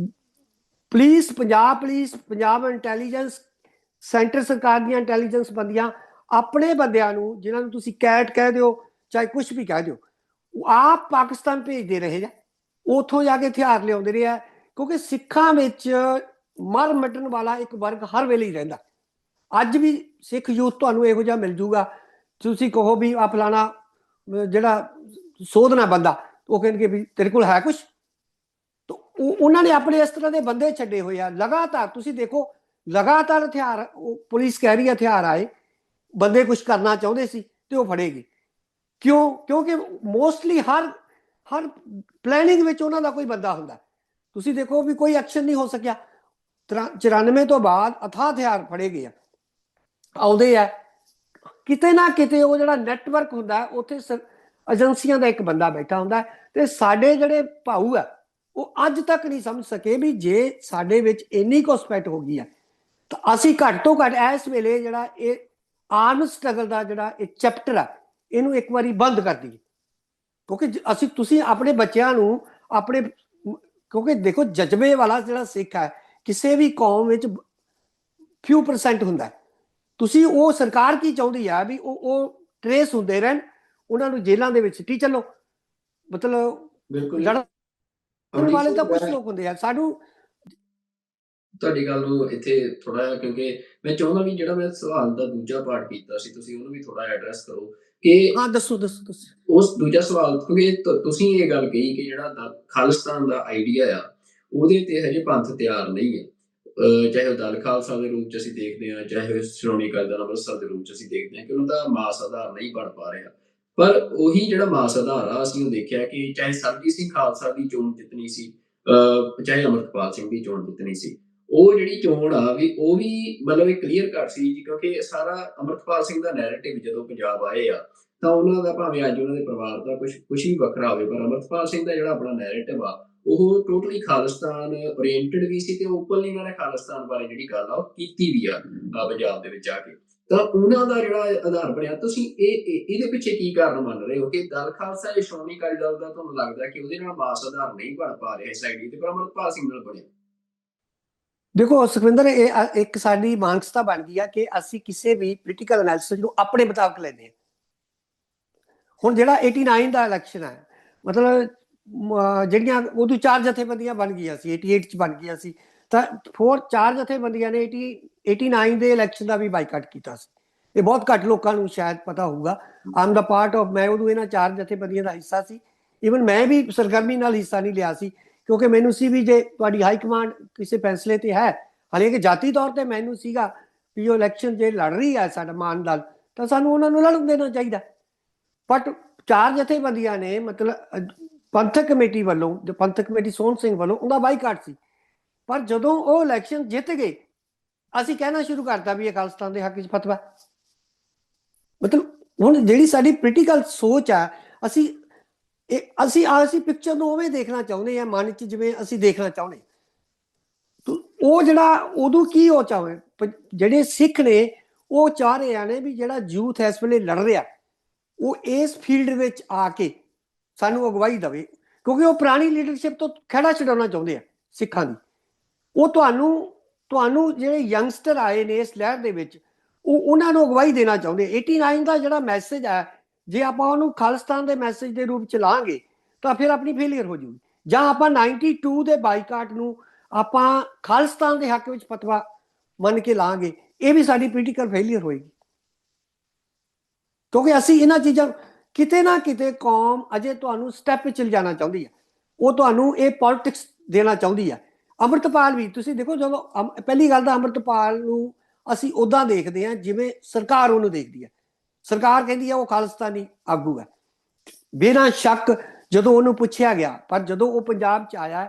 ਪੁਲਿਸ, ਪੰਜਾਬ ਇੰਟੈਲੀਜੈਂਸ, ਸੈਂਟਰ ਸਰਕਾਰ ਦੀਆਂ ਇੰਟੈਲੀਜੈਂਸ ਬੰਦੀਆਂ ਆਪਣੇ ਬੰਦਿਆਂ ਨੂੰ, ਜਿਨ੍ਹਾਂ ਨੂੰ ਤੁਸੀਂ ਕੈਟ ਕਹਿ ਦਿਓ ਚਾਹੇ ਕੁਝ ਵੀ ਕਹਿ ਦਿਓ, ਆਪ ਪਾਕਿਸਤਾਨ ਭੇਜਦੇ ਰਹੇ ਆ। ਉੱਥੋਂ ਜਾ ਕੇ ਹਥਿਆਰ ਲਿਆਉਂਦੇ ਰਹੇ ਆ, ਕਿਉਂਕਿ ਸਿੱਖਾਂ ਵਿੱਚ ਮਰ ਮਿਟਣ ਵਾਲਾ ਇੱਕ ਵਰਗ ਹਰ ਵੇਲੇ ਹੀ ਰਹਿੰਦਾ। ਅੱਜ ਵੀ ਸਿੱਖ ਯੂਥ ਤੁਹਾਨੂੰ ਇਹੋ ਜਿਹਾ ਮਿਲ ਜੂਗਾ, ਤੁਸੀਂ ਕਹੋ ਵੀ ਆ ਫਲਾਣਾ ਜਿਹੜਾ ਸੋਧਣਾ ਬੰਦਾ, ਉਹ ਕਹਿਣਗੇ ਵੀ ਤੇਰੇ ਕੋਲ ਹੈ ਕੁਛ। ਉਹਨਾਂ ਨੇ ਆਪਣੇ ਇਸ ਤਰ੍ਹਾਂ ਦੇ ਬੰਦੇ ਛੱਡੇ ਹੋਏ ਆ ਲਗਾਤਾਰ। ਤੁਸੀਂ ਦੇਖੋ ਲਗਾਤਾਰ ਹਥਿਆਰ, ਪੁਲਿਸ ਕਹਿ ਰਹੀ ਹਥਿਆਰ ਆਏ, ਬੰਦੇ ਕੁਝ ਕਰਨਾ ਚਾਹੁੰਦੇ ਸੀ ਤੇ ਉਹ ਫੜੇਗੇ। ਕਿਉਂ? ਕਿਉਂਕਿ ਮੋਸਟਲੀ ਹਰ ਪਲੈਨਿੰਗ ਵਿੱਚ ਉਹਨਾਂ ਦਾ ਕੋਈ ਬੰਦਾ ਹੁੰਦਾ। ਤੁਸੀਂ ਦੇਖੋ ਵੀ ਕੋਈ ਐਕਸ਼ਨ ਨਹੀਂ ਹੋ ਸਕਿਆ। 94 ਤੋਂ ਬਾਅਦ ਅਥਾਹ ਹਥਿਆਰ ਫੜੇ ਗਏ ਆ, ਆਉਂਦੇ ਆ ਕਿਤੇ ਨਾ ਕਿਤੇ। ਉਹ ਜਿਹੜਾ ਨੈਟਵਰਕ ਹੁੰਦਾ ਉੱਥੇ ਏਜੰਸੀਆਂ ਦਾ ਇੱਕ ਬੰਦਾ ਬੈਠਾ ਹੁੰਦਾ। ਤੇ ਸਾਡੇ ਜਿਹੜੇ ਭਾਊ ਆ ਉਹ ਅੱਜ ਤੱਕ ਨਹੀਂ ਸਮਝ ਸਕੇ ਵੀ ਜੇ ਸਾਡੇ ਵਿੱਚ ਇੰਨੀ ਘੁਸਪੈਠ ਹੋ ਗਈ ਆ ਤਾਂ ਅਸੀਂ ਘੱਟ ਤੋਂ ਘੱਟ ਇਸ ਵੇਲੇ ਜਿਹੜਾ ਇਹ ਆਰਮ ਸਟਰਗਲ ਦਾ ਜਿਹੜਾ ਇਹ ਚੈਪਟਰ ਆ, ਇਹਨੂੰ ਇੱਕ ਵਾਰੀ ਬੰਦ ਕਰ ਦਈਏ। ਕਿਉਂਕਿ ਤੁਸੀਂ ਆਪਣੇ ਬੱਚਿਆਂ ਨੂੰ ਆਪਣੇ, ਕਿਉਂਕਿ ਦੇਖੋ ਜਜ਼ਬੇ ਵਾਲਾ ਜਿਹੜਾ ਸਿੱਖ ਹੈ ਕਿਸੇ ਵੀ ਕੌਮ ਵਿੱਚ ਫਿਊ % ਹੁੰਦਾ। ਤੁਸੀਂ ਉਹ ਸਰਕਾਰ ਕੀ ਚਾਹੁੰਦੀ ਆ ਵੀ ਉਹ ਟਰੇਸ ਹੁੰਦੇ ਰਹਿਣ, ਉਹਨਾਂ ਨੂੰ ਜੇਲ੍ਹਾਂ ਦੇ ਵਿੱਚ ਸਿੱਟੀ ਚੱਲੋ। ਮਤਲਬ ਲੜਨ ਵਾਲੇ ਤਾਂ ਕੁਝ ਲੋਕ ਹੁੰਦੇ ਆ। ਸਾਨੂੰ ਤੁਹਾਡੀ ਗੱਲ ਨੂੰ ਇੱਥੇ ਥੋੜਾ ਜਿਹਾ, ਕਿਉਂਕਿ ਮੈਂ ਚਾਹੁੰਦਾ ਵੀ ਜਿਹੜਾ ਮੈਂ ਸਵਾਲ ਦਾ ਦੂਜਾ ਪਾਰਟ ਕੀਤਾ ਸੀ, ਤੁਸੀਂ ਉਹਨੂੰ ਵੀ ਥੋੜਾ ਐਡਰੈਸ ਕਰੋ ਕਿ ਹਾਂ ਦੱਸੋ। ਉਸ ਦੂਜਾ ਸਵਾਲ, ਕਿਉਂਕਿ ਤੁਸੀਂ ਇਹ ਗੱਲ ਕਹੀ ਕਿ ਜਿਹੜਾ ਖਾਲਿਸਤਾਨ ਦਾ ਆਈਡੀਆ ਆ ਉਹਦੇ ਤੇ ਹਜੇ ਪੰਥ ਤਿਆਰ ਨਹੀਂ ਹੈ। ਚਾਹੇ ਉਹ ਦਲ ਖਾਲਸਾ ਦੇ ਰੂਪ 'ਚ ਅਸੀਂ ਦੇਖਦੇ ਹਾਂ, ਚਾਹੇ ਸ਼੍ਰੋਮਣੀ ਅਕਾਲੀ ਦਲ ਅੰਮ੍ਰਿਤਸਰ ਦੇ ਰੂਪ 'ਚ ਅਸੀਂ ਦੇਖਦੇ ਹਾਂ ਕਿ ਉਹਨਾਂ ਦਾ ਮਾਸ ਆਧਾਰ ਨਹੀਂ ਬਣ ਪਾ ਰਿਹਾ। ਪਰ ਉਹੀ ਜਿਹੜਾ ਮਾਸ ਆਧਾਰ ਆ, ਅਸੀਂ ਉਹ ਦੇਖਿਆ ਕਿ ਚਾਹੇ ਸਰਬਜੀਤ ਸਿੰਘ ਖਾਲਸਾ ਦੀ ਚੋਣ ਜਿੱਤਣੀ ਸੀ, ਚਾਹੇ ਅੰਮ੍ਰਿਤਪਾਲ ਸਿੰਘ ਦੀ ਚੋਣ ਜਿੱਤਣੀ ਸੀ, ਉਹ ਜਿਹੜੀ ਚੋਣ ਆ ਵੀ ਉਹ ਵੀ ਮਤਲਬ ਇਹ ਕਲੀਅਰ ਕੱਟ ਸੀ ਜੀ। ਕਿਉਂਕਿ ਸਾਰਾ ਅੰਮ੍ਰਿਤਪਾਲ ਸਿੰਘ ਦਾ ਨੈਰੇਟਿਵ ਜਦੋਂ ਪੰਜਾਬ ਆਏ ਆ ਤਾਂ ਉਹਨਾਂ ਦਾ, ਭਾਵੇਂ ਅੱਜ ਉਹਨਾਂ ਦੇ ਪਰਿਵਾਰ ਦਾ ਕੁਛ ਵੀ ਵੱਖਰਾ ਹੋਵੇ, ਪਰ ਅੰਮ੍ਰਿਤਪਾਲ ਸਿੰਘ ਦਾ ਜਿਹੜਾ ਆਪਣਾ ਨੈਰੇਟਿਵ ਆ ਉਹ ਟੋਟਲੀ ਖਾਲਿਸਤਾਨ ਓਰੀਐਂਟਡ ਵੀ ਸੀ। ਤੇ ਓਪਨਲੀ ਉਹਨਾਂ ਨੇ ਖਾਲਿਸਤਾਨ ਬਾਰੇ ਜਿਹੜੀ ਗੱਲ ਆ ਉਹ ਕੀਤੀ ਵੀ ਆ ਪੰਜਾਬ ਦੇ ਵਿੱਚ ਆ ਕੇ। ਤਾਂ ਉਹਨਾਂ ਦਾ ਜਿਹੜਾ ਆਧਾਰ ਬਣਿਆ, ਤੁਸੀਂ ਇਹਦੇ ਪਿੱਛੇ ਕੀ ਕਾਰਨ ਮੰਨ ਰਹੇ ਹੋ ਕਿ ਦਲ ਖਾਲਸਾ ਜਾਂ ਸ਼੍ਰੋਮਣੀ ਅਕਾਲੀ ਦਲ ਦਾ ਤੁਹਾਨੂੰ ਲੱਗਦਾ ਕਿ ਉਹਦੇ ਨਾਲ ਮਾਸ ਆਧਾਰ ਨਹੀਂ ਬਣ ਪਾ ਰਿਹਾ ਇਸ ਆਈਡੀ ਤੇ, ਪਰ ਅੰਮ੍ਰਿਤਪਾਲ ਸਿੰਘ ਨਾਲ ਬਣਿਆ? ਦੇਖੋ ਸੁਖਵਿੰਦਰ, ਇਹ ਇੱਕ ਸਾਡੀ ਮਾਨਸਤਾ ਬਣ ਗਈ ਆ ਕਿ ਅਸੀਂ ਕਿਸੇ ਵੀ ਪੋਲੀਟੀਕਲ ਐਨਾਲਿਸਿਸ ਨੂੰ ਆਪਣੇ ਮੁਤਾਬਕ ਲੈਂਦੇ ਹਾਂ। ਹੁਣ ਜਿਹੜਾ 89 ਦਾ ਇਲੈਕਸ਼ਨ ਹੈ, ਮਤਲਬ ਜਿਹੜੀਆਂ ਉਦੋਂ 4 ਜਥੇਬੰਦੀਆਂ ਬਣ ਗਈਆਂ ਸੀ, 88 'ਚ ਬਣ ਗਈਆਂ ਸੀ, ਤਾਂ 4 ਜਥੇਬੰਦੀਆਂ ਨੇ 89 ਦੇ ਇਲੈਕਸ਼ਨ ਦਾ ਵੀ ਬਾਈਕਾਟ ਕੀਤਾ ਸੀ। ਇਹ ਬਹੁਤ ਘੱਟ ਲੋਕਾਂ ਨੂੰ ਸ਼ਾਇਦ ਪਤਾ ਹੋਊਗਾ। ਆਮ ਦਾ ਪਾਰਟ ਆਫ, ਮੈਂ ਉਦੋਂ ਇਹਨਾਂ 4 ਜਥੇਬੰਦੀਆਂ ਦਾ ਹਿੱਸਾ ਸੀ। ਈਵਨ ਮੈਂ ਵੀ ਸਰਗਰਮੀ ਨਾਲ ਹਿੱਸਾ ਨਹੀਂ ਲਿਆ ਸੀ, ਕਿਉਂਕਿ ਮੈਨੂੰ ਸੀ ਵੀ ਜੇ ਤੁਹਾਡੀ ਹਾਈ ਕਮਾਂਡ ਕਿਸੇ ਫੈਸਲੇ ਤੇ ਹੈ, ਹਾਲਾਂਕਿ ਜਾਤੀ ਤੌਰ ਤੇ ਮੈਨੂੰ ਸੀਗਾ ਵੀ ਉਹ ਇਲੈਕਸ਼ਨ ਜੇ ਲੜ ਰਹੀ ਹੈ ਸਾਡਾ ਮਾਨ ਦਲ, ਤਾਂ ਸਾਨੂੰ ਉਹਨਾਂ ਨੂੰ ਲੜਨ ਦੇਣਾ ਚਾਹੀਦਾ। ਬਟ 4 ਜਥੇਬੰਦੀਆਂ ਨੇ, ਮਤਲਬ ਪੰਥਕ ਕਮੇਟੀ ਵੱਲੋਂ, ਜੋ ਪੰਥਕ ਕਮੇਟੀ ਸੋਹਣ ਸਿੰਘ ਵੱਲੋਂ, ਉਹਦਾ ਬਾਈਕਾਟ ਸੀ। ਪਰ ਜਦੋਂ ਉਹ ਇਲੈਕਸ਼ਨ ਜਿੱਤ ਗਏ, ਅਸੀਂ ਕਹਿਣਾ ਸ਼ੁਰੂ ਕਰਤਾ ਵੀ ਇਹ ਖਾਲਿਸਤਾਨ ਦੇ ਹੱਕ 'ਚ ਫਤਵਾ। ਮਤਲਬ ਹੁਣ ਜਿਹੜੀ ਸਾਡੀ ਪੋਲੀਟੀਕਲ ਸੋਚ ਆ, ਅਸੀਂ ਪਿਕਚਰ ਨੂੰ ਉਵੇਂ ਦੇਖਣਾ ਚਾਹੁੰਦੇ ਹਾਂ, ਮਨ 'ਚ ਜਿਵੇਂ ਅਸੀਂ ਦੇਖਣਾ ਚਾਹੁੰਦੇ। ਉਹ ਜਿਹੜਾ ਉਦੋਂ ਕੀ ਉਹ ਚਾਹੇ, ਜਿਹੜੇ ਸਿੱਖ ਨੇ ਉਹ ਚਾਹ ਰਹੇ ਨੇ ਵੀ ਜਿਹੜਾ ਯੂਥ ਇਸ ਵੇਲੇ ਲੜ ਰਿਹਾ, ਉਹ ਇਸ ਫੀਲਡ ਵਿੱਚ ਆ ਕੇ ਸਾਨੂੰ ਅਗਵਾਈ ਦੇਵੇ, ਕਿਉਂਕਿ ਉਹ ਪੁਰਾਣੀ ਲੀਡਰਸ਼ਿਪ ਤੋਂ ਖਹਿੜਾ ਛਡਾਉਣਾ ਚਾਹੁੰਦੇ ਆ ਸਿੱਖਾਂ ਦੀ। ਉਹ ਤੁਹਾਨੂੰ ਜਿਹੜੇ ਯੰਗਸਟਰ ਆਏ ਨੇ ਇਸ ਲਹਿਰ ਦੇ ਵਿੱਚ, ਉਹਨਾਂ ਨੂੰ ਅਗਵਾਈ ਦੇਣਾ ਚਾਹੁੰਦੇ। 89 ਦਾ ਜਿਹੜਾ ਮੈਸੇਜ ਹੈ, ਜੇ ਆਪਾਂ ਉਹਨੂੰ ਖਾਲਿਸਤਾਨ ਦੇ ਮੈਸੇਜ ਦੇ ਰੂਪ ਚ ਲਾਂਗੇ ਤਾਂ ਫਿਰ ਆਪਣੀ ਫੇਲੀਅਰ ਹੋ ਜੂਗੀ। ਜਾਂ ਆਪਾਂ 92 ਦੇ ਬਾਈਕਾਟ ਨੂੰ ਆਪਾਂ ਖਾਲਿਸਤਾਨ ਦੇ ਹੱਕ ਵਿੱਚ ਫਤਵਾ ਮੰਨ ਕੇ ਲਾਂਗੇ, ਇਹ ਵੀ ਸਾਡੀ ਪੋਲੀਟੀਕਲ ਫੇਲੀਅਰ ਹੋਏਗੀ। ਕਿਉਂਕਿ ਅਸੀਂ ਇਹਨਾਂ ਚੀਜ਼ਾਂ, ਕਿਤੇ ਨਾ ਕਿਤੇ ਕੌਮ ਅਜੇ ਤੁਹਾਨੂੰ ਸਟੈਪ ਵਿੱਚ ਲਿਜਾਣਾ ਚਾਹੁੰਦੀ ਹੈ, ਉਹ ਤੁਹਾਨੂੰ ਇਹ ਪੋਲਿਟਿਕਸ ਦੇਣਾ ਚਾਹੁੰਦੀ ਹੈ। ਅੰਮ੍ਰਿਤਪਾਲ ਵੀ ਤੁਸੀਂ ਦੇਖੋ, ਜਦੋਂ ਪਹਿਲੀ ਗੱਲ ਤਾਂ ਅੰਮ੍ਰਿਤਪਾਲ ਨੂੰ ਅਸੀਂ ਉੱਦਾਂ ਦੇਖਦੇ ਹਾਂ ਜਿਵੇਂ ਸਰਕਾਰ ਉਹਨੂੰ ਦੇਖਦੀ ਹੈ। ਸਰਕਾਰ ਕਹਿੰਦੀ ਹੈ ਉਹ ਖਾਲਿਸਤਾਨੀ ਆਗੂ ਹੈ, ਬਿਨਾਂ ਸ਼ੱਕ। ਜਦੋਂ ਉਹਨੂੰ ਪੁੱਛਿਆ ਗਿਆ, ਪਰ ਜਦੋਂ ਉਹ ਪੰਜਾਬ 'ਚ ਆਇਆ,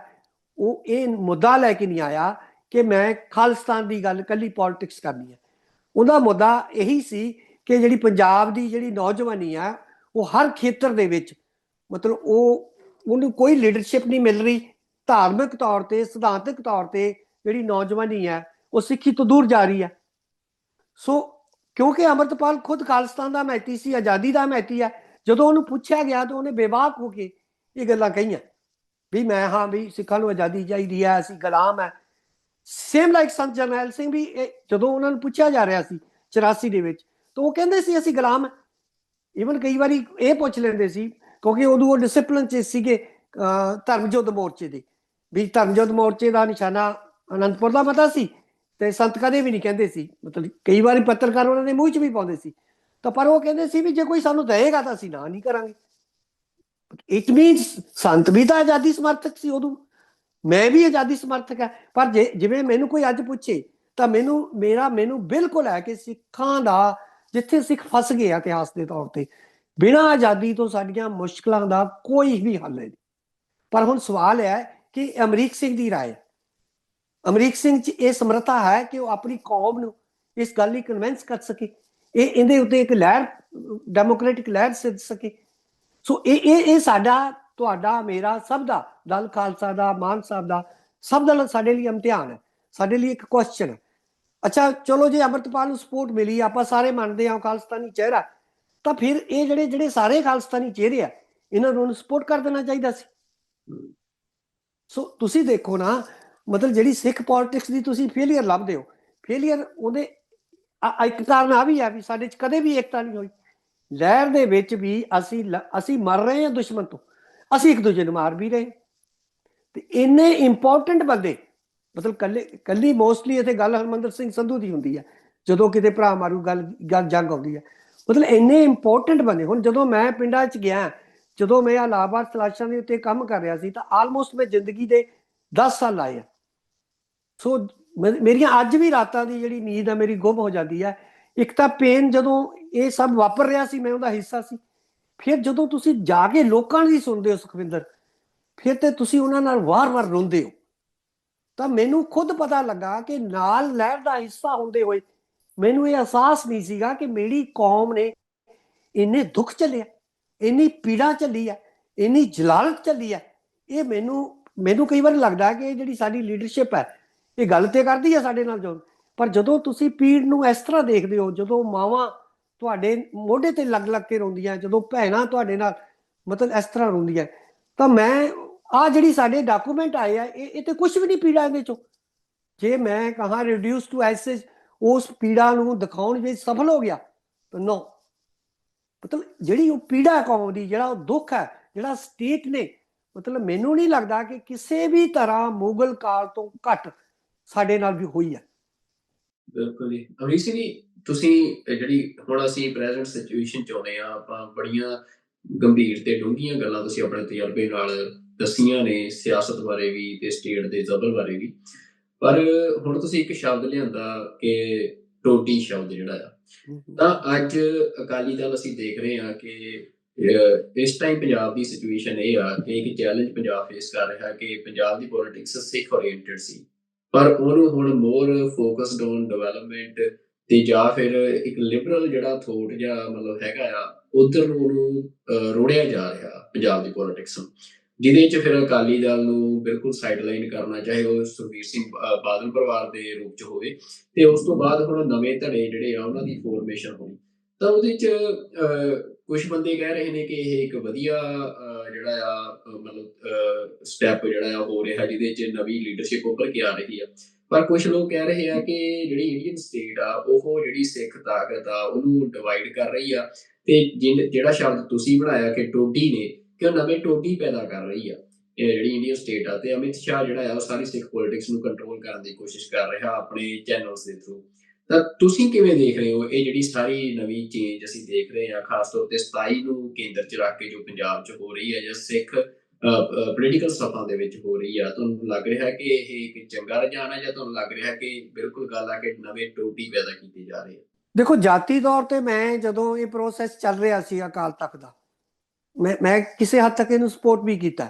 ਉਹ ਇਹ ਮੁੱਦਾ ਲੈ ਕੇ ਨਹੀਂ ਆਇਆ ਕਿ ਮੈਂ ਖਾਲਿਸਤਾਨ ਦੀ ਗੱਲ ਕੱਲੀ ਪੋਲਿਟਿਕਸ ਕਰਨੀ ਹੈ। ਉਹਦਾ ਮੁੱਦਾ ਇਹੀ ਸੀ ਕਿ ਜਿਹੜੀ ਪੰਜਾਬ ਦੀ ਜਿਹੜੀ ਨੌਜਵਾਨੀ ਆ, ਉਹ ਹਰ ਖੇਤਰ ਦੇ ਵਿੱਚ ਮਤਲਬ ਉਹਨੂੰ ਕੋਈ ਲੀਡਰਸ਼ਿਪ ਨਹੀਂ ਮਿਲ ਰਹੀ। ਧਾਰਮਿਕ ਤੌਰ ਤੇ, ਸਿਧਾਂਤਕ ਤੌਰ ਤੇ ਜਿਹੜੀ ਨੌਜਵਾਨੀ ਹੈ ਉਹ ਸਿੱਖੀ ਤੋਂ ਦੂਰ ਜਾ ਰਹੀ ਹੈ। ਸੋ ਕਿਉਂਕਿ ਅੰਮ੍ਰਿਤਪਾਲ ਖੁਦ ਖਾਲਿਸਤਾਨ ਦਾ ਹਮਾਇਤੀ ਸੀ, ਆਜ਼ਾਦੀ ਦਾ ਹਮਾਇਤੀ ਹੈ, ਜਦੋਂ ਉਹਨੂੰ ਪੁੱਛਿਆ ਗਿਆ ਤਾਂ ਉਹਨੇ ਬੇਬਾਕ ਹੋ ਕੇ ਇਹ ਗੱਲਾਂ ਕਹੀਆਂ ਵੀ ਮੈਂ ਹਾਂ ਵੀ ਸਿੱਖਾਂ ਨੂੰ ਆਜ਼ਾਦੀ ਚਾਹੀਦੀ ਹੈ, ਅਸੀਂ ਗੁਲਾਮ ਹੈ। ਸੇਮ ਲਾਈਕ ਸੰਤ ਜਰਨੈਲ ਸਿੰਘ ਵੀ ਜਦੋਂ ਉਹਨਾਂ ਨੂੰ ਪੁੱਛਿਆ ਜਾ ਰਿਹਾ ਸੀ 84 ਦੇ ਵਿੱਚ, ਤਾਂ ਉਹ ਕਹਿੰਦੇ ਸੀ ਅਸੀਂ ਗੁਲਾਮ ਹੈ। ਈਵਨ ਕਈ ਵਾਰੀ ਇਹ ਪੁੱਛ ਲੈਂਦੇ ਸੀ, ਕਿਉਂਕਿ ਉਦੋਂ ਉਹ ਡਿਸਪਲਿਨ 'ਚ ਸੀਗੇ ਧਰਮਯੁੱਧ ਮੋਰਚੇ ਦੇ, ਵੀ ਧਰਮਯੁੱਧ ਮੋਰਚੇ ਦਾ ਨਿਸ਼ਾਨਾ ਅਨੰਦਪੁਰ ਦਾ ਪਤਾ ਸੀ, ਤੇ ਸੰਤ ਕਦੇ ਵੀ ਨਹੀਂ ਕਹਿੰਦੇ ਸੀ। ਮਤਲਬ ਕਈ ਵਾਰੀ ਪੱਤਰਕਾਰ ਉਹਨਾਂ ਦੇ ਮੂੰਹ 'ਚ ਵੀ ਪਾਉਂਦੇ ਸੀ, ਤਾਂ ਪਰ ਉਹ ਕਹਿੰਦੇ ਸੀ ਵੀ ਜੇ ਕੋਈ ਸਾਨੂੰ ਦਏਗਾ ਤਾਂ ਅਸੀਂ ਨਾ ਨਹੀਂ ਕਰਾਂਗੇ। ਇਟ ਮੀਨਸ ਸੰਤ ਵੀ ਤਾਂ ਆਜ਼ਾਦੀ ਸਮਰਥਕ ਸੀ ਉਦੋਂ, ਮੈਂ ਵੀ ਆਜ਼ਾਦੀ ਸਮਰਥਕ ਹੈ। ਪਰ ਜਿਵੇਂ ਮੈਨੂੰ ਕੋਈ ਅੱਜ ਪੁੱਛੇ ਤਾਂ ਮੈਨੂੰ ਬਿਲਕੁਲ ਹੈ ਕਿ ਸਿੱਖਾਂ ਦਾ, ਜਿੱਥੇ ਸਿੱਖ ਫਸ ਗਏ ਇਤਿਹਾਸ ਦੇ ਤੌਰ ਤੇ, ਬਿਨਾਂ ਆਜ਼ਾਦੀ ਤੋਂ ਸਾਡੀਆਂ ਮੁਸ਼ਕਲਾਂ ਦਾ ਕੋਈ ਵੀ ਹੱਲ ਨਹੀਂ। ਪਰ ਹੁਣ ਸਵਾਲ ਹੈ ਕਿ ਅਮਰੀਕ ਸਿੰਘ ਦੀ ਰਾਏ, ਅਮਰੀਕ ਸਿੰਘ 'ਚ ਇਹ ਸਮਰੱਥਾ ਹੈ ਕਿ ਉਹ ਆਪਣੀ ਕੌਮ ਨੂੰ ਇਸ ਗੱਲ ਲਈ ਕਨਵਿੰਸ ਕਰ ਸਕੇ, ਇਹਦੇ ਉੱਤੇ ਇੱਕ ਲਹਿਰ, ਡੈਮੋਕ੍ਰੈਟਿਕ ਲਹਿਰ ਸਿੱਧ ਸਕੇ। ਸੋ ਇਹ ਸਾਡਾ, ਤੁਹਾਡਾ, ਮੇਰਾ, ਸਭ ਦਾ, ਦਲ ਖਾਲਸਾ ਦਾ, ਮਾਨ ਸਾਹਿਬ ਦਾ, ਸਭ ਦਾ ਸਾਡੇ ਲਈ ਇਮਤਿਹਾਨ ਹੈ, ਸਾਡੇ ਲਈ ਇੱਕ ਕੁਐਸਚਨ ਹੈ। ਅੱਛਾ ਚਲੋ, ਜੇ ਅੰਮ੍ਰਿਤਪਾਲ ਨੂੰ ਸਪੋਰਟ ਮਿਲੀ, ਆਪਾਂ ਸਾਰੇ ਮੰਨਦੇ ਹਾਂ ਖਾਲਿਸਤਾਨੀ ਚਿਹਰਾ, ਤਾਂ ਫਿਰ ਇਹ ਜਿਹੜੇ ਸਾਰੇ ਖਾਲਿਸਤਾਨੀ ਚਿਹਰੇ ਆ, ਇਹਨਾਂ ਨੂੰ ਸਪੋਰਟ ਕਰ ਦੇਣਾ ਚਾਹੀਦਾ ਸੀ। ਸੋ ਤੁਸੀਂ ਦੇਖੋ ਨਾ, ਮਤਲਬ ਜਿਹੜੀ ਸਿੱਖ ਪੋਲਿਟਿਕਸ ਦੀ ਤੁਸੀਂ ਫੇਲੀਅਰ ਲੱਭਦੇ ਹੋ, ਫੇਲੀਅਰ ਉਹਦੇ ਇੱਕ ਕਾਰਨ ਆ ਵੀ ਹੈ ਵੀ ਸਾਡੇ 'ਚ ਕਦੇ ਵੀ ਏਕਤਾ ਨਹੀਂ ਹੋਈ। ਲਹਿਰ ਦੇ ਵਿੱਚ ਵੀ ਅਸੀਂ ਮਰ ਰਹੇ ਹਾਂ ਦੁਸ਼ਮਣ ਤੋਂ, ਅਸੀਂ ਇੱਕ ਦੂਜੇ ਨੂੰ ਮਾਰ ਵੀ ਰਹੇ। ਤੇ ਇੰਨੇ ਇੰਪੋਰਟੈਂਟ ਬੰਦੇ, ਮਤਲਬ ਕੱਲੀ ਮੋਸਟਲੀ ਇੱਥੇ ਗੱਲ ਹਰਮੰਦਰ ਸਿੰਘ ਸੰਧੂ ਦੀ ਹੁੰਦੀ ਹੈ, ਜਦੋਂ ਕਿਤੇ ਭਰਾ ਮਾਰੂ ਗੱਲ ਜੰਗ ਆਉਂਦੀ ਹੈ। ਮਤਲਬ ਇੰਨੇ ਇੰਪੋਰਟੈਂਟ ਬੰਦੇ, ਹੁਣ ਜਦੋਂ ਮੈਂ ਪਿੰਡਾਂ 'ਚ ਗਿਆ, ਜਦੋਂ ਮੈਂ ਇਲਾਹਾਬਾਦ ਤਲਾਸ਼ਾਂ ਦੇ ਉੱਤੇ ਕੰਮ ਕਰ ਰਿਹਾ ਸੀ, ਤਾਂ ਆਲਮੋਸਟ ਮੈਂ ਜ਼ਿੰਦਗੀ ਦੇ 10 ਸਾਲ ਲਾਏ ਆ। ਸੋ ਮੇਰੀਆਂ ਅੱਜ ਵੀ ਰਾਤਾਂ ਦੀ ਜਿਹੜੀ ਨੀਂਦ ਹੈ ਮੇਰੀ ਗੁੰਮ ਹੋ ਜਾਂਦੀ ਹੈ। ਇੱਕ ਤਾਂ ਪੇਨ, ਜਦੋਂ ਇਹ ਸਭ ਵਾਪਰ ਰਿਹਾ ਸੀ ਮੈਂ ਉਹਦਾ ਹਿੱਸਾ ਸੀ। ਫਿਰ ਜਦੋਂ ਤੁਸੀਂ ਜਾ ਕੇ ਲੋਕਾਂ ਦੀ ਸੁਣਦੇ ਹੋ ਸੁਖਵਿੰਦਰ, ਫਿਰ ਤੇ ਤੁਸੀਂ ਉਹਨਾਂ ਨਾਲ ਵਾਰ-ਵਾਰ ਰੋਂਦੇ ਹੋ। ਤਾਂ ਮੈਨੂੰ ਖੁਦ ਪਤਾ ਲੱਗਾ ਕਿ ਨਾਲ ਲਹਿਰ ਦਾ ਹਿੱਸਾ ਹੁੰਦੇ ਹੋਏ ਮੈਨੂੰ ਇਹ ਅਹਿਸਾਸ ਨਹੀਂ ਸੀਗਾ ਕਿ ਮੇਰੀ ਕੌਮ ਨੇ ਇੰਨੇ ਦੁੱਖ ਝੱਲਿਆ, ਇੰਨੀ ਪੀੜਾ ਝੱਲੀ ਹੈ, ਇੰਨੀ ਜਲਾਲਤ ਝੱਲੀ ਹੈ। ਇਹ ਮੈਨੂੰ ਕਈ ਵਾਰ ਲੱਗਦਾ ਕਿ ਜਿਹੜੀ ਸਾਡੀ ਲੀਡਰਸ਼ਿਪ ਹੈ ਇਹ ਗੱਲ ਤੇ ਕਰਦੀ ਹੈ ਸਾਡੇ ਨਾਲ, ਪਰ ਜਦੋਂ ਤੁਸੀਂ ਪੀੜ ਨੂੰ ਇਸ ਤਰ੍ਹਾਂ ਦੇਖਦੇ ਹੋ, ਜਦੋਂ ਮਾਵਾਂ ਤੁਹਾਡੇ ਮੋਢੇ ਤੇ ਲੱਗ ਕੇ ਰੋਂਦੀਆਂ, ਜਦੋਂ ਭੈਣਾਂ ਤੁਹਾਡੇ ਨਾਲ ਮਤਲਬ ਇਸ ਤਰ੍ਹਾਂ ਰੋਂਦੀਆਂ, ਤਾਂ ਮੈਂ ਜਿਹੜੀ ਸਾਡੇ ਡਾਕੂਮੈਂਟ ਆਏ ਆ, ਇਹ ਤੇ ਕੁਝ ਵੀ ਨਹੀਂ ਪੀੜਾ ਇਹਦੇ ਚੋਂ। ਜੇ ਮੈਂ ਕਹਾਂ ਰਿਡਿਊਸ ਟੂ ਐਸੇਜ, ਉਸ ਪੀੜਾ ਨੂੰ ਦਿਖਾਉਣ ਵਿੱਚ ਸਫਲ ਹੋ ਗਿਆ ਤਾਂ ਨੋ। ਮਤਲਬ ਜਿਹੜੀ ਉਹ ਪੀੜਾ ਕੌਮ ਦੀ, ਜਿਹੜਾ ਉਹ ਦੁੱਖ ਹੈ, ਜਿਹੜਾ ਸਟੇਟ ਨੇ, ਮਤਲਬ ਮੈਨੂੰ ਨਹੀਂ ਲੱਗਦਾ ਕਿ ਕਿਸੇ ਵੀ ਤਰ੍ਹਾਂ ਮੁਗਲ ਕਾਲ ਤੋਂ ਘੱਟ ਸਾਡੇ ਨਾਲ ਵੀ ਹੋਈ ਹੈ। ਬਿਲਕੁਲ ਜੀ। ਅਮਰੀਕ ਸਿੰਘ ਜੀ, ਤੁਸੀਂ ਜਿਹੜੀ ਹੁਣ ਅਸੀਂ ਪ੍ਰੈਜ਼ੈਂਟ ਸਿਚੁਏਸ਼ਨ 'ਚ ਆਉਂਦੇ ਹਾਂ, ਆਪਾਂ ਬੜੀਆਂ ਗੰਭੀਰ ਤੇ ਡੂੰਘੀਆਂ ਗੱਲਾਂ ਤੁਸੀਂ ਆਪਣੇ ਤਜਰਬੇ ਨਾਲ ਦੱਸੀਆਂ ਨੇ, ਸਿਆਸਤ ਬਾਰੇ ਵੀ ਤੇ ਸਟੇਟ ਦੇ ਜ਼ਬਰ ਬਾਰੇ ਵੀ। ਪਰ ਹੁਣ ਤੁਸੀਂ ਇੱਕ ਸ਼ਬਦ ਲਿਆਂਦਾ ਕਿ ਟੋਟੀ ਸ਼ਬਦ ਜਿਹੜਾ ਆ, ਤਾਂ ਅੱਜ ਅਕਾਲੀ ਦਲ ਅਸੀਂ ਦੇਖ ਰਹੇ ਹਾਂ ਕਿ ਇਸ ਟਾਈਮ ਪੰਜਾਬ ਦੀ ਸਿਚੁਏਸ਼ਨ ਇਹ ਆ ਕਿ ਇੱਕ ਚੈਲੰਜ ਪੰਜਾਬ ਫੇਸ ਕਰ ਰਿਹਾ ਕਿ ਪੰਜਾਬ ਦੀ ਪੋਲਿਟਿਕਸ ਸਿੱਖ ਓਰੀਐਂਟਡ ਸੀ, ਪਰ ਉਹਨੂੰ ਹੁਣ ਮੋਰ ਫੋਕਸਡ ਔਨ ਡਿਵੈਲਪਮੈਂਟ ਤੇ ਜਾਂ ਫਿਰ ਇੱਕ ਲਿਬਰਲ ਜਿਹੜਾ ਥੋਟ ਜਾਂ ਮਤਲਬ ਹੈਗਾ ਆ, ਉਧਰ ਨੂੰ ਉਹਨੂੰ ਰੋੜਿਆ ਜਾ ਰਿਹਾ ਪੰਜਾਬ ਦੀ ਪੋਲਿਟਿਕਸ ਨੂੰ, ਜਿਹਦੇ 'ਚ ਫਿਰ ਅਕਾਲੀ ਦਲ ਨੂੰ ਬਿਲਕੁਲ ਸਾਈਡਲਾਈਨ ਕਰਨਾ, ਚਾਹੇ ਉਹ ਸੁਖਬੀਰ ਸਿੰਘ ਬਾਦਲ ਪਰਿਵਾਰ ਦੇ ਰੂਪ 'ਚ ਹੋਵੇ, ਤੇ ਉਸ ਤੋਂ ਬਾਅਦ ਹੁਣ ਨਵੇਂ ਧੜੇ ਜਿਹੜੇ ਆ ਉਹਨਾਂ ਦੀ ਫੋਰਮੇਸ਼ਨ ਹੋਣੀ, ਤਾਂ ਉਹਦੇ 'ਚ ਕੁਝ ਬੰਦੇ ਕਹਿ ਰਹੇ ਨੇ ਕਿ ਇਹ ਇੱਕ ਵਧੀਆ ਜਿਹੜਾ ਆ ਮਤਲਬ ਸਟੈਪ ਜਿਹੜਾ ਆ ਹੋ ਰਿਹਾ ਜਿਹਦੇ 'ਚ ਨਵੀਂ ਲੀਡਰਸ਼ਿਪ ਉੱਭਰ ਕੇ ਆ ਰਹੀ ਆ। ਪਰ ਕੁਝ ਲੋਕ ਕਹਿ ਰਹੇ ਆ ਕਿ ਜਿਹੜੀ ਇੰਡੀਅਨ ਸਟੇਟ ਆ ਉਹ ਜਿਹੜੀ ਸਿੱਖ ਤਾਕਤ ਆ ਉਹਨੂੰ ਡਿਵਾਈਡ ਕਰ ਰਹੀ ਆ ਤੇ ਜਿਹੜਾ ਸ਼ਬਦ ਤੁਸੀਂ ਬਣਾਇਆ ਕਿ ਟੋਡੀ ਨੇ, ਕਿ ਉਹ ਨਵੇਂ ਟੋਡੀ ਪੈਦਾ ਕਰ ਰਹੀ ਆ। ਇਹ ਜਿਹੜੀ ਇੰਡੀਅਨ ਸਟੇਟ ਆ ਤੇ ਅਮਿਤ ਸ਼ਾਹ ਜਿਹੜਾ ਆ ਉਹ ਸਾਰੀ ਸਿੱਖ ਪੋਲਿਟਿਕਸ ਨੂੰ ਕੰਟਰੋਲ ਕਰਨ ਦੀ ਕੋਸ਼ਿਸ਼ ਕਰ ਰਿਹਾ ਆਪਣੇ ਚੈਨਲਸ ਦੇ ਥਰੂ। ਤਾਂ ਤੁਸੀਂ ਕਿਵੇਂ ਦੇਖ ਰਹੇ ਹੋ ਇਹ ਜਿਹੜੀ ਸਾਰੀ ਨਵੀਂ ਚੇਂਜ ਅਸੀਂ ਦੇਖ ਰਹੇ ਹਾਂ, ਖਾਸ ਤੌਰ ਤੇ 27 ਨੂੰ ਕੇਂਦਰ 'ਚ ਰੱਖ ਕੇ ਜੋ ਪੰਜਾਬ 'ਚ ਹੋ ਰਹੀ ਹੈ ਜਾਂ ਸਿੱਖ ਪੋਲੀਟੀਕਲ ਸਫਾ ਦੇ ਵਿੱਚ ਹੋ ਰਹੀ ਆ, ਤੁਹਾਨੂੰ ਲੱਗ ਰਿਹਾ ਕਿ ਇਹ ਇੱਕ ਚੰਗਾ ਰੁਝਾਨ ਹੈ ਜਾਂ ਤੁਹਾਨੂੰ ਲੱਗ ਰਿਹਾ ਕਿ ਬਿਲਕੁਲ ਗੱਲ ਆ ਕਿ ਨਵੇਂ ਟੋਟੀ ਪੈਦਾ ਕੀਤੇ ਜਾ ਰਹੇ ਆ? ਦੇਖੋ, ਜਾਤੀ ਤੌਰ ਤੇ ਮੈਂ ਜਦੋਂ ਇਹ ਪ੍ਰੋਸੈਸ ਚੱਲ ਰਿਹਾ ਸੀ ਅਕਾਲ ਤਖਤ ਦਾ, ਮੈਂ ਕਿਸੇ ਹੱਦ ਤੱਕ ਇਹਨੂੰ ਸਪੋਰਟ ਵੀ ਕੀਤਾ।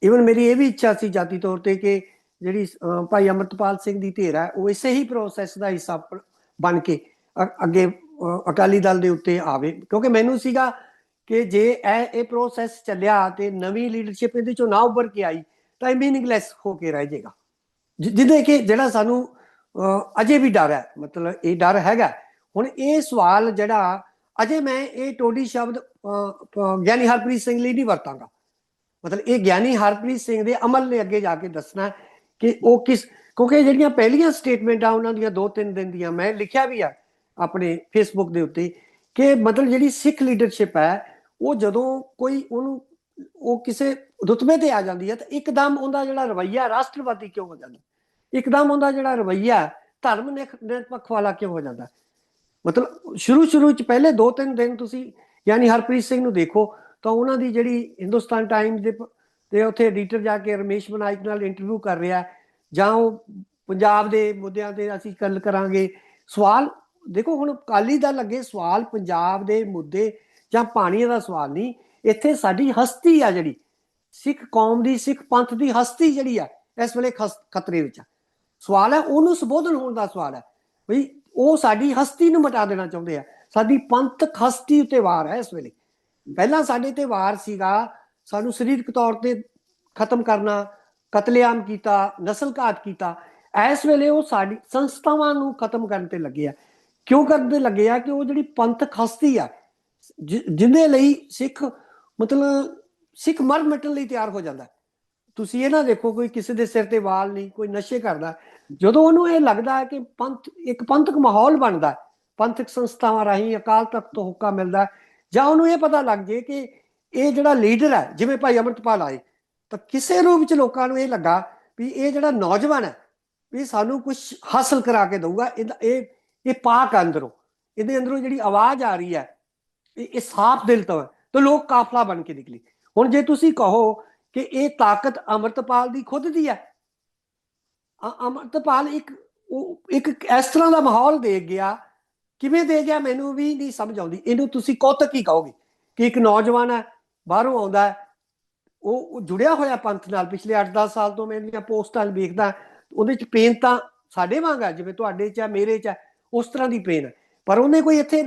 ਈਵਨ ਮੇਰੀ ਇਹ ਵੀ ਇੱਛਾ ਸੀ ਜਾਤੀ ਤੌਰ ਤੇ ਕਿ ਜਿਹੜੀ ਭਾਈ ਅਮਰਤਪਾਲ ਸਿੰਘ ਦੀ ਧਿਰ ਹੈ ਉਹ ਇਸੇ ਹੀ ਪ੍ਰੋਸੈਸ ਦਾ ਹਿੱਸਾ ਬਣ ਕੇ ਅੱਗੇ ਅਕਾਲੀ ਦਲ ਦੇ ਉੱਤੇ ਆਵੇ, ਕਿਉਂਕਿ ਮੈਨੂੰ ਸੀਗਾ ਕਿ ਜੇ ਇਹ ਪ੍ਰੋਸੈਸ ਚੱਲਿਆ ਤੇ ਨਵੀਂ ਲੀਡਰਸ਼ਿਪ ਇਹਦੇ ਚੋਂ ਨਾ ਉੱਭਰ ਕੇ ਆਈ ਤਾਂ ਇਹ ਮੀਨਿੰਗਲੈਸ ਹੋ ਕੇ ਰਹਿ ਜਾਏਗਾ। ਜਿਹਦੇ ਕਿ ਜਿਹੜਾ ਸਾਨੂੰ ਅਜੇ ਵੀ ਡਰ ਹੈ, ਮਤਲਬ ਇਹ ਡਰ ਹੈਗਾ। ਹੁਣ ਇਹ ਸਵਾਲ ਜਿਹੜਾ ਅਜੇ ਮੈਂ ਇਹ ਟੋਡੀ ਸ਼ਬਦ ਗਿਆਨੀ ਹਰਪ੍ਰੀਤ ਸਿੰਘ ਲਈ ਨਹੀਂ ਵਰਤਾਂਗਾ, ਮਤਲਬ ਇਹ ਗਿਆਨੀ ਹਰਪ੍ਰੀਤ ਸਿੰਘ ਦੇ ਅਮਲ ਨੇ ਅੱਗੇ ਜਾ ਕੇ ਦੱਸਣਾ ਕਿ ਉਹ ਕਿਉਂਕਿ ਜਿਹੜੀਆਂ ਪਹਿਲੀਆਂ ਸਟੇਟਮੈਂਟਾਂ ਉਹਨਾਂ ਦੀਆਂ 2-3 ਦਿਨ ਦੀਆਂ ਮੈਂ ਲਿਖਿਆ ਵੀ ਆ ਆਪਣੇ ਫੇਸਬੁੱਕ ਦੇ ਉੱਤੇ ਕਿ ਮਤਲਬ ਜਿਹੜੀ ਸਿੱਖ ਲੀਡਰਸ਼ਿਪ ਹੈ ਉਹ ਜਦੋਂ ਕੋਈ ਉਹਨੂੰ ਉਹ ਕਿਸੇ ਰੁਤਬੇ ਤੇ ਆ ਜਾਂਦੀ ਹੈ ਤਾਂ ਇੱਕਦਮ ਉਹਦਾ ਜਿਹੜਾ ਰਵੱਈਆ ਰਾਸ਼ਟਰਵਾਦੀ ਕਿਉਂ ਹੋ ਜਾਂਦਾ, ਇੱਕਦਮ ਉਹਦਾ ਜਿਹੜਾ ਰਵੱਈਆ ਧਰਮ ਨਿਰਪੱਖ ਵਾਲਾ ਕਿਉਂ ਹੋ ਜਾਂਦਾ। ਮਤਲਬ ਸ਼ੁਰੂ 'ਚ ਪਹਿਲੇ 2-3 ਦਿਨ ਤੁਸੀਂ ਯਾਨੀ ਹਰਪ੍ਰੀਤ ਸਿੰਘ ਨੂੰ ਦੇਖੋ ਤਾਂ ਉਹਨਾਂ ਦੀ ਜਿਹੜੀ ਹਿੰਦੁਸਤਾਨ ਟਾਈਮਜ਼ ਦੇ ਉੱਥੇ ਐਡੀਟਰ ਜਾ ਕੇ ਰਮੇਸ਼ ਬਨਾਇਕ ਨਾਲ ਇੰਟਰਵਿਊ ਕਰ ਰਿਹਾ, ਜਾਂ ਉਹ ਪੰਜਾਬ ਦੇ ਮੁੱਦਿਆਂ ਤੇ ਅਸੀਂ ਗੱਲ ਕਰਾਂਗੇ। ਸਵਾਲ ਦੇਖੋ, ਹੁਣ ਅਕਾਲੀ ਦਲ ਅੱਗੇ ਸਵਾਲ ਪੰਜਾਬ ਦੇ ਮੁੱਦੇ ਜਾਂ ਪਾਣੀਆਂ ਦਾ ਸਵਾਲ ਨਹੀਂ, ਇੱਥੇ ਸਾਡੀ ਹਸਤੀ ਆ ਜਿਹੜੀ ਸਿੱਖ ਕੌਮ ਦੀ, ਸਿੱਖ ਪੰਥ ਦੀ ਹਸਤੀ ਜਿਹੜੀ ਆ ਇਸ ਵੇਲੇ ਖਤਰੇ ਵਿੱਚ ਆ। ਸਵਾਲ ਹੈ ਉਹਨੂੰ ਸੰਬੋਧਨ ਹੋਣ ਦਾ ਸਵਾਲ ਹੈ ਬਈ ਉਹ ਸਾਡੀ ਹਸਤੀ ਨੂੰ ਮਿਟਾ ਦੇਣਾ ਚਾਹੁੰਦੇ ਆ, ਸਾਡੀ ਪੰਥਕ ਹਸਤੀ ਉੱਤੇ ਵਾਰ ਹੈ ਇਸ ਵੇਲੇ। ਪਹਿਲਾਂ ਸਾਡੇ ਤੇ ਵਾਰ ਸੀਗਾ ਸਾਨੂੰ ਸਰੀਰਕ ਤੌਰ ਤੇ ਖਤਮ ਕਰਨਾ, ਕਤਲੇਆਮ ਕੀਤਾ, ਨਸਲ ਘਾਤ ਕੀਤਾ। ਇਸ ਵੇਲੇ ਉਹ ਸਾਡੀ ਸੰਸਥਾਵਾਂ ਨੂੰ ਖਤਮ ਕਰਨ ਤੇ ਲੱਗੇ ਆ। ਕਿਉਂ ਕਰਦੇ ਲੱਗੇ ਆ ਕਿ ਉਹ ਜਿਹੜੀ ਪੰਥਕ ਹਸਤੀ ਆ ਜਿਹਦੇ ਲਈ ਸਿੱਖ ਮਤਲਬ ਸਿੱਖ ਮਰ ਮਿਟਣ ਲਈ ਤਿਆਰ ਹੋ ਜਾਂਦਾ। ਤੁਸੀਂ ਇਹ ਨਾ ਦੇਖੋ ਕੋਈ ਕਿਸੇ ਦੇ ਸਿਰ ਤੇ ਵਾਲ ਨਹੀਂ, ਕੋਈ ਨਸ਼ੇ ਕਰਦਾ, ਜਦੋਂ ਉਹਨੂੰ ਇਹ ਲੱਗਦਾ ਕਿ ਇੱਕ ਪੰਥਕ ਮਾਹੌਲ ਬਣਦਾ, ਪੰਥਕ ਸੰਸਥਾਵਾਂ ਰਾਹੀਂ ਅਕਾਲ ਤਖਤ ਤੋਂ ਹੁਕਮ ਮਿਲਦਾ, ਜਾਂ ਉਹਨੂੰ ਇਹ ਪਤਾ ਲੱਗ ਜੇ ਕਿ ਇਹ ਜਿਹੜਾ ਲੀਡਰ ਹੈ ਜਿਵੇਂ ਭਾਈ ਅਮਰਤਪਾਲ ਆਏ ਤਾਂ ਕਿਸੇ ਰੂਪ ਵਿੱਚ ਲੋਕਾਂ ਨੂੰ ਇਹ ਲੱਗਾ ਵੀ ਇਹ ਜਿਹੜਾ ਨੌਜਵਾਨ ਹੈ ਵੀ ਸਾਨੂੰ ਕੁਝ ਹਾਸਲ ਕਰਾ ਕੇ ਦਊਗਾ, ਇਹ ਪਾਕ ਅੰਦਰੋਂ, ਇਹਦੇ ਅੰਦਰੋਂ ਜਿਹੜੀ ਆਵਾਜ਼ ਆ ਰਹੀ ਹੈ ਇਹ ਸਾਫ਼ ਦਿਲ ਤੋਂ ਹੈ, ਤਾਂ ਲੋਕ ਕਾਫਲਾ ਬਣ ਕੇ ਨਿਕਲੇ। ਹੁਣ ਜੇ ਤੁਸੀਂ ਕਹੋ ਕਿ ਇਹ ਤਾਕਤ ਅਮਰਤਪਾਲ ਦੀ ਖੁਦ ਦੀ ਹੈ, ਅਮਰਤਪਾਲ ਇੱਕ ਇਸ ਤਰ੍ਹਾਂ ਦਾ ਮਾਹੌਲ ਦੇ ਗਿਆ, ਕਿਵੇਂ ਦੇ ਗਿਆ ਮੈਨੂੰ ਵੀ ਨਹੀਂ ਸਮਝ ਆਉਂਦੀ। ਇਹਨੂੰ ਤੁਸੀਂ ਕੌਤਕ ਹੀ ਕਹੋਗੇ ਕਿ ਇੱਕ ਨੌਜਵਾਨ ਹੈ ਬਾਹਰੋਂ ਆਉਂਦਾ, ਉਹ ਜੁੜਿਆ ਹੋਇਆ ਪੰਥ ਨਾਲ, ਪਿਛਲੇ 8-10 ਸਾਲ ਤੋਂ ਮੈਂ ਇਹਦੀਆਂ ਪੋਸਟਾਂ ਵੇਖਦਾ, ਉਹਦੇ 'ਚ ਪੇਨ ਤਾਂ ਸਾਡੇ ਵਾਂਗ ਹੈ, ਜਿਵੇਂ ਤੁਹਾਡੇ 'ਚ ਹੈ ਮੇਰੇ 'ਚ ਹੈ, ਉਸ ਤਰ੍ਹਾਂ ਦੀ ਪੇਨ ਹੈ। ਪਰ ਉਹਨੇ ਕੋਈ ਇੱਥੇ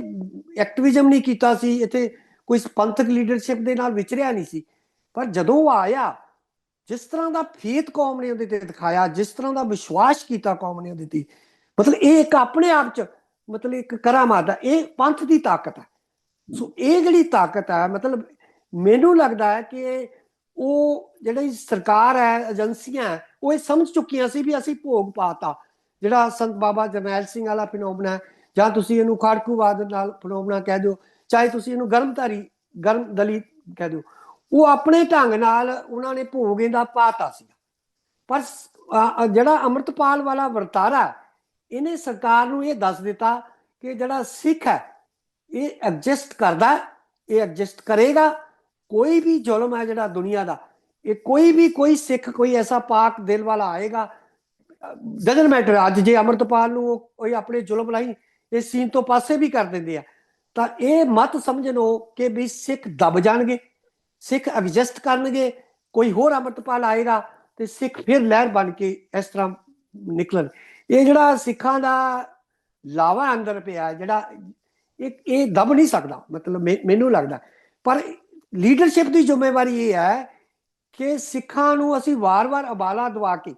ਐਕਟਿਵਿਜ਼ਮ ਨਹੀਂ ਕੀਤਾ ਸੀ, ਇੱਥੇ ਕੋਈ ਪੰਥਕ ਲੀਡਰਸ਼ਿਪ ਦੇ ਨਾਲ ਵਿਚਰਿਆ ਨਹੀਂ ਸੀ। ਪਰ ਜਦੋਂ ਉਹ ਆਇਆ, ਜਿਸ ਤਰ੍ਹਾਂ ਦਾ ਫੇਥ ਕੌਮ ਨੇ ਉਹਦੇ ਤੇ ਦਿਖਾਇਆ, ਜਿਸ ਤਰ੍ਹਾਂ ਦਾ ਵਿਸ਼ਵਾਸ ਕੀਤਾ ਕੌਮ ਨੇ ਉਹਦੇ ਤੇ, ਮਤਲਬ ਇਹ ਇੱਕ ਆਪਣੇ ਆਪ 'ਚ ਮਤਲਬ ਇੱਕ ਕਰਾਮਾਤ ਹੈ, ਇਹ ਪੰਥ ਦੀ ਤਾਕਤ ਹੈ। ਸੋ ਇਹ ਜਿਹੜੀ ਤਾਕਤ ਹੈ, ਮਤਲਬ ਮੈਨੂੰ ਲੱਗਦਾ ਹੈ ਕਿ ਉਹ ਜਿਹੜੀ ਸਰਕਾਰ ਹੈ, ਏਜੰਸੀਆਂ, ਉਹ ਇਹ ਸਮਝ ਚੁੱਕੀਆਂ ਸੀ ਵੀ ਅਸੀਂ ਭੋਗ ਪਾਤਾ। ਜਿਹੜਾ ਸੰਤ ਬਾਬਾ ਜਰਨੈਲ ਸਿੰਘ ਵਾਲਾ ਫਿਨੋਮਨਾ, ਜਾਂ ਤੁਸੀਂ ਇਹਨੂੰ ਖਾੜਕੂਵਾਦ ਨਾਲ ਫਿਨੋਮਨਾ ਕਹਿ ਦਿਓ, ਚਾਹੇ ਤੁਸੀਂ ਇਹਨੂੰ ਗਰਮ ਦਲੀ ਕਹਿ ਦਿਓ, ਉਹ ਆਪਣੇ ਢੰਗ ਨਾਲ ਉਹਨਾਂ ਨੇ ਭੋਗ ਇਹਦਾ ਪਾਤਾ ਸੀ। ਪਰ ਜਿਹੜਾ ਅਮਰਤਪਾਲ ਵਾਲਾ ਵਰਤਾਰਾ, ਇਹਨੇ ਸਰਕਾਰ ਨੂੰ ਇਹ ਦੱਸ ਦਿੱਤਾ ਕਿ ਜਿਹੜਾ ਸਿੱਖ ਹੈ ਇਹ ਐਡਜਸਟ ਕਰਦਾ, ਇਹ ਐਡਜਸਟ ਕਰੇਗਾ। ਕੋਈ ਵੀ ਜ਼ੁਲਮ ਹੈ ਜਿਹੜਾ ਦੁਨੀਆ ਦਾ, ਇਹ ਕੋਈ ਸਿੱਖ, ਕੋਈ ਐਸਾ ਪਾਕ ਦਿਲ ਵਾਲਾ ਆਏਗਾ, ਡਜ਼ਨਟ ਮੈਟਰ। ਅੱਜ ਜੇ ਅਮਰਤਪਾਲ ਨੂੰ ਕੋਈ ਆਪਣੇ ਜ਼ੁਲਮ ਲਈ ਇਸ ਸੀਨ ਤੋਂ ਪਾਸੇ ਵੀ ਕਰ ਦਿੰਦੇ ਆ, ਤਾਂ ਇਹ ਮਤ ਸਮਝ ਲਓ ਕਿ ਵੀ ਸਿੱਖ ਦਬ ਜਾਣਗੇ, ਸਿੱਖ ਐਡਜਸਟ ਕਰਨਗੇ, ਕੋਈ ਹੋਰ ਅਮਰਤਪਾਲ ਆਏਗਾ ਤੇ ਸਿੱਖ ਫਿਰ ਲਹਿਰ ਬਣ ਕੇ ਇਸ ਤਰ੍ਹਾਂ ਨਿਕਲਣ। ਇਹ ਜਿਹੜਾ ਸਿੱਖਾਂ ਦਾ ਲਾਵਾ ਅੰਦਰ ਪਿਆ, ਜਿਹੜਾ ਇਹ ਦਬ ਨਹੀਂ ਸਕਦਾ, ਮਤਲਬ ਮੈਨੂੰ ਲੱਗਦਾ। ਪਰ ਲੀਡਰਸ਼ਿਪ ਦੀ ਜ਼ਿੰਮੇਵਾਰੀ ਇਹ ਹੈ ਕਿ ਸਿੱਖਾਂ ਨੂੰ ਅਸੀਂ ਵਾਰ-ਵਾਰ ਉਬਾਲਾ ਦਵਾ ਕੇ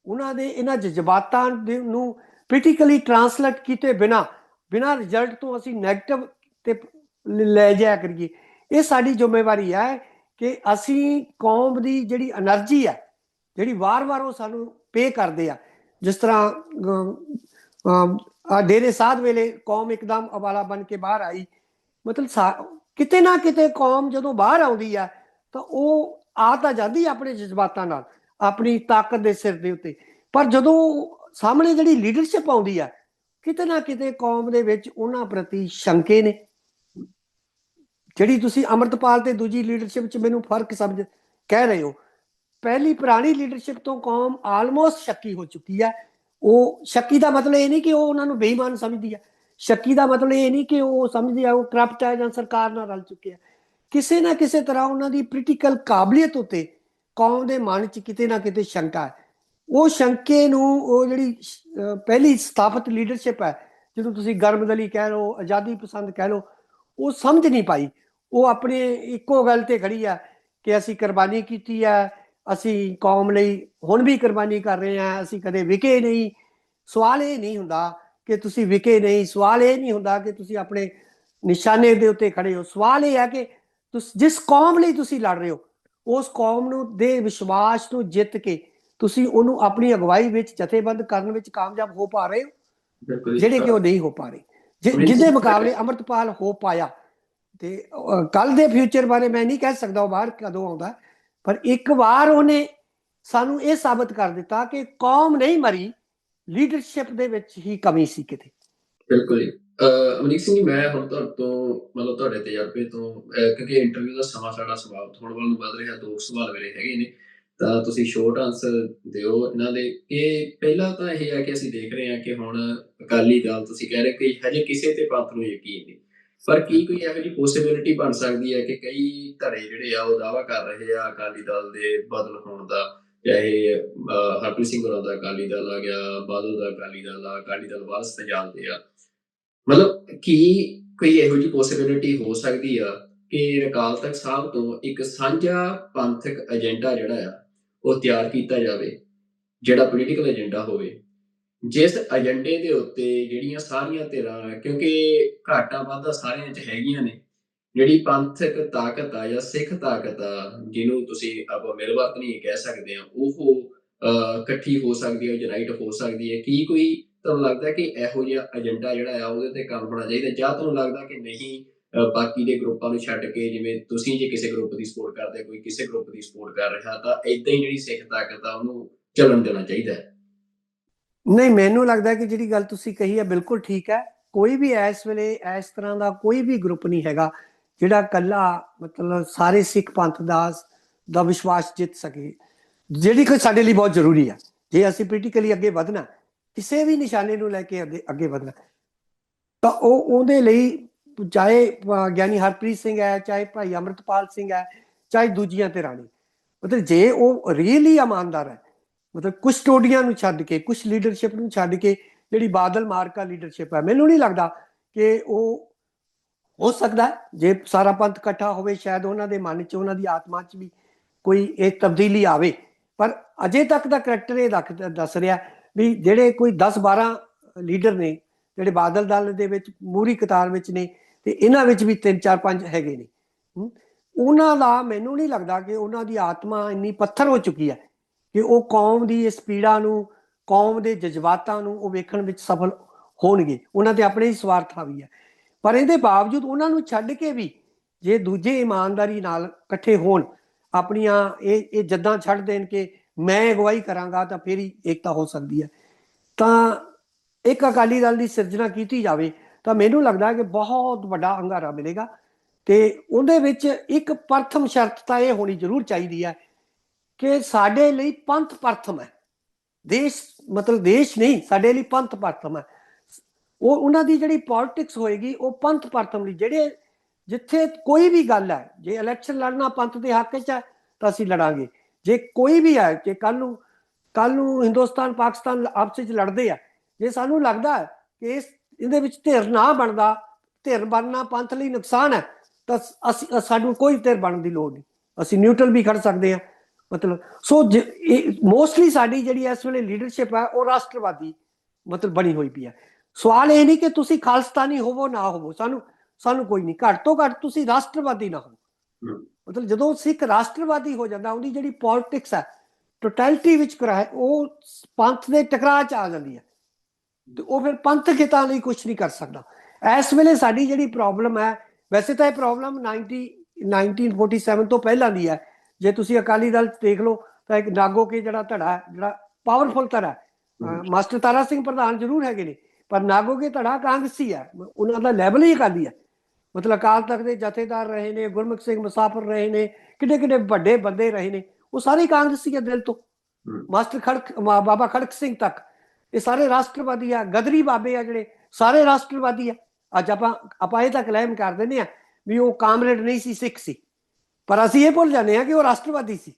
ਉਹਨਾਂ ਦੇ ਇਹਨਾਂ ਜਜ਼ਬਾਤਾਂ ਨੂੰ ਕ੍ਰਿਟੀਕਲੀ ਟਰਾਂਸਲੇਟ ਕੀਤੇ ਬਿਨਾਂ ਰਿਜ਼ਲਟ ਤੋਂ ਅਸੀਂ ਨੈਗੇਟਿਵ ਤੇ ਲੈ ਜਾਇਆ ਕਰੀਏ। ਇਹ ਸਾਡੀ ਜ਼ਿੰਮੇਵਾਰੀ ਹੈ ਕਿ ਅਸੀਂ ਕੌਮ ਦੀ ਜਿਹੜੀ એનર્ਜੀ ਹੈ, ਜਿਹੜੀ ਵਾਰ-ਵਾਰ ਉਹ ਸਾਨੂੰ ਪੇ ਕਰਦੇ ਆ, ਜਿਸ ਤਰ੍ਹਾਂ ਡੇਰੇ ਸਾਧ ਵੇਲੇ ਕੌਮ ਇੱਕਦਮ ਅਵਾਲਾ ਬਣ ਕੇ ਬਾਹਰ ਆਈ। ਮਤਲਬ ਕਿਤੇ ਨਾ ਕਿਤੇ ਕੌਮ ਜਦੋਂ ਬਾਹਰ ਆਉਂਦੀ ਆ ਤਾਂ ਉਹ ਆ ਤਾਂ ਜਾਂਦੀ ਆਪਣੇ ਜਜ਼ਬਾਤਾਂ ਨਾਲ, ਆਪਣੀ ਤਾਕਤ ਦੇ ਸਿਰ ਦੇ ਉੱਤੇ, ਪਰ ਜਦੋਂ ਸਾਹਮਣੇ ਜਿਹੜੀ ਲੀਡਰਸ਼ਿਪ ਆਉਂਦੀ ਆ, ਕਿਤੇ ਨਾ ਕਿਤੇ ਕੌਮ ਦੇ ਵਿੱਚ ਉਹਨਾਂ ਪ੍ਰਤੀ ਸ਼ੰਕੇ ਨੇ। ਜਿਹੜੀ ਤੁਸੀਂ ਅੰਮ੍ਰਿਤਪਾਲ ਤੇ ਦੂਜੀ ਲੀਡਰਸ਼ਿਪ 'ਚ ਮੈਨੂੰ ਫਰਕ ਸਮਝ ਕਹਿ ਰਹੇ ਹੋ, ਪਹਿਲੀ ਪੁਰਾਣੀ ਲੀਡਰਸ਼ਿਪ ਤੋਂ ਕੌਮ ਆਲਮੋਸਟ ਸ਼ੱਕੀ ਹੋ ਚੁੱਕੀ ਹੈ। ਉਹ ਸ਼ੱਕੀ ਦਾ ਮਤਲਬ ਇਹ ਨਹੀਂ ਕਿ ਉਹ ਉਹਨਾਂ ਨੂੰ ਬੇਈਮਾਨ ਸਮਝਦੀ ਹੈ, ਸ਼ੱਕੀ ਦਾ ਮਤਲਬ ਇਹ ਨਹੀਂ ਕਿ ਉਹ ਸਮਝਦੀ ਆ ਉਹ ਕਰਪਟ ਹੈ ਜਾਂ ਸਰਕਾਰ ਨਾਲ ਰਲ ਚੁੱਕੇ ਆ। ਕਿਸੇ ਨਾ ਕਿਸੇ ਤਰ੍ਹਾਂ ਉਹਨਾਂ ਦੀ ਪੋਲੀਟੀਕਲ ਕਾਬਲੀਅਤ ਉੱਤੇ ਕੌਮ ਦੇ ਮਨ 'ਚ ਕਿਤੇ ਨਾ ਕਿਤੇ ਸ਼ੰਕਾ ਹੈ। ਉਹ ਸ਼ੰਕੇ ਨੂੰ ਉਹ ਜਿਹੜੀ ਪਹਿਲੀ ਸਥਾਪਿਤ ਲੀਡਰਸ਼ਿਪ ਹੈ, ਜਿਹਨੂੰ ਤੁਸੀਂ ਗਰਮਦਲੀ ਕਹਿ ਲਓ, ਆਜ਼ਾਦੀ ਪਸੰਦ ਕਹਿ ਲਓ, ਉਹ ਸਮਝ ਨਹੀਂ ਪਾਈ। ਉਹ ਆਪਣੇ ਇੱਕੋ ਗੱਲ ਤੇ ਖੜੀ ਆ ਕਿ ਅਸੀਂ ਕੁਰਬਾਨੀ ਕੀਤੀ ਹੈ, ਅਸੀਂ ਕੌਮ ਲਈ ਹੁਣ ਵੀ ਕੁਰਬਾਨੀ ਕਰ ਰਹੇ ਹਾਂ, ਅਸੀਂ ਕਦੇ ਵਿਕੇ ਨਹੀਂ। ਸਵਾਲ ਇਹ ਨਹੀਂ ਹੁੰਦਾ ਕਿ ਤੁਸੀਂ ਵਿਕੇ ਨਹੀਂ, ਸਵਾਲ ਇਹ ਨਹੀਂ ਹੁੰਦਾ ਕਿ ਤੁਸੀਂ ਆਪਣੇ ਨਿਸ਼ਾਨੇ ਦੇ ਉੱਤੇ ਖੜੇ ਹੋ। ਸਵਾਲ ਇਹ ਹੈ ਕਿ ਜਿਸ ਕੌਮ ਲਈ ਤੁਸੀਂ ਲੜ ਰਹੇ ਹੋ, ਉਸ ਕੌਮ ਨੂੰ ਦੇ ਵਿਸ਼ਵਾਸ ਨੂੰ ਜਿੱਤ ਕੇ ਤੁਸੀਂ ਉਹਨੂੰ ਆਪਣੀ ਅਗਵਾਈ ਵਿੱਚ ਜਥੇਬੰਦ ਕਰਨ ਵਿੱਚ ਕਾਮਯਾਬ ਹੋ ਪਾ ਰਹੇ ਹੋ, ਜਿਹੜੇ ਕਿ ਉਹ ਨਹੀਂ ਹੋ ਪਾ ਰਹੇ, ਜਿਹਦੇ ਮੁਕਾਬਲੇ ਅੰਮ੍ਰਿਤਪਾਲ ਹੋ ਪਾਇਆ। ਤੇ ਕੱਲ ਦੇ ਫਿਊਚਰ ਬਾਰੇ ਮੈਂ ਨਹੀਂ ਕਹਿ ਸਕਦਾ ਉਹ ਬਾਹਰ ਕਦੋਂ ਆਉਂਦਾ, ਪਰ ਇੱਕ ਵਾਰ ਉਹਨੇ ਸਾਨੂੰ ਇਹ ਸਾਬਤ ਕਰ ਦਿੱਤਾ ਕਿ ਕੌਮ ਨਹੀਂ ਮਰੀ, ਲੀਡਰਸ਼ਿਪ ਦੇ ਵਿੱਚ ਹੀ ਕਮੀ ਸੀ ਕਿਤੇ। ਬਿਲਕੁਲ ਜੀ। ਅਮਰੀਕ ਸਿੰਘ ਜੀ, ਮੈਂ ਹੁਣ ਤੁਹਾਡੇ ਤੋਂ ਮਤਲਬ ਤੁਹਾਡੇ ਤਜਰਬੇ ਤੋਂ, ਕਿਉਂਕਿ ਇੰਟਰਵਿਊ ਦਾ ਸਮਾਂ ਸਾਡਾ ਸਮਾਪਤ ਹੋਣ ਵੱਲ ਨੂੰ ਵੱਧ ਰਿਹਾ, 2 ਸਵਾਲ ਮੇਰੇ ਹੈਗੇ ਨੇ, ਤਾਂ ਤੁਸੀਂ ਸ਼ੋਰਟ ਆਂਸਰ ਦਿਓ ਇਹਨਾਂ ਦੇ। ਕਿ ਪਹਿਲਾ ਤਾਂ ਇਹ ਹੈ ਕਿ ਅਸੀਂ ਦੇਖ ਰਹੇ ਹਾਂ ਕਿ ਹੁਣ ਅਕਾਲੀ ਦਲ, ਤੁਸੀਂ ਕਹਿ ਰਹੇ ਕਿ ਹਜੇ ਕਿਸੇ ਤੇ ਪੰਥ ਨੂੰ ਯਕੀਨ ਨਹੀਂ, ਪਰ ਕੀ ਕੋਈ ਇਹੋ ਜਿਹੀ ਪੋਸੀਬਿਲਿਟੀ ਬਣ ਸਕਦੀ ਹੈ ਕਿ ਕਈ ਧੜੇ ਜਿਹੜੇ ਆ ਉਹ ਦਾਅਵਾ ਕਰ ਰਹੇ ਆ ਅਕਾਲੀ ਦਲ ਦੇ ਬਦਲ ਹੋਣ ਦਾ, ਚਾਹੇ ਹਰਪ੍ਰੀਤ ਸਿੰਘ ਹੋਰਾਂ ਦਾ ਅਕਾਲੀ ਦਲ ਆ ਗਿਆ, ਬਾਦਲ ਦਾ ਅਕਾਲੀ ਦਲ ਆ, ਅਕਾਲੀ ਦਲ ਵਾਰਸ ਪੰਜਾਬ ਦੇ ਆ, ਮਤਲਬ ਕੀ ਕੋਈ ਇਹੋ ਜਿਹੀ ਪੋਸੀਬਿਲਿਟੀ ਹੋ ਸਕਦੀ ਆ ਕਿ ਅਕਾਲ ਤਖਤ ਸਾਹਿਬ ਤੋਂ ਇੱਕ ਸਾਂਝਾ ਪੰਥਕ ਏਜੰਡਾ ਜਿਹੜਾ ਆ ਉਹ ਤਿਆਰ ਕੀਤਾ ਜਾਵੇ, ਜਿਹੜਾ ਪੋਲੀਟੀਕਲ ਏਜੰਡਾ ਹੋਵੇ, ਜਿਸ ਏਜੰਡੇ ਦੇ ਉੱਤੇ ਜਿਹੜੀਆਂ ਸਾਰੀਆਂ ਧਿਰਾਂ, ਕਿਉਂਕਿ ਘਾਟਾਂ ਵਾਧਾਂ ਸਾਰਿਆਂ 'ਚ ਹੈਗੀਆਂ ਨੇ, ਜਿਹੜੀ ਪੰਥਕ ਤਾਕਤ ਆ ਜਾਂ ਸਿੱਖ ਤਾਕਤ ਆ, ਜਿਹਨੂੰ ਤੁਸੀਂ ਆਪਾਂ ਮਿਲਵਰਤ ਨਹੀਂ ਕਹਿ ਸਕਦੇ ਆ, ਉਹ ਇਕੱਠੀ ਹੋ ਸਕਦੀ ਹੈ, ਯੂਨਾਈਟ ਹੋ ਸਕਦੀ ਹੈ। ਕੀ ਕੋਈ ਤੁਹਾਨੂੰ ਲੱਗਦਾ ਕਿ ਇਹੋ ਜਿਹਾ ਏਜੰਡਾ ਜਿਹੜਾ ਆ ਉਹਦੇ ਤੇ ਕੰਮ ਹੋਣਾ ਚਾਹੀਦਾ, ਜਾਂ ਤੁਹਾਨੂੰ ਲੱਗਦਾ ਕਿ ਨਹੀਂ, ਬਾਕੀ ਦੇ ਗਰੁੱਪਾਂ ਨੂੰ ਛੱਡ ਕੇ, ਜਿਵੇਂ ਤੁਸੀਂ ਜੇ ਕਿਸੇ ਗਰੁੱਪ ਦੀ ਸਪੋਰਟ ਕਰਦੇ, ਕੋਈ ਕਿਸੇ ਗਰੁੱਪ ਦੀ ਸਪੋਰਟ ਕਰ ਰਿਹਾ, ਤਾਂ ਏਦਾਂ ਹੀ ਜਿਹੜੀ ਸਿੱਖ ਤਾਕਤ ਆ ਉਹਨੂੰ ਚੱਲਣ ਦੇਣਾ ਚਾਹੀਦਾ ਹੈ? ਨਹੀਂ, ਮੈਨੂੰ ਲੱਗਦਾ ਕਿ ਜਿਹੜੀ ਗੱਲ ਤੁਸੀਂ ਕਹੀ ਹੈ ਬਿਲਕੁਲ ਠੀਕ ਹੈ। ਕੋਈ ਵੀ ਇਸ ਵੇਲੇ ਇਸ ਤਰ੍ਹਾਂ ਦਾ ਕੋਈ ਵੀ ਗਰੁੱਪ ਨਹੀਂ ਹੈਗਾ ਜਿਹੜਾ ਇਕੱਲਾ ਮਤਲਬ ਸਾਰੇ ਸਿੱਖ ਪੰਥ ਦਾ ਵਿਸ਼ਵਾਸ ਜਿੱਤ ਸਕੇ, ਜਿਹੜੀ ਕਿ ਸਾਡੇ ਲਈ ਬਹੁਤ ਜ਼ਰੂਰੀ ਹੈ। ਜੇ ਅਸੀਂ ਪੋਲੀਟੀਕਲੀ ਅੱਗੇ ਵਧਣਾ, ਕਿਸੇ ਵੀ ਨਿਸ਼ਾਨੇ ਨੂੰ ਲੈ ਕੇ ਅੱਗੇ ਵਧਣਾ, ਤਾਂ ਉਹਦੇ ਲਈ ਚਾਹੇ ਗਿਆਨੀ ਹਰਪ੍ਰੀਤ ਸਿੰਘ ਹੈ, ਚਾਹੇ ਭਾਈ ਅੰਮ੍ਰਿਤਪਾਲ ਸਿੰਘ ਹੈ, ਚਾਹੇ ਦੂਜੀਆਂ ਧਿਰਾਂ ਨੇ, ਮਤਲਬ ਜੇ ਉਹ ਰੀਅਲੀ ਇਮਾਨਦਾਰ ਹੈ, ਮਤਲਬ ਕੁਛ ਟੋਡੀਆਂ ਨੂੰ ਛੱਡ ਕੇ, ਕੁਛ ਲੀਡਰਸ਼ਿਪ ਨੂੰ ਛੱਡ ਕੇ, ਜਿਹੜੀ ਬਾਦਲ ਮਾਰਕਾ ਲੀਡਰਸ਼ਿਪ ਹੈ, ਮੈਨੂੰ ਨਹੀਂ ਲੱਗਦਾ ਕਿ ਉਹ ਹੋ ਸਕਦਾ। ਜੇ ਸਾਰਾ ਪੰਥ ਇਕੱਠਾ ਹੋਵੇ, ਸ਼ਾਇਦ ਉਹਨਾਂ ਦੇ ਮਨ 'ਚ, ਉਹਨਾਂ ਦੀ ਆਤਮਾ 'ਚ ਵੀ ਕੋਈ ਇਹ ਤਬਦੀਲੀ ਆਵੇ, ਪਰ ਅਜੇ ਤੱਕ ਦਾ ਕਰੈਕਟਰ ਇਹ ਦੱਸ ਰਿਹਾ ਵੀ ਜਿਹੜੇ ਕੋਈ 10-12 ਲੀਡਰ ਨੇ ਜਿਹੜੇ ਬਾਦਲ ਦਲ ਦੇ ਵਿੱਚ ਮੂਹਰੀ ਕਤਾਰ ਵਿੱਚ ਨੇ, ਤੇ ਇਹਨਾਂ ਵਿੱਚ ਵੀ 3-4-5 ਹੈਗੇ ਨੇ, ਉਹਨਾਂ ਦਾ ਮੈਨੂੰ ਨਹੀਂ ਲੱਗਦਾ ਕਿ ਉਹਨਾਂ ਦੀ ਆਤਮਾ ਇੰਨੀ ਪੱਥਰ ਹੋ ਚੁੱਕੀ ਹੈ ਕਿ ਉਹ ਕੌਮ ਦੀ ਇਸ ਪੀੜਾ ਨੂੰ, ਕੌਮ ਦੇ ਜਜ਼ਬਾਤਾਂ ਨੂੰ ਉਹ ਵੇਖਣ ਵਿੱਚ ਸਫਲ ਹੋਣਗੇ। ਉਹਨਾਂ ਦੇ ਆਪਣੇ ਹੀ ਸਵਾਰਥ ਵੀ ਹੈ, ਪਰ ਇਹਦੇ ਬਾਵਜੂਦ ਉਹਨਾਂ ਨੂੰ ਛੱਡ ਕੇ ਵੀ ਜੇ ਦੂਜੇ ਇਮਾਨਦਾਰੀ ਨਾਲ ਇਕੱਠੇ ਹੋਣ, ਆਪਣੀਆਂ ਇਹ ਜੱਦਾਂ ਛੱਡ ਦੇਣ ਕਿ ਮੈਂ ਅਗਵਾਈ ਕਰਾਂਗਾ, ਤਾਂ ਫਿਰ ਹੀ ਏਕਤਾ ਹੋ ਸਕਦੀ ਹੈ। ਤਾਂ ਇੱਕ ਅਕਾਲੀ ਦਲ ਦੀ ਸਿਰਜਣਾ ਕੀਤੀ ਜਾਵੇ ਤਾਂ ਮੈਨੂੰ ਲੱਗਦਾ ਕਿ ਬਹੁਤ ਵੱਡਾ ਹੰਗਾਰਾ ਮਿਲੇਗਾ। ਤੇ ਉਹਦੇ ਵਿੱਚ ਇੱਕ ਪ੍ਰਥਮ ਸ਼ਰਤ ਤਾਂ ਇਹ ਹੋਣੀ ਜ਼ਰੂਰ ਚਾਹੀਦੀ ਹੈ ਕਿ ਸਾਡੇ ਲਈ ਪੰਥ ਪ੍ਰਥਮ ਹੈ, ਦੇਸ਼ ਮਤਲਬ ਦੇਸ਼ ਨਹੀਂ, ਸਾਡੇ ਲਈ ਪੰਥ ਪ੍ਰਥਮ ਹੈ। ਉਹਨਾਂ ਦੀ ਜਿਹੜੀ ਪੋਲਿਟਿਕਸ ਹੋਏਗੀ ਉਹ ਪੰਥ ਪ੍ਰਥਮ ਲਈ, ਜਿਹੜੇ ਜਿੱਥੇ ਕੋਈ ਵੀ ਗੱਲ ਹੈ, ਜੇ ਇਲੈਕਸ਼ਨ ਲੜਨਾ ਪੰਥ ਦੇ ਹੱਕ 'ਚ ਹੈ ਤਾਂ ਅਸੀਂ ਲੜਾਂਗੇ। ਜੇ ਕੋਈ ਵੀ ਹੈ, ਜੇ ਕੱਲ ਨੂੰ ਹਿੰਦੁਸਤਾਨ ਪਾਕਿਸਤਾਨ ਆਪਸ ਵਿੱਚ ਲੜਦੇ ਆ, ਜੇ ਸਾਨੂੰ ਲੱਗਦਾ ਹੈ ਕਿ ਇਹਦੇ ਵਿੱਚ ਧਿਰ ਨਾ ਬਣਦਾ, ਧਿਰ ਬਣਨਾ ਪੰਥ ਲਈ ਨੁਕਸਾਨ ਹੈ, ਤਾਂ ਸਾਨੂੰ ਕੋਈ ਧਿਰ ਬਣਨ ਦੀ ਲੋੜ ਨਹੀਂ, ਅਸੀਂ ਨਿਊਟਰਲ ਵੀ ਖੜ ਸਕਦੇ ਹਾਂ। ਮਤਲਬ ਸੋ ਮੋਸਟਲੀ ਸਾਡੀ ਜਿਹੜੀ ਇਸ ਵੇਲੇ ਲੀਡਰਸ਼ਿਪ ਹੈ ਉਹ ਰਾਸ਼ਟਰਵਾਦੀ ਮਤਲਬ ਬਣੀ ਹੋਈ ਪਈ ਹੈ। ਸਵਾਲ ਇਹ ਨਹੀਂ ਕਿ ਤੁਸੀਂ ਖਾਲਿਸਤਾਨੀ ਹੋਵੋ ਨਾ ਹੋਵੋ, ਸਾਨੂੰ ਸਾਨੂੰ ਕੋਈ ਨਹੀਂ, ਘੱਟ ਤੋਂ ਘੱਟ ਤੁਸੀਂ ਰਾਸ਼ਟਰਵਾਦੀ ਨਾ ਹੋ। ਹਮ, ਮਤਲਬ ਜਦੋਂ ਸਿੱਖ ਰਾਸ਼ਟਰਵਾਦੀ ਹੋ ਜਾਂਦਾ, ਉਹਦੀ ਜਿਹੜੀ ਪੋਲਿਟਿਕਸ ਹੈ ਟੋਟੈਲਿਟੀ ਵਿੱਚ ਕਰਾਏ, ਉਹ ਪੰਥ ਦੇ ਟਕਰਾਅ 'ਚ ਆ ਜਾਂਦੀ ਹੈ, ਤੇ ਉਹ ਫਿਰ ਪੰਥਕ ਹਿੱਤਾਂ ਲਈ ਕੁਝ ਨਹੀਂ ਕਰ ਸਕਦਾ। ਇਸ ਵੇਲੇ ਸਾਡੀ ਜਿਹੜੀ ਪ੍ਰੋਬਲਮ ਹੈ, ਵੈਸੇ ਤਾਂ ਇਹ ਪ੍ਰੋਬਲਮ 1947 ਤੋਂ ਪਹਿਲਾਂ ਦੀ ਹੈ। ਜੇ ਤੁਸੀਂ ਅਕਾਲੀ ਦਲ ਦੇਖ ਲਓ ਤਾਂ ਇੱਕ ਨਾਗੋ ਕੇ ਜਿਹੜਾ ਧੜਾ ਹੈ, ਜਿਹੜਾ ਪਾਵਰਫੁਲ ਧੜਾ ਹੈ, ਮਾਸਟਰ ਤਾਰਾ ਸਿੰਘ ਪ੍ਰਧਾਨ ਜ਼ਰੂਰ ਹੈਗੇ ਨੇ, ਪਰ ਨਾਗੋ ਕੇ ਧੜਾ ਕਾਂਗਰਸੀ ਹੈ, ਉਹਨਾਂ ਦਾ ਲੈਵਲ ਹੀ ਅਕਾਲੀ ਹੈ। ਮਤਲਬ ਅਕਾਲ ਤਖਤ ਦੇ ਜਥੇਦਾਰ ਰਹੇ ਨੇ, ਗੁਰਮੁਖ ਸਿੰਘ ਮੁਸਾਫਰ ਰਹੇ ਨੇ, ਕਿੱਡੇ ਕਿੱਡੇ ਵੱਡੇ ਬੰਦੇ ਰਹੇ ਨੇ, ਉਹ ਸਾਰੇ ਕਾਂਗਰਸੀ ਹੈ ਦਿਲ ਤੋਂ। ਮਾਸਟਰ ਬਾਬਾ ਖੜਕ ਸਿੰਘ ਤੱਕ ਇਹ ਸਾਰੇ ਰਾਸ਼ਟਰਵਾਦੀ ਆ। ਗਦਰੀ ਬਾਬੇ ਆ ਜਿਹੜੇ, ਸਾਰੇ ਰਾਸ਼ਟਰਵਾਦੀ ਆ। ਅੱਜ ਆਪਾਂ ਇਹ ਤਾਂ ਕਲੇਮ ਕਰ ਦਿੰਦੇ ਆ ਵੀ ਉਹ ਕਾਮਰੇਡ ਨਹੀਂ ਸੀ, ਸਿੱਖ ਸੀ, ਪਰ ਅਸੀਂ ਇਹ ਭੁੱਲ ਜਾਂਦੇ ਹਾਂ ਕਿ ਉਹ ਰਾਸ਼ਟਰਵਾਦੀ ਸੀ।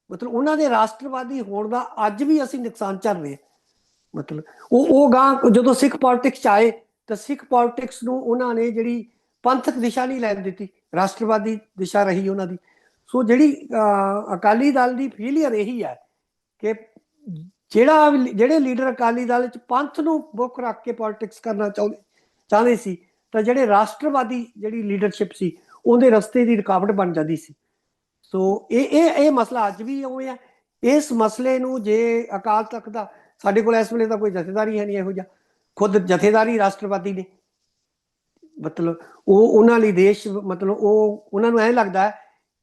ਮਤਲਬ ਉਹਨਾਂ ਦੇ ਰਾਸ਼ਟਰਵਾਦੀ ਹੋਣ ਦਾ ਅੱਜ ਵੀ ਅਸੀਂ ਨੁਕਸਾਨ ਚੱਲ ਰਹੇ ਹਾਂ। ਮਤਲਬ ਉਹ ਗਾਂ ਜਦੋਂ ਸਿੱਖ ਪੋਲਿਟਿਕਸ 'ਚ ਆਏ ਤਾਂ ਸਿੱਖ ਪੋਲਿਟਿਕਸ ਨੂੰ ਉਹਨਾਂ ਨੇ ਜਿਹੜੀ ਪੰਥਕ ਦਿਸ਼ਾ ਨਹੀਂ ਲੈਣ ਦਿੱਤੀ, ਰਾਸ਼ਟਰਵਾਦੀ ਦਿਸ਼ਾ ਰਹੀ ਉਹਨਾਂ ਦੀ। ਸੋ ਜਿਹੜੀ ਅਕਾਲੀ ਦਲ ਦੀ ਫੇਲੀਅਰ ਇਹੀ ਹੈ ਕਿ ਜਿਹੜੇ ਲੀਡਰ ਅਕਾਲੀ ਦਲ 'ਚ ਪੰਥ ਨੂੰ ਮੁੱਖ ਰੱਖ ਕੇ ਪੋਲਿਟਿਕਸ ਕਰਨਾ ਚਾਹੁੰਦੇ ਸੀ, ਤਾਂ ਜਿਹੜੇ ਰਾਸ਼ਟਰਵਾਦੀ ਜਿਹੜੀ ਲੀਡਰਸ਼ਿਪ ਸੀ ਉਹਦੇ ਰਸਤੇ ਦੀ ਰੁਕਾਵਟ ਬਣ ਜਾਂਦੀ ਸੀ। ਸੋ ਇਹ ਮਸਲਾ ਅੱਜ ਵੀ ਉਵੇਂ ਹੈ। ਇਸ ਮਸਲੇ ਨੂੰ ਜੇ ਅਕਾਲ ਤਖਤ ਦਾ, ਸਾਡੇ ਕੋਲ ਇਸ ਵੇਲੇ ਤਾਂ ਕੋਈ ਜਥੇਦਾਰੀ ਹੈ ਨਹੀਂ ਇਹੋ ਜਿਹਾ, ਖੁਦ ਜਥੇਦਾਰੀ ਰਾਸ਼ਟਰਵਾਦੀ ਨੇ। ਮਤਲਬ ਉਹਨਾਂ ਲਈ ਦੇਸ਼, ਮਤਲਬ ਉਹਨਾਂ ਨੂੰ ਐਂ ਲੱਗਦਾ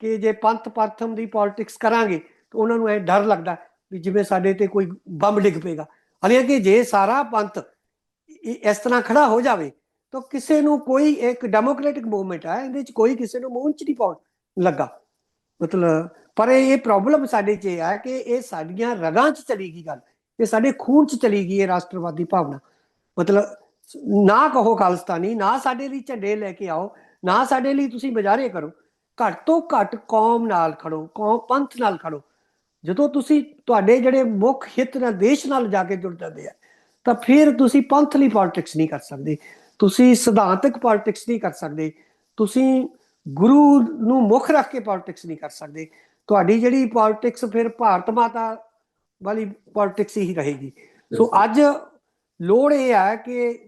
ਕਿ ਜੇ ਪੰਥ ਪ੍ਰਥਮ ਦੀ ਪੋਲਿਟਿਕਸ ਕਰਾਂਗੇ ਤਾਂ ਉਹਨਾਂ ਨੂੰ ਐਂ ਡਰ ਲੱਗਦਾ ਵੀ ਜਿਵੇਂ ਸਾਡੇ ਤੇ ਕੋਈ ਬੰਬ ਡਿੱਗ ਪਏਗਾ। ਹਾਲਾਂਕਿ ਜੇ ਸਾਰਾ ਪੰਥ ਇਸ ਤਰ੍ਹਾਂ ਖੜਾ ਹੋ ਜਾਵੇ ਤਾਂ ਕਿਸੇ ਨੂੰ ਕੋਈ, ਇੱਕ ਡੈਮੋਕ੍ਰੈਟਿਕ ਮੂਵਮੈਂਟ ਹੈ, ਇਹਦੇ 'ਚ ਕੋਈ ਕਿਸੇ ਨੂੰ ਮੂੰਹ 'ਚ ਨਹੀਂ ਪਾਉਣ ਲੱਗਾ। ਮਤਲਬ ਪਰ ਇਹ ਪ੍ਰੋਬਲਮ ਸਾਡੇ 'ਚ ਇਹ ਹੈ ਕਿ ਇਹ ਸਾਡੀਆਂ ਰਗਾਂ 'ਚ ਚਲੀ ਗਈ ਗੱਲ, ਇਹ ਸਾਡੇ ਖੂਨ 'ਚ ਚਲੀ ਗਈ ਇਹ ਰਾਸ਼ਟਰਵਾਦੀ ਭਾਵਨਾ। ਮਤਲਬ ਨਾ ਕਹੋ ਖਾਲਿਸਤਾਨੀ, ਨਾ ਸਾਡੇ ਲਈ ਝੰਡੇ ਲੈ ਕੇ ਆਓ, ਨਾ ਸਾਡੇ ਲਈ ਤੁਸੀਂ ਮੁਜ਼ਾਹਰੇ ਕਰੋ, ਘੱਟ ਤੋਂ ਘੱਟ ਕੌਮ ਨਾਲ ਖੜੋ, ਪੰਥ ਨਾਲ ਖੜੋ। ਜਦੋਂ ਤੁਸੀਂ ਤੁਹਾਡੇ ਜਿਹੜੇ ਮੁੱਖ ਹਿੱਤ ਨਾਲ ਦੇਸ਼ ਨਾਲ ਜਾ ਕੇ ਜੁੜ ਜਾਂਦੇ ਆ, ਤਾਂ ਫਿਰ ਤੁਸੀਂ ਪੰਥ ਲਈ ਪੋਲਿਟਿਕਸ ਨਹੀਂ ਕਰ ਸਕਦੇ, ਤੁਸੀਂ ਸਿਧਾਂਤਕ ਪੋਲਿਟਿਕਸ ਨਹੀਂ ਕਰ ਸਕਦੇ, ਤੁਸੀਂ ਗੁਰੂ ਨੂੰ ਮੁੱਖ ਰੱਖ ਕੇ ਪੋਲਿਟਿਕਸ ਨਹੀਂ ਕਰ ਸਕਦੇ। ਤੁਹਾਡੀ ਜਿਹੜੀ ਪੋਲਿਟਿਕਸ ਫਿਰ ਭਾਰਤ ਮਾਤਾ ਵਾਲੀ ਪੋਲਿਟਿਕਸ ਹੀ ਰਹੇਗੀ। ਸੋ ਅੱਜ ਲੋੜ ਇਹ ਹੈ ਕਿ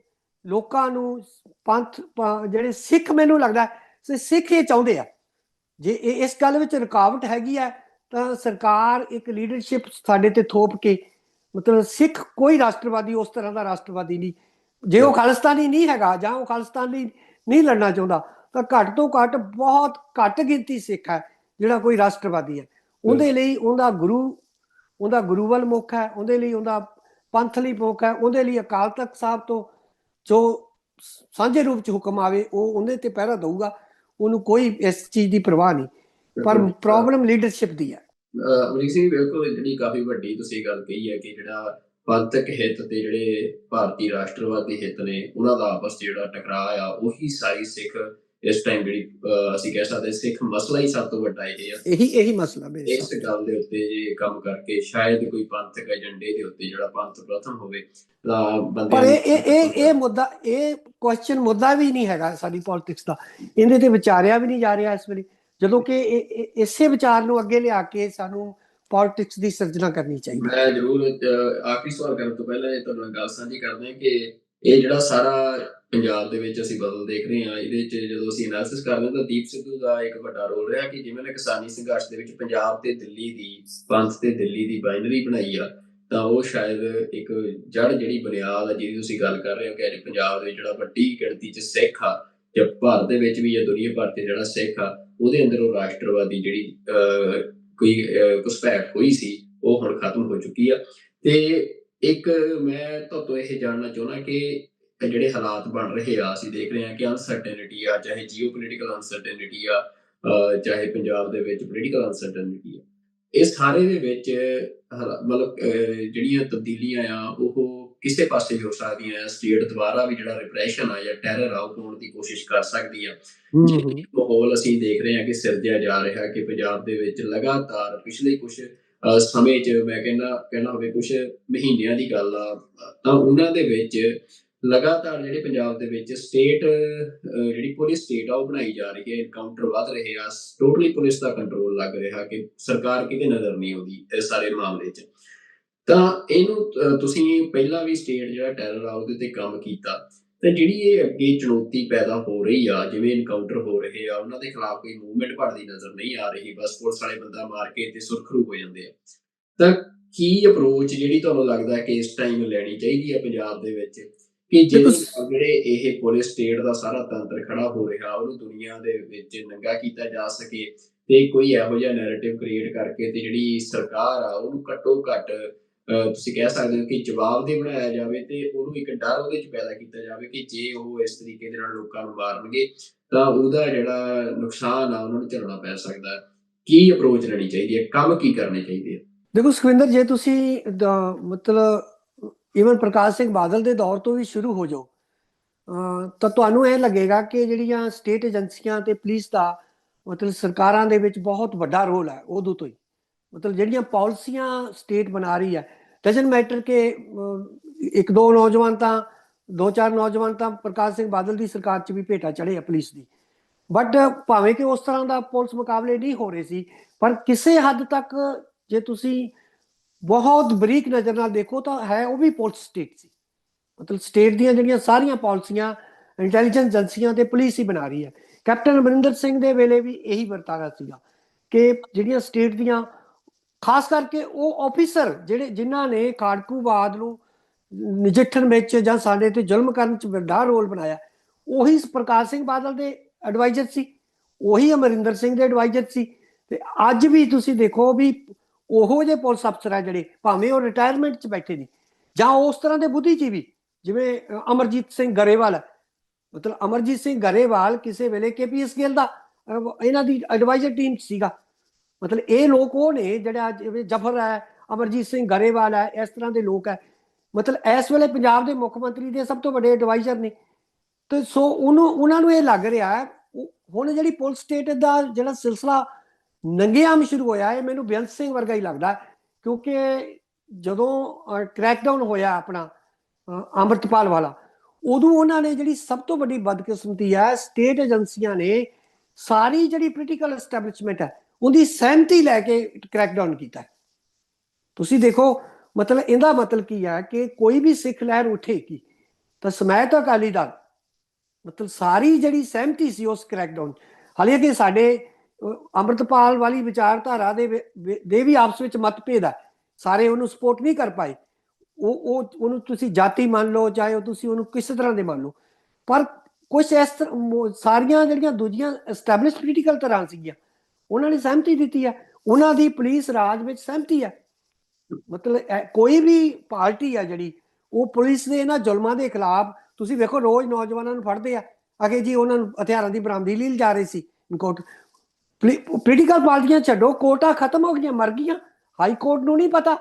ਲੋਕਾਂ ਨੂੰ ਪੰਥ, ਜਿਹੜੇ ਸਿੱਖ, ਮੈਨੂੰ ਲੱਗਦਾ ਸਿੱਖ ਇਹ ਚਾਹੁੰਦੇ ਆ। ਜੇ ਇਸ ਗੱਲ ਵਿੱਚ ਰੁਕਾਵਟ ਹੈਗੀ ਹੈ ਤਾਂ ਸਰਕਾਰ ਇੱਕ ਲੀਡਰਸ਼ਿਪ ਸਾਡੇ ਤੇ ਥੋਪ ਕੇ, ਮਤਲਬ ਸਿੱਖ ਕੋਈ ਰਾਸ਼ਟਰਵਾਦੀ ਉਸ ਤਰ੍ਹਾਂ ਦਾ ਰਾਸ਼ਟਰਵਾਦੀ ਨਹੀਂ, ਜੇ ਉਹ ਖਾਲਿਸਤਾਨੀ ਨਹੀਂ ਹੈਗਾ ਜਾਂ ਉਹ ਖਾਲਿਸਤਾਨ ਲਈ ਨਹੀਂ ਲੜਨਾ ਚਾਹੁੰਦਾ, ਤਾਂ ਘੱਟ ਤੋਂ ਘੱਟ ਬਹੁਤ ਘੱਟ ਗਿਣਤੀ ਸਿੱਖ ਹੈ ਜਿਹੜਾ ਕੋਈ ਰਾਸ਼ਟਰਵਾਦੀ ਹੈ। ਉਹਦੇ ਲਈ ਉਹਦਾ ਗੁਰੂ ਵੱਲ ਮੁੱਖ ਹੈ, ਉਹਦੇ ਲਈ ਉਹਦਾ ਪੰਥ ਲਈ ਮੁੱਖ ਹੈ, ਉਹਦੇ ਲਈ ਅਕਾਲ ਤਖਤ ਸਾਹਿਬ ਤੋਂ ਜੋ ਸਾਂਝੇ ਰੂਪ 'ਚ ਹੁਕਮ ਆਵੇ ਉਹ ਉਹਦੇ ਤੇ ਪਹਿਰਾ ਦਊਗਾ, ਉਹਨੂੰ ਕੋਈ ਇਸ ਚੀਜ਼ ਦੀ ਪਰਵਾਹ ਨਹੀਂ। ਪਰ ਪ੍ਰੋਬਲਮ ਲੀਡਰਸ਼ਿਪ ਦੀ ਹੈ। ਅਮਰੀਕ ਸਿੰਘ, ਬਿਲਕੁਲ ਜਿਹੜੀ ਕਾਫੀ ਵੱਡੀ ਤੁਸੀਂ ਗੱਲ ਕਹੀ ਹੈ ਕਿ ਜਿਹੜਾ ਪੰਥਕ ਹਿੱਤ ਤੇ ਜਿਹੜੇ ਭਾਰਤੀ ਰਾਸ਼ਟਰਵਾਦੀ ਹਿੱਤ ਨੇ ਉਹਨਾਂ ਦਾ ਆਪਸ 'ਚ ਜਿਹੜਾ ਟਕਰਾਅ ਆ, ਉਹੀ ਸਾਰੀ ਸਿੱਖ ਇਸ ਟਾਈਮ ਜਿਹੜੀ ਅਸੀਂ ਕਹਿ ਸਕਦੇ ਸਿੱਖ ਮਸਲਾ ਹੀ ਸਭ ਤੋਂ ਵੱਡਾ ਇਹ ਆ। ਇਹੀ ਮਸਲਾ ਇਸ ਗੱਲ ਦੇ ਉੱਤੇ ਜੇ ਕੰਮ ਕਰਕੇ ਸ਼ਾਇਦ ਕੋਈ ਪੰਥਕ ਏਜੰਡੇ ਦੇ ਉੱਤੇ ਜਿਹੜਾ ਪੰਥ ਪ੍ਰਥਮ ਹੋਵੇ ਤਾਂ ਬੰਦੇ, ਪਰ ਇਹ ਮੁੱਦਾ, ਇਹ ਕੁਐਸਚਨ ਮੁੱਦਾ ਵੀ ਨਹੀਂ ਹੈਗਾ ਸਾਡੀ ਪੋਲਿਟਿਕਸ ਦਾ, ਇਹਦੇ ਤੇ ਵਿਚਾਰਿਆ ਵੀ ਨਹੀਂ ਜਾ ਰਿਹਾ ਇਸ ਵੇਲੇ, ਜਦੋਂ ਕਿ ਇਸੇ ਵਿਚਾਰ ਨੂੰ ਅੱਗੇ ਲਿਆ ਕੇ ਸਾਨੂੰ ਪੋਲਿਟਿਕਸ ਦੀ ਸਿਰਜਣਾ ਕਰਨੀ ਚਾਹੀਦੀ। ਮੈਂ ਜ਼ਰੂਰ ਆਖਰੀ ਸਵਾਲ ਕਰਨ ਤੋਂ ਪਹਿਲਾਂ ਇਹ ਤੁਹਾਨੂੰ ਗੱਲ ਸਾਂਝੀ ਕਰਦੇ ਹਾਂ ਕਿ ਇਹ ਜਿਹੜਾ ਸਾਰਾ ਪੰਜਾਬ ਦੇ ਵਿੱਚ ਅਸੀਂ ਬਦਲ ਦੇਖ ਰਹੇ ਹਾਂ, ਇਹਦੇ 'ਚ ਜਦੋਂ ਅਸੀਂ ਐਨਾਲਿਸਿਸ ਕਰਦੇ ਹਾਂ ਤਾਂ ਦੀਪ ਸਿੱਧੂ ਦਾ ਇੱਕ ਵੱਡਾ ਰੋਲ ਰਿਹਾ ਕਿ ਜਿਵੇਂ ਕਿਸਾਨੀ ਸੰਘਰਸ਼ ਦੇ ਵਿੱਚ ਪੰਜਾਬ ਤੇ ਦਿੱਲੀ ਦੀ, ਪੰਥ ਤੇ ਦਿੱਲੀ ਦੀ ਬਾਈਨਰੀ ਬਣਾਈ ਆ, ਤਾਂ ਉਹ ਸ਼ਾਇਦ ਇੱਕ ਜੜ, ਜਿਹੜੀ ਬੁਨਿਆਦ ਆ ਜਿਹਦੀ ਤੁਸੀਂ ਗੱਲ ਕਰ ਰਹੇ ਹੋ ਕਿ ਅੱਜ ਪੰਜਾਬ ਦੇ ਵਿੱਚ ਜਿਹੜਾ ਵੱਡੀ ਗਿਣਤੀ 'ਚ ਸਿੱਖ ਆ, ਜਾਂ ਭਾਰਤ ਦੇ ਵਿੱਚ ਵੀ ਜਾਂ ਦੁਨੀਆ ਭਰ 'ਚ ਜਿਹੜਾ ਸਿੱਖ ਆ, ਉਹਦੇ ਅੰਦਰ ਉਹ ਰਾਸ਼ਟਰਵਾਦੀ ਜਿਹੜੀ ਕੋਈ ਘੁਸਪੈਠ ਹੋਈ ਸੀ, ਉਹ ਹੁਣ ਖਤਮ ਹੋ ਚੁੱਕੀ ਆ। ਤੇ ਇੱਕ ਮੈਂ ਤੁਹਾਤੋਂ ਇਹ ਜਾਣਨਾ ਚਾਹੁੰਦਾ ਕਿ ਜਿਹੜੇ ਹਾਲਾਤ ਬਣ ਰਹੇ ਆ, ਅਸੀਂ ਦੇਖ ਰਹੇ ਹਾਂ ਕਿ ਅਨਸਰਟੇਨਿਟੀ ਆ, ਚਾਹੇ ਜੀਓ ਪੋਲੀਟੀਕਲ ਅਨਸਰਟੇਨਿਟੀ ਆ, ਚਾਹੇ ਪੰਜਾਬ ਦੇ ਵਿੱਚ ਪੋਲੀਟੀਕਲ ਅਨਸਰਟੇਨਿਟੀ ਆ, ਇਹ ਸਾਰੇ ਦੇ ਵਿੱਚ ਮਤਲਬ ਜਿਹੜੀਆਂ ਤਬਦੀਲੀਆਂ ਆ ਉਹ ਕਿਸੇ ਪਾਸੇ ਵੀ ਹੋ ਸਕਦੀਆਂ। ਸਟੇਟ ਦੁਆਰਾ ਵੀ ਜਿਹੜਾ ਰਿਪਰੈਸ਼ਨ ਆ ਜਾਂ ਟੈਰਰ ਆ ਉਹ ਪਾਉਣ ਦੀ ਕੋਸ਼ਿਸ਼ ਕਰ ਸਕਦੀ ਆ। ਮਾਹੌਲ ਅਸੀਂ ਦੇਖ ਰਹੇ ਹਾਂ ਕਿ ਸਿਰਜਿਆ ਜਾ ਰਿਹਾ ਕਿ ਪੰਜਾਬ ਦੇ ਵਿੱਚ ਲਗਾਤਾਰ ਪਿਛਲੇ ਕੁਛ ਸਮੇਂ 'ਚ, ਮੈਂ ਕਹਿਣਾ ਹੋਵੇ ਕੁਛ ਮਹੀਨਿਆਂ ਦੀ ਗੱਲ ਆ, ਤਾਂ ਉਹਨਾਂ ਦੇ ਵਿੱਚ ਲਗਾਤਾਰ ਜਿਹੜੇ ਪੰਜਾਬ ਦੇ ਵਿੱਚ ਸਟੇਟ, ਜਿਹੜੀ ਪੁਲਿਸ ਸਟੇਟ ਆ ਉਹ ਬਣਾਈ ਜਾ ਰਹੀ ਹੈ, ਐਨਕਾਊਂਟਰ ਵੱਧ ਰਹੇ ਆ, ਟੋਟਲੀ ਪੁਲਿਸ ਦਾ ਕੰਟਰੋਲ ਲੱਗ ਰਿਹਾ ਕਿ ਸਰਕਾਰ ਕਿਤੇ ਨਜ਼ਰ ਨਹੀਂ ਆਉਂਦੀ ਇਸ ਸਾਰੇ ਮਾਮਲੇ 'ਚ। ਤਾਂ ਇਹਨੂੰ ਤੁਸੀਂ ਪਹਿਲਾਂ ਵੀ ਸਟੇਟ ਜਿਹੜਾ ਟੈਰਰ ਆ ਉਹਦੇ ਤੇ ਕੰਮ ਕੀਤਾ, ਤਾਂ ਜਿਹੜੀ ਇਹ ਅੱਗੇ ਚੁਣੌਤੀ ਪੈਦਾ ਹੋ ਰਹੀ ਆ, ਜਿਵੇਂ ਐਨਕਾਊਂਟਰ ਹੋ ਰਹੇ ਆ, ਉਹਨਾਂ ਦੇ ਖਿਲਾਫ ਕੋਈ ਮੂਵਮੈਂਟ ਬਣਦੀ ਨਜ਼ਰ ਨਹੀਂ ਆ ਰਹੀ, ਬਸ ਪੁਲਿਸ ਵਾਲੇ ਬੰਦਾ ਮਾਰ ਕੇ ਤੇ ਸੁਰਖਰੂ ਹੋ ਜਾਂਦੇ ਆ। ਤਾਂ ਕੀ ਅਪਰੋਚ ਜਿਹੜੀ ਤੁਹਾਨੂੰ ਲੱਗਦਾ ਕਿ ਇਸ ਟਾਈਮ ਲੈਣੀ ਚਾਹੀਦੀ ਆ ਪੰਜਾਬ ਦੇ ਵਿੱਚ, ਕਿ ਦੇਖੋ ਜਿਹਦੇ ਨਾਲ ਜਿਹੜੇ ਇਹ ਪੁਲਿਸ ਸਟੇਟ ਦਾ ਸਾਰਾ ਤੰਤਰ ਖੜਾ ਹੋ ਰਿਹਾ, ਉਹਨੂੰ ਦੁਨੀਆ ਦੇ ਵਿੱਚ ਨੰਗਾ ਕੀਤਾ ਜਾ ਸਕੇ ਤੇ ਕੋਈ ਇਹੋ ਜਿਹਾ ਨੈਰੇਟਿਵ ਕ੍ਰੀਏਟ ਕਰਕੇ ਤੇ ਜਿਹੜੀ ਸਰਕਾਰ ਆ ਉਹਨੂੰ ਘੱਟੋ ਘੱਟ ਤੁਸੀਂ ਕਹਿ ਸਕਦੇ ਹੋ ਕਿ ਜਵਾਬਦੇਹ ਬਣਾਇਆ ਜਾਵੇ ਤੇ ਉਹਨੂੰ ਇੱਕ ਡਰ ਉਹਦੇ 'ਚ ਪੈਦਾ ਕੀਤਾ ਜਾਵੇ ਕਿ ਜੇ ਉਹ ਇਸ ਤਰੀਕੇ ਦੇ ਨਾਲ ਲੋਕਾਂ ਨੂੰ ਮਾਰਨਗੇ ਤਾਂ ਉਹਦਾ ਜਿਹੜਾ ਨੁਕਸਾਨ ਆ ਉਹਨਾਂ ਨੂੰ ਝੱਲਣਾ ਪੈ ਸਕਦਾ ਹੈ। ਕੀ ਅਪਰੋਚ ਲੈਣੀ ਚਾਹੀਦੀ ਹੈ? ਕੰਮ ਕੀ ਕਰਨੇ ਚਾਹੀਦੇ ਆ? ਦੇਖੋ ਸੁਖਵਿੰਦਰ, ਜੇ ਤੁਸੀਂ ਮਤਲਬ ਈਵਨ ਪ੍ਰਕਾਸ਼ ਸਿੰਘ ਬਾਦਲ ਦੇ ਦੌਰ ਤੋਂ ਵੀ ਸ਼ੁਰੂ ਹੋ ਜਾਓ ਤਾਂ ਤੁਹਾਨੂੰ ਇਹ ਲੱਗੇਗਾ ਕਿ ਜਿਹੜੀਆਂ ਸਟੇਟ ਏਜੰਸੀਆਂ ਤੇ ਪੁਲਿਸ ਦਾ ਮਤਲਬ ਸਰਕਾਰਾਂ ਦੇ ਵਿੱਚ ਬਹੁਤ ਵੱਡਾ ਰੋਲ ਹੈ ਉਦੋਂ ਤੋਂ ਹੀ। ਮਤਲਬ ਜਿਹੜੀਆਂ ਪਾਲਿਸੀਆਂ ਸਟੇਟ ਬਣਾ ਰਹੀ ਹੈ, ਡਜ਼ਨਟ ਮੈਟਰ ਕਿ ਇੱਕ ਦੋ ਨੌਜਵਾਨ ਤਾਂ ਦੋ ਚਾਰ ਨੌਜਵਾਨ ਤਾਂ ਪ੍ਰਕਾਸ਼ ਸਿੰਘ ਬਾਦਲ ਦੀ ਸਰਕਾਰ 'ਚ ਵੀ ਭੇਟਾ ਚੜ੍ਹੇ ਆ ਪੁਲਿਸ ਦੀ, ਬਟ ਭਾਵੇਂ ਕਿ ਉਸ ਤਰ੍ਹਾਂ ਦਾ ਪੁਲਿਸ ਮੁਕਾਬਲੇ ਨਹੀਂ ਹੋ ਰਹੇ ਸੀ, ਪਰ ਕਿਸੇ ਹੱਦ ਤੱਕ ਜੇ ਤੁਸੀਂ ਬਹੁਤ ਬਰੀਕ ਨਜ਼ਰ ਨਾਲ ਦੇਖੋ ਤਾਂ ਹੈ ਉਹ ਵੀ ਪੁਲਿਸ ਸਟੇਟ ਸੀ। ਮਤਲਬ ਸਟੇਟ ਦੀਆਂ ਜਿਹੜੀਆਂ ਸਾਰੀਆਂ ਪਾਲਿਸੀਆਂ ਇੰਟੈਲੀਜੈਂਸ ਏਜੰਸੀਆਂ ਤੇ ਪੁਲਿਸ ਹੀ ਬਣਾ ਰਹੀ ਹੈ। ਕੈਪਟਨ ਅਮਰਿੰਦਰ ਸਿੰਘ ਦੇ ਵੇਲੇ ਵੀ ਇਹੀ ਵਰਤਾਰਾ ਸੀਗਾ ਕਿ ਜਿਹੜੀਆਂ ਸਟੇਟ ਦੀਆਂ ਖਾਸ ਕਰਕੇ ਉਹ ਆਫੀਸਰ ਜਿਹੜੇ ਜਿਨ੍ਹਾਂ ਨੇ ਖਾੜਕੂਵਾਦ ਨੂੰ ਨਜਿੱਠਣ ਵਿੱਚ ਜਾਂ ਸਾਡੇ ਤੇ ਜ਼ੁਲਮ ਕਰਨ 'ਚ ਵੱਡਾ ਰੋਲ ਬਣਾਇਆ, ਉਹੀ ਪ੍ਰਕਾਸ਼ ਸਿੰਘ ਬਾਦਲ ਦੇ ਐਡਵਾਈਜ਼ਰ ਸੀ, ਉਹੀ ਅਮਰਿੰਦਰ ਸਿੰਘ ਦੇ ਐਡਵਾਈਜ਼ਰ ਸੀ। ਤੇ ਅੱਜ ਵੀ ਤੁਸੀਂ ਦੇਖੋ ਵੀ ਉਹੋ ਜਿਹੇ ਪੁਲਿਸ ਅਫਸਰ ਆ ਜਿਹੜੇ ਭਾਵੇਂ ਉਹ ਰਿਟਾਇਰਮੈਂਟ 'ਚ ਬੈਠੇ ਨੇ ਜਾਂ ਉਸ ਤਰ੍ਹਾਂ ਦੇ ਬੁੱਧੀਜੀਵੀ ਜਿਵੇਂ ਅਮਰਜੀਤ ਸਿੰਘ ਗਰੇਵਾਲ ਹੈ। ਮਤਲਬ ਅਮਰਜੀਤ ਸਿੰਘ ਗਰੇਵਾਲ ਕਿਸੇ ਵੇਲੇ KPS ਗਿੱਲ ਦਾ ਇਹਨਾਂ ਦੀ ਐਡਵਾਈਜ਼ਰ ਟੀਮ ਸੀਗਾ। ਮਤਲਬ ਇਹ ਲੋਕ ਉਹ ਨੇ ਜਿਹੜਾ ਜਿਵੇਂ ਜਫਰ ਹੈ, ਅਮਰਜੀਤ ਸਿੰਘ ਗਰੇਵਾਲ ਹੈ, ਇਸ ਤਰ੍ਹਾਂ ਦੇ ਲੋਕ ਹੈ। ਮਤਲਬ ਇਸ ਵੇਲੇ ਪੰਜਾਬ ਦੇ ਮੁੱਖ ਮੰਤਰੀ ਦੇ ਸਭ ਤੋਂ ਵੱਡੇ ਐਡਵਾਈਜ਼ਰ ਨੇ। ਤੇ ਸੋ ਉਹਨਾਂ ਨੂੰ ਇਹ ਲੱਗ ਰਿਹਾ ਹੈ ਹੁਣ ਜਿਹੜੀ ਪੁਲਿਸ ਸਟੇਟ ਦਾ ਜਿਹੜਾ ਸਿਲਸਿਲਾ ਨੰਗੇਆਮ ਸ਼ੁਰੂ ਹੋਇਆ ਹੈ, ਮੈਨੂੰ ਬੇਅੰਤ ਸਿੰਘ ਵਰਗਾ ਹੀ ਲੱਗਦਾ, ਕਿਉਂਕਿ ਜਦੋਂ ਕ੍ਰੈਕਡਾਊਨ ਹੋਇਆ ਆਪਣਾ ਅੰਮ੍ਰਿਤਪਾਲ ਵਾਲਾ, ਉਦੋਂ ਉਹਨਾਂ ਨੇ ਜਿਹੜੀ ਸਭ ਤੋਂ ਵੱਡੀ ਬਦਕਿਸਮਤੀ ਹੈ, ਸਟੇਟ ਏਜੰਸੀਆਂ ਨੇ ਸਾਰੀ ਜਿਹੜੀ ਪੋਲੀਟੀਕਲ ਐਸਟੈਬਲਿਸ਼ਮੈਂਟ ਹੈ ਉਹਦੀ ਸਹਿਮਤੀ ਲੈ ਕੇ ਕ੍ਰੈਕਡਾਊਨ ਕੀਤਾ। ਤੁਸੀਂ ਦੇਖੋ ਮਤਲਬ ਇਹਦਾ ਮਤਲਬ ਕੀ ਹੈ ਕਿ ਕੋਈ ਵੀ ਸਿੱਖ ਲਹਿਰ ਉੱਠੇਗੀ ਤਾਂ ਸਮੈਤ ਅਕਾਲੀ ਦਲ ਮਤਲਬ ਸਾਰੀ ਜਿਹੜੀ ਸਹਿਮਤੀ ਸੀ ਉਸ ਕ੍ਰੈਕਡਾਊਨ। ਹਾਲਾਂਕਿ ਸਾਡੇ ਅੰਮ੍ਰਿਤਪਾਲ ਵਾਲੀ ਵਿਚਾਰਧਾਰਾ ਦੇ ਵੀ ਆਪਸ ਵਿੱਚ ਮਤਭੇਦ ਹੈ, ਸਾਰੇ ਉਹਨੂੰ ਸਪੋਰਟ ਨਹੀਂ ਕਰ ਪਾਏ। ਉਹਨੂੰ ਤੁਸੀਂ ਜਾਤੀ ਮੰਨ ਲਓ ਚਾਹੇ ਤੁਸੀਂ ਉਹਨੂੰ ਕਿਸੇ ਤਰ੍ਹਾਂ ਦੇ ਮੰਨ ਲਓ, ਪਰ ਕੁਛ ਇਸ ਸਾਰੀਆਂ ਜਿਹੜੀਆਂ ਦੂਜੀਆਂ ਐਸਟੈਬਲਿਸ਼ ਪੋਲੀਟੀਕਲ ਤਰ੍ਹਾਂ ਸੀਗੀਆਂ ਉਹਨਾਂ ਨੇ ਸਹਿਮਤੀ ਦਿੱਤੀ ਹੈ, ਉਹਨਾਂ ਦੀ ਪੁਲਿਸ ਰਾਜ ਵਿੱਚ ਸਹਿਮਤੀ ਹੈ। ਮਤਲਬ ਕੋਈ ਵੀ ਪਾਰਟੀ ਆ ਜਿਹੜੀ ਉਹ ਪੁਲਿਸ ਦੇ ਇਹਨਾਂ ਜ਼ੁਲਮਾਂ ਦੇ ਖਿਲਾਫ, ਤੁਸੀਂ ਵੇਖੋ ਰੋਜ਼ ਨੌਜਵਾਨਾਂ ਨੂੰ ਫੜਦੇ ਆ ਅਗੇ ਜੀ ਉਹਨਾਂ ਨੂੰ ਹਥਿਆਰਾਂ ਦੀ ਬਰਾਮਦੀ ਲਈ ਜਾ ਰਹੇ ਸੀ ਕੋਰਟ। ਪੋਲੀਟੀਕਲ ਪਾਰਟੀਆਂ ਛੱਡੋ, ਕੋਰਟਾਂ ਖਤਮ ਹੋ ਗਈਆਂ, ਮਰ ਗਈਆਂ। ਹਾਈ ਕੋਰਟ ਨੂੰ ਨਹੀਂ ਪਤਾ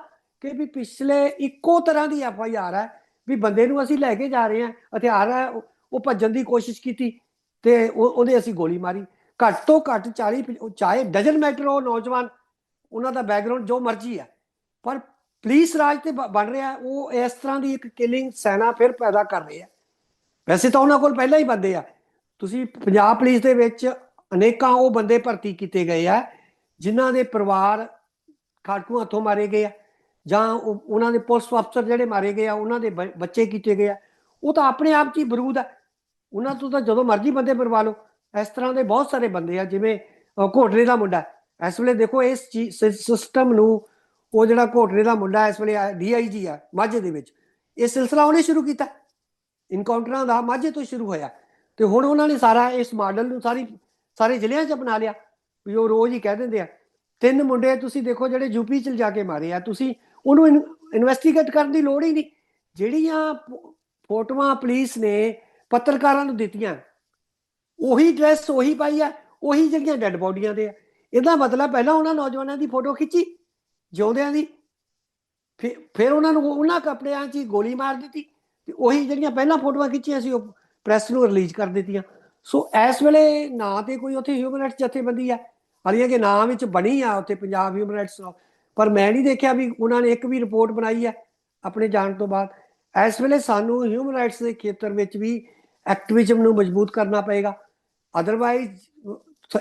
ਕਿ ਵੀ ਪਿਛਲੇ ਇੱਕੋ ਤਰ੍ਹਾਂ ਦੀ FIR ਹੈ ਵੀ ਬੰਦੇ ਨੂੰ ਅਸੀਂ ਲੈ ਕੇ ਜਾ ਰਹੇ ਹਾਂ, ਹਥਿਆਰ ਹੈ, ਉਹ ਭੱਜਣ ਦੀ ਕੋਸ਼ਿਸ਼ ਕੀਤੀ ਤੇ ਉਹਦੇ ਅਸੀਂ ਗੋਲੀ ਮਾਰੀ। ਘੱਟ ਤੋਂ ਘੱਟ 40, ਚਾਹੇ ਡਜ਼ਨ ਮੈਟਰ ਉਹ ਨੌਜਵਾਨ ਉਹਨਾਂ ਦਾ ਬੈਕਗਰਾਉਂਡ ਜੋ ਮਰਜ਼ੀ ਹੈ, ਪਰ ਪੁਲਿਸ ਰਾਜ ਤੇ ਬਣ ਰਿਹਾ ਉਹ ਇਸ ਤਰ੍ਹਾਂ ਦੀ ਇੱਕ ਕਿਲਿੰਗ ਸੈਨਾ ਫਿਰ ਪੈਦਾ ਕਰ ਰਹੇ ਆ। ਵੈਸੇ ਤਾਂ ਉਹਨਾਂ ਕੋਲ ਪਹਿਲਾਂ ਹੀ ਬੰਦੇ ਆ। ਤੁਸੀਂ ਪੰਜਾਬ ਪੁਲਿਸ ਦੇ ਵਿੱਚ ਅਨੇਕਾਂ ਉਹ ਬੰਦੇ ਭਰਤੀ ਕੀਤੇ ਗਏ ਆ ਜਿਨ੍ਹਾਂ ਦੇ ਪਰਿਵਾਰ ਖਾੜਕੂ ਹੱਥੋਂ ਮਾਰੇ ਗਏ ਆ, ਜਾਂ ਉਹਨਾਂ ਦੇ ਪੁਲਿਸ ਅਫਸਰ ਜਿਹੜੇ ਮਾਰੇ ਗਏ ਆ ਉਹਨਾਂ ਦੇ ਬੱਚੇ ਕੀਤੇ ਗਏ ਆ। ਉਹ ਤਾਂ ਆਪਣੇ ਆਪ 'ਚ ਹੀ ਬਰੂਦ ਆ, ਉਹਨਾਂ ਤੋਂ ਤਾਂ ਜਦੋਂ ਮਰਜ਼ੀ ਬੰਦੇ ਮਰਵਾ ਲਓ। ਇਸ ਤਰ੍ਹਾਂ ਦੇ ਬਹੁਤ ਸਾਰੇ ਬੰਦੇ ਆ, ਜਿਵੇਂ ਘੋਟਰੇ ਦਾ ਮੁੰਡਾ ਇਸ ਵੇਲੇ ਦੇਖੋ ਇਸ ਸਿਸਟਮ ਨੂੰ, ਉਹ ਜਿਹੜਾ ਘੋਟਰੇ ਦਾ ਮੁੰਡਾ ਇਸ ਵੇਲੇ DIG ਆ ਮਾਝੇ ਦੇ ਵਿੱਚ, ਇਹ ਸਿਲਸਿਲਾ ਉਹਨੇ ਸ਼ੁਰੂ ਕੀਤਾ ਇਨਕਾਊਂਟਰਾਂ ਦਾ, ਮਾਝੇ ਤੋਂ ਸ਼ੁਰੂ ਹੋਇਆ ਤੇ ਹੁਣ ਉਹਨਾਂ ਨੇ ਸਾਰਾ ਇਸ ਮਾਡਲ ਨੂੰ ਸਾਰੇ ਜ਼ਿਲ੍ਹਿਆਂ 'ਚ ਅਪਣਾ ਲਿਆ। ਵੀ ਉਹ ਰੋਜ਼ ਹੀ ਕਹਿ ਦਿੰਦੇ ਆ 3 ਮੁੰਡੇ ਤੁਸੀਂ ਦੇਖੋ ਜਿਹੜੇ UP 'ਚ ਜਾ ਕੇ ਮਾਰੇ ਆ, ਤੁਸੀਂ ਉਹਨੂੰ ਇਨਵੈਸਟੀਗੇਟ ਕਰਨ ਦੀ ਲੋੜ ਹੀ ਨਹੀਂ। ਜਿਹੜੀਆਂ ਫੋਟੋਆਂ ਪੁਲਿਸ ਨੇ ਪੱਤਰਕਾਰਾਂ ਨੂੰ ਦਿੱਤੀਆਂ, ਉਹੀ ਡਰੈਸ ਉਹੀ ਪਾਈ ਆ, ਉਹੀ ਜਿਹੜੀਆਂ ਡੈਡ ਬੋਡੀਆਂ ਦੇ ਆ। ਇਹਦਾ ਮਤਲਬ ਪਹਿਲਾਂ ਉਹਨਾਂ ਨੌਜਵਾਨਾਂ ਦੀ ਫੋਟੋ ਖਿੱਚੀ ਜਿਉਂਦਿਆਂ ਦੀ, ਫਿਰ ਉਹਨਾਂ ਨੂੰ ਉਹਨਾਂ ਕੱਪੜਿਆਂ 'ਚ ਗੋਲੀ ਮਾਰ ਦਿੱਤੀ ਤੇ ਉਹੀ ਜਿਹੜੀਆਂ ਪਹਿਲਾਂ ਫੋਟੋਆਂ ਖਿੱਚੀਆਂ ਸੀ ਉਹ ਪ੍ਰੈਸ ਨੂੰ ਰਿਲੀਜ਼ ਕਰ ਦਿੱਤੀਆਂ। ਸੋ ਇਸ ਵੇਲੇ ਨਾ ਤੇ ਕੋਈ ਉੱਥੇ ਹਿਊਮਨ ਰਾਈਟਸ ਜਥੇਬੰਦੀ ਆ, ਹਾਲਾਂਕਿ ਨਾਂ ਵਿੱਚ ਬਣੀ ਆ ਉੱਥੇ ਪੰਜਾਬ ਹਿਊਮਨ ਰਾਈਟਸ, ਪਰ ਮੈਂ ਨਹੀਂ ਦੇਖਿਆ ਵੀ ਉਹਨਾਂ ਨੇ ਇੱਕ ਵੀ ਰਿਪੋਰਟ ਬਣਾਈ ਹੈ ਆਪਣੇ ਜਾਣ ਤੋਂ ਬਾਅਦ। ਇਸ ਵੇਲੇ ਸਾਨੂੰ ਹਿਊਮਨ ਰਾਈਟਸ ਦੇ ਖੇਤਰ ਵਿੱਚ ਵੀ ਐਕਟਿਵਿਜ਼ਮ ਨੂੰ ਮਜ਼ਬੂਤ ਕਰਨਾ ਪਏਗਾ। ਅਦਰਵਾਈਜ਼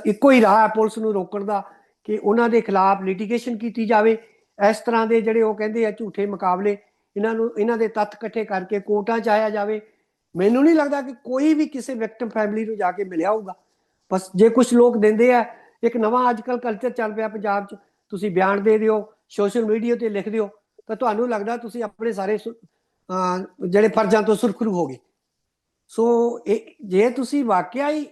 ਇੱਕੋ ਹੀ ਰਾਹ ਹੈ ਪੁਲਿਸ ਨੂੰ ਰੋਕਣ ਦਾ ਕਿ ਉਹਨਾਂ ਦੇ ਖਿਲਾਫ ਲਿਟੀਗੇਸ਼ਨ ਕੀਤੀ ਜਾਵੇ। ਇਸ ਤਰ੍ਹਾਂ ਦੇ ਜਿਹੜੇ ਉਹ ਕਹਿੰਦੇ ਆ ਝੂਠੇ ਮੁਕਾਬਲੇ, ਇਹਨਾਂ ਦੇ ਤੱਥ ਇਕੱਠੇ ਕਰਕੇ ਕੋਰਟਾਂ 'ਚ ਆਇਆ ਜਾਵੇ ਮੈਨੂੰ ਨਹੀਂ ਲੱਗਦਾ ਕਿ ਕੋਈ ਵੀ ਕਿਸੇ ਵਿਕਟਮ ਫੈਮਿਲੀ ਨੂੰ ਜਾ ਕੇ ਮਿਲਿਆ ਹੋਊਗਾ। ਬਸ ਜੇ ਕੁਝ ਲੋਕ ਦਿੰਦੇ ਆ, ਇੱਕ ਨਵਾਂ ਅੱਜ ਕੱਲ ਕਲਚਰ ਚੱਲ ਪਿਆ ਪੰਜਾਬ 'ਚ, ਤੁਸੀਂ ਬਿਆਨ ਦੇ ਦਿਓ, ਸੋਸ਼ਲ ਮੀਡੀਆ ਤੇ ਲਿਖ ਦਿਓ, ਤਾਂ ਤੁਹਾਨੂੰ ਲੱਗਦਾ ਤੁਸੀਂ ਆਪਣੇ ਸਾਰੇ ਜਿਹੜੇ ਫਰਜ਼ਾਂ ਤੋਂ ਸੁਰਖਰੂ ਹੋ ਗਏ। ਸੋ ਜੇ ਤੁਸੀਂ ਵਾਕਿਆ ਹੀ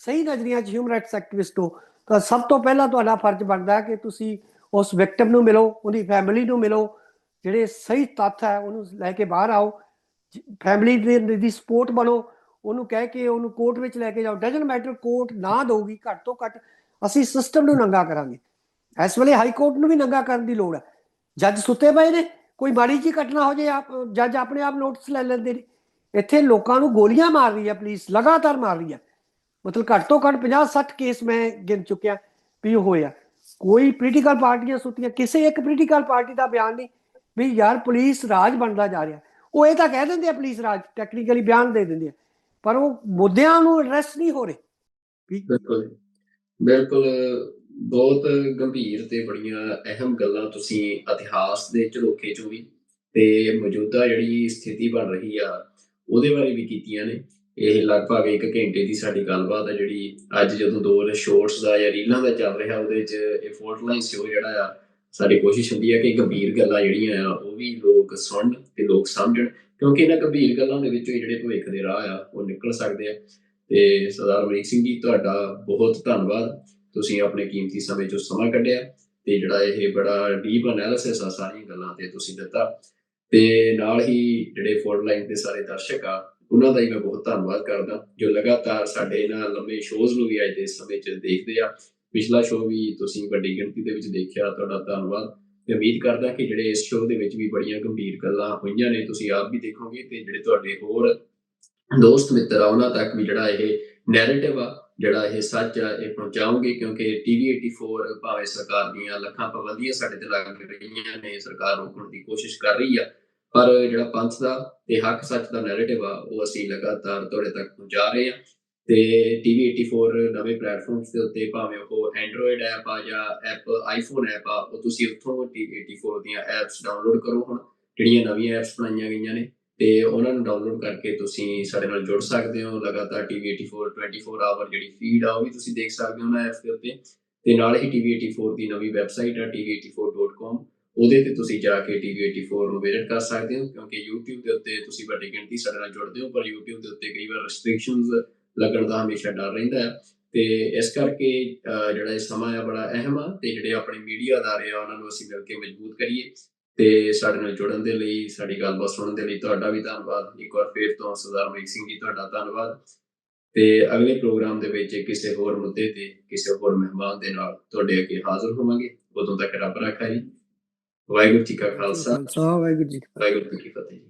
ਸਹੀ ਨਜ਼ਰੀਆਂ 'ਚ ਹਿਊਮਨ ਰਾਈਟਸ ਐਕਟਿਵਿਸਟ ਹੋ, ਤਾਂ ਸਭ ਤੋਂ ਪਹਿਲਾਂ ਤੁਹਾਡਾ ਫਰਜ਼ ਬਣਦਾ ਕਿ ਤੁਸੀਂ ਉਸ ਵਿਕਟਮ ਨੂੰ ਮਿਲੋ, ਉਹਦੀ ਫੈਮਿਲੀ ਨੂੰ ਮਿਲੋ, ਜਿਹੜੇ ਸਹੀ ਤੱਥ ਹੈ ਉਹਨੂੰ ਲੈ ਕੇ ਬਾਹਰ ਆਓ, ਫੈਮਿਲੀ ਦੀ ਸਪੋਰਟ ਬਣੋ, ਉਹਨੂੰ ਕਹਿ ਕੇ ਉਹਨੂੰ ਕੋਰਟ ਵਿੱਚ ਲੈ ਕੇ ਜਾਓ। ਡਜਨਟ ਮੈਟਰ ਕੋਰਟ ਨਾ ਦਊਗੀ, ਘੱਟ ਤੋਂ ਘੱਟ ਅਸੀਂ ਸਿਸਟਮ ਨੂੰ ਨੰਗਾ ਕਰਾਂਗੇ। ਇਸ ਵੇਲੇ ਹਾਈ ਕੋਰਟ ਨੂੰ ਵੀ ਨੰਗਾ ਕਰਨ ਦੀ ਲੋੜ ਹੈ। ਜੱਜ ਸੁੱਤੇ ਪਏ ਨੇ, ਕੋਈ ਮਾੜੀ ਜਿਹੀ ਘਟਨਾ ਹੋ ਜਾਏ ਜੱਜ ਆਪਣੇ ਆਪ ਨੋਟਿਸ ਲੈ ਲੈਂਦੇ ਨੇ। ਇੱਥੇ ਲੋਕਾਂ ਨੂੰ ਗੋਲੀਆਂ ਮਾਰ ਰਹੀ ਹੈ ਪੁਲਿਸ, ਲਗਾਤਾਰ ਮਾਰ ਰਹੀ ਹੈ। ਮਤਲਬ ਘੱਟ ਤੋਂ ਘੱਟ 50-60 ਕੇਸ ਮੈਂ ਗਿਣ ਚੁੱਕਿਆ ਵੀ ਹੋਇਆ। ਕੋਈ ਪੋਲੀਟੀਕਲ ਪਾਰਟੀਆਂ ਸੁੱਤੀਆਂ, ਕਿਸੇ ਇੱਕ ਪੋਲੀਟੀਕਲ ਪਾਰਟੀ ਦਾ ਬਿਆਨ ਨਹੀਂ ਵੀ ਯਾਰ ਪੁਲਿਸ ਰਾਜ ਬਣਦਾ ਜਾ ਰਿਹਾ। ਉਹ ਇਹ ਤਾਂ ਕਹਿ ਦਿੰਦੇ ਆ ਪੁਲਿਸ ਰਾਜ, ਟੈਕਨੀਕਲੀ ਬਿਆਨ ਦੇ ਦਿੰਦੇ ਆ, ਪਰ ਉਹ ਮੁੱਦਿਆਂ ਨੂੰ ਐਡਰੈਸ ਨਹੀਂ ਹੋ ਰਹੇ। ਬਿਲਕੁਲ, ਬਿਲਕੁਲ। ਬਹੁਤ ਗੰਭੀਰ ਤੇ ਬੜੀਆਂ ਅਹਿਮ ਗੱਲਾਂ ਤੁਸੀਂ ਇਤਿਹਾਸ ਦੇ ਝਰੋਖੇ 'ਚੋਂ ਵੀ ਤੇ ਮੌਜੂਦਾ ਜਿਹੜੀ ਸਥਿਤੀ ਬਣ ਰਹੀ ਆ, ਉਹਦੇ ਬਾਰੇ ਵੀ ਕੀਤੀਆਂ ਨੇ। ਇਹ ਲਗਭਗ 1 ਘੰਟੇ ਦੀ ਸਾਡੀ ਗੱਲਬਾਤ ਆ, ਜਿਹੜੀ ਅੱਜ ਜਦੋਂ ਦੌਰ ਸ਼ੋਰਟਸ ਦਾ ਜਾਂ ਰੀਲਾਂ ਦਾ ਚੱਲ ਰਿਹਾ, ਉਹਦੇ 'ਚ ਇਹ ਫੋਰਟ ਲਾਈਨ ਸ਼ੋ ਜਿਹੜਾ ਆ, ਸਾਡੀ ਕੋਸ਼ਿਸ਼ ਹੁੰਦੀ ਹੈ ਕਿ ਗੰਭੀਰ ਗੱਲਾਂ ਜਿਹੜੀਆਂ ਆ ਉਹ ਵੀ ਲੋਕ ਸੁਣਨ ਤੇ ਲੋਕ ਸਮਝਣ, ਕਿਉਂਕਿ ਇਹਨਾਂ ਗੰਭੀਰ ਗੱਲਾਂ ਦੇ ਵਿੱਚੋਂ ਜਿਹੜੇ ਭਵਿੱਖ ਦੇ ਰਾਹ ਆ ਉਹ ਨਿਕਲ ਸਕਦੇ ਆ। ਤੇ ਸਰਦਾਰ ਅਮਰੀਕ ਸਿੰਘ ਜੀ, ਤੁਹਾਡਾ ਬਹੁਤ ਧੰਨਵਾਦ। ਤੁਸੀਂ ਆਪਣੇ ਕੀਮਤੀ ਸਮੇਂ 'ਚੋਂ ਸਮਾਂ ਕੱਢਿਆ ਤੇ ਜਿਹੜਾ ਇਹ ਬੜਾ ਡੀਪ ਐਨਾਲਿਸਿਸ ਆ ਸਾਰੀਆਂ ਗੱਲਾਂ ਤੇ ਤੁਸੀਂ ਦਿੱਤਾ। ਤੇ ਨਾਲ ਹੀ ਜਿਹੜੇ ਫੋਰਟ ਲਾਈਨ ਦੇ ਸਾਰੇ ਦਰਸ਼ਕ ਆ, ਉਹਨਾਂ ਦਾ ਹੀ ਮੈਂ ਬਹੁਤ ਧੰਨਵਾਦ ਕਰਦਾ, ਜੋ ਲਗਾਤਾਰ ਸਾਡੇ ਇਹਨਾਂ ਲੰਬੇ ਸ਼ੋਅਜ਼ ਨੂੰ ਵੀ ਅੱਜ ਦੇ ਸਮੇਂ 'ਚ ਦੇਖਦੇ ਆ। ਪਿਛਲਾ ਸ਼ੋਅ ਵੀ ਤੁਸੀਂ ਵੱਡੀ ਗਿਣਤੀ ਦੇ ਵਿੱਚ ਦੇਖਿਆ, ਤੁਹਾਡਾ ਧੰਨਵਾਦ। ਤੇ ਉਮੀਦ ਕਰਦਾ ਕਿ ਜਿਹੜੇ ਇਸ ਸ਼ੋਅ ਦੇ ਵਿੱਚ ਵੀ ਬੜੀਆਂ ਗੰਭੀਰ ਗੱਲਾਂ ਹੋਈਆਂ ਨੇ, ਤੁਸੀਂ ਆਪ ਵੀ ਦੇਖੋਗੇ ਤੇ ਜਿਹੜੇ ਤੁਹਾਡੇ ਹੋਰ ਦੋਸਤ ਮਿੱਤਰ ਆ ਉਹਨਾਂ ਤੱਕ ਵੀ ਜਿਹੜਾ ਇਹ ਨੈਰੇਟਿਵ ਆ, ਜਿਹੜਾ ਇਹ ਸੱਚ ਆ, ਇਹ ਪਹੁੰਚਾਓਗੇ। ਕਿਉਂਕਿ TV 84 ਭਾਵੇਂ ਸਰਕਾਰ ਦੀਆਂ ਲੱਖਾਂ ਪਾਬੰਦੀਆਂ ਸਾਡੇ ਤੇ ਲੱਗ ਰਹੀਆਂ ਨੇ, ਸਰਕਾਰ ਰੋਕਣ ਦੀ ਕੋਸ਼ਿਸ਼ ਕਰ ਰਹੀ ਆ, ਪਰ ਜਿਹੜਾ ਪੰਥ ਦਾ ਤੇ ਹੱਕ ਸੱਚ ਦਾ ਨੈਰੇਟਿਵ ਆ, ਉਹ ਅਸੀਂ ਲਗਾਤਾਰ ਤੁਹਾਡੇ ਤੱਕ ਪਹੁੰਚਾ ਰਹੇ ਆ। ਤੇ TV 84 ਨਵੇਂ ਪਲੇਟਫਾਰਮਸ ਦੇ ਉੱਤੇ, ਭਾਵੇਂ ਉਹ ਐਂਡਰੋਇਡ ਐਪ ਆ ਜਾਂ ਆਈਫੋਨ ਐਪ ਆ, ਉਹ ਤੁਸੀਂ ਉੱਥੋਂ TV 84 ਦੀਆਂ ਐਪਸ ਡਾਊਨਲੋਡ ਕਰੋ। ਹੁਣ ਜਿਹੜੀਆਂ ਨਵੀਆਂ ਐਪਸ ਬਣਾਈਆਂ ਗਈਆਂ ਨੇ, ਤੇ ਉਹਨਾਂ ਨੂੰ ਡਾਊਨਲੋਡ ਕਰਕੇ ਤੁਸੀਂ ਸਾਡੇ ਨਾਲ ਜੁੜ ਸਕਦੇ ਹੋ। ਲਗਾਤਾਰ TV 84 24 ਆਵਰ ਜਿਹੜੀ ਫੀਡ ਆ, ਉਹ ਵੀ ਤੁਸੀਂ ਦੇਖ ਸਕਦੇ ਹੋ ਉਹਨਾਂ ਐਪਸ ਦੇ ਉੱਤੇ। ਤੇ ਨਾਲ ਹੀ TV 84 ਦੀ ਨਵੀਂ ਵੈਬਸਾਈਟ ਆ tv84.com, ਉਹਦੇ ਤੇ ਤੁਸੀਂ ਜਾ ਕੇ TV 84 ਨੂੰ ਵਿਜ਼ਿਟ ਕਰ ਸਕਦੇ ਹੋ। ਕਿਉਂਕਿ YouTube ਦੇ ਉੱਤੇ ਤੁਸੀਂ ਵੱਡੀ ਗਿਣਤੀ ਸਾਡੇ ਨਾਲ ਜੁੜਦੇ ਹੋ, ਪਰ YouTube ਦੇ ਉੱਤੇ ਕਈ ਵਾਰ ਰਿਸਟ੍ਰਿਕਸ਼ਨਸ ਲੱਗਣ ਦਾ ਹਮੇਸ਼ਾ ਡਰ ਰਹਿੰਦਾ ਹੈ। ਤੇ ਇਸ ਕਰਕੇ ਜਿਹੜਾ ਇਹ ਸਮਾਂ ਆ ਬੜਾ ਅਹਿਮ ਆ, ਤੇ ਜਿਹੜੇ ਆਪਣੇ ਮੀਡੀਆ ਅਦਾਰੇ ਆ ਉਹਨਾਂ ਨੂੰ ਅਸੀਂ ਮਿਲ ਕੇ ਮਜ਼ਬੂਤ ਕਰੀਏ। ਤੇ ਸਾਡੇ ਨਾਲ ਜੁੜਨ ਦੇ ਲਈ, ਸਾਡੀ ਗੱਲਬਾਤ ਸੁਣਨ ਦੇ ਲਈ ਤੁਹਾਡਾ ਵੀ ਧੰਨਵਾਦ। ਇੱਕ ਵਾਰ ਫੇਰ ਤੋਂ ਸਰਦਾਰ ਅਮਰੀਕ ਸਿੰਘ ਜੀ, ਤੁਹਾਡਾ ਧੰਨਵਾਦ। ਤੇ ਅਗਲੇ ਪ੍ਰੋਗਰਾਮ ਦੇ ਵਿੱਚ ਕਿਸੇ ਹੋਰ ਮੁੱਦੇ ਤੇ ਕਿਸੇ ਹੋਰ ਮਹਿਮਾਨ ਦੇ ਨਾਲ ਤੁਹਾਡੇ ਅੱਗੇ ਹਾਜ਼ਰ ਹੋਵਾਂਗੇ। ਉਦੋਂ ਤੱਕ ਰੱਬ ਰਾਖਾ ਜੀ। ਵਾਹਿਗੁਰੂ ਜੀ ਕਾ ਖਾਲਸਾ, ਵਾਹਿਗੁਰੂ ਜੀ ਕੀ ਫਤਿਹ। ਵਾਹਿਗੁਰੂ ਜੀ ਕੀ ਫਤਿਹ।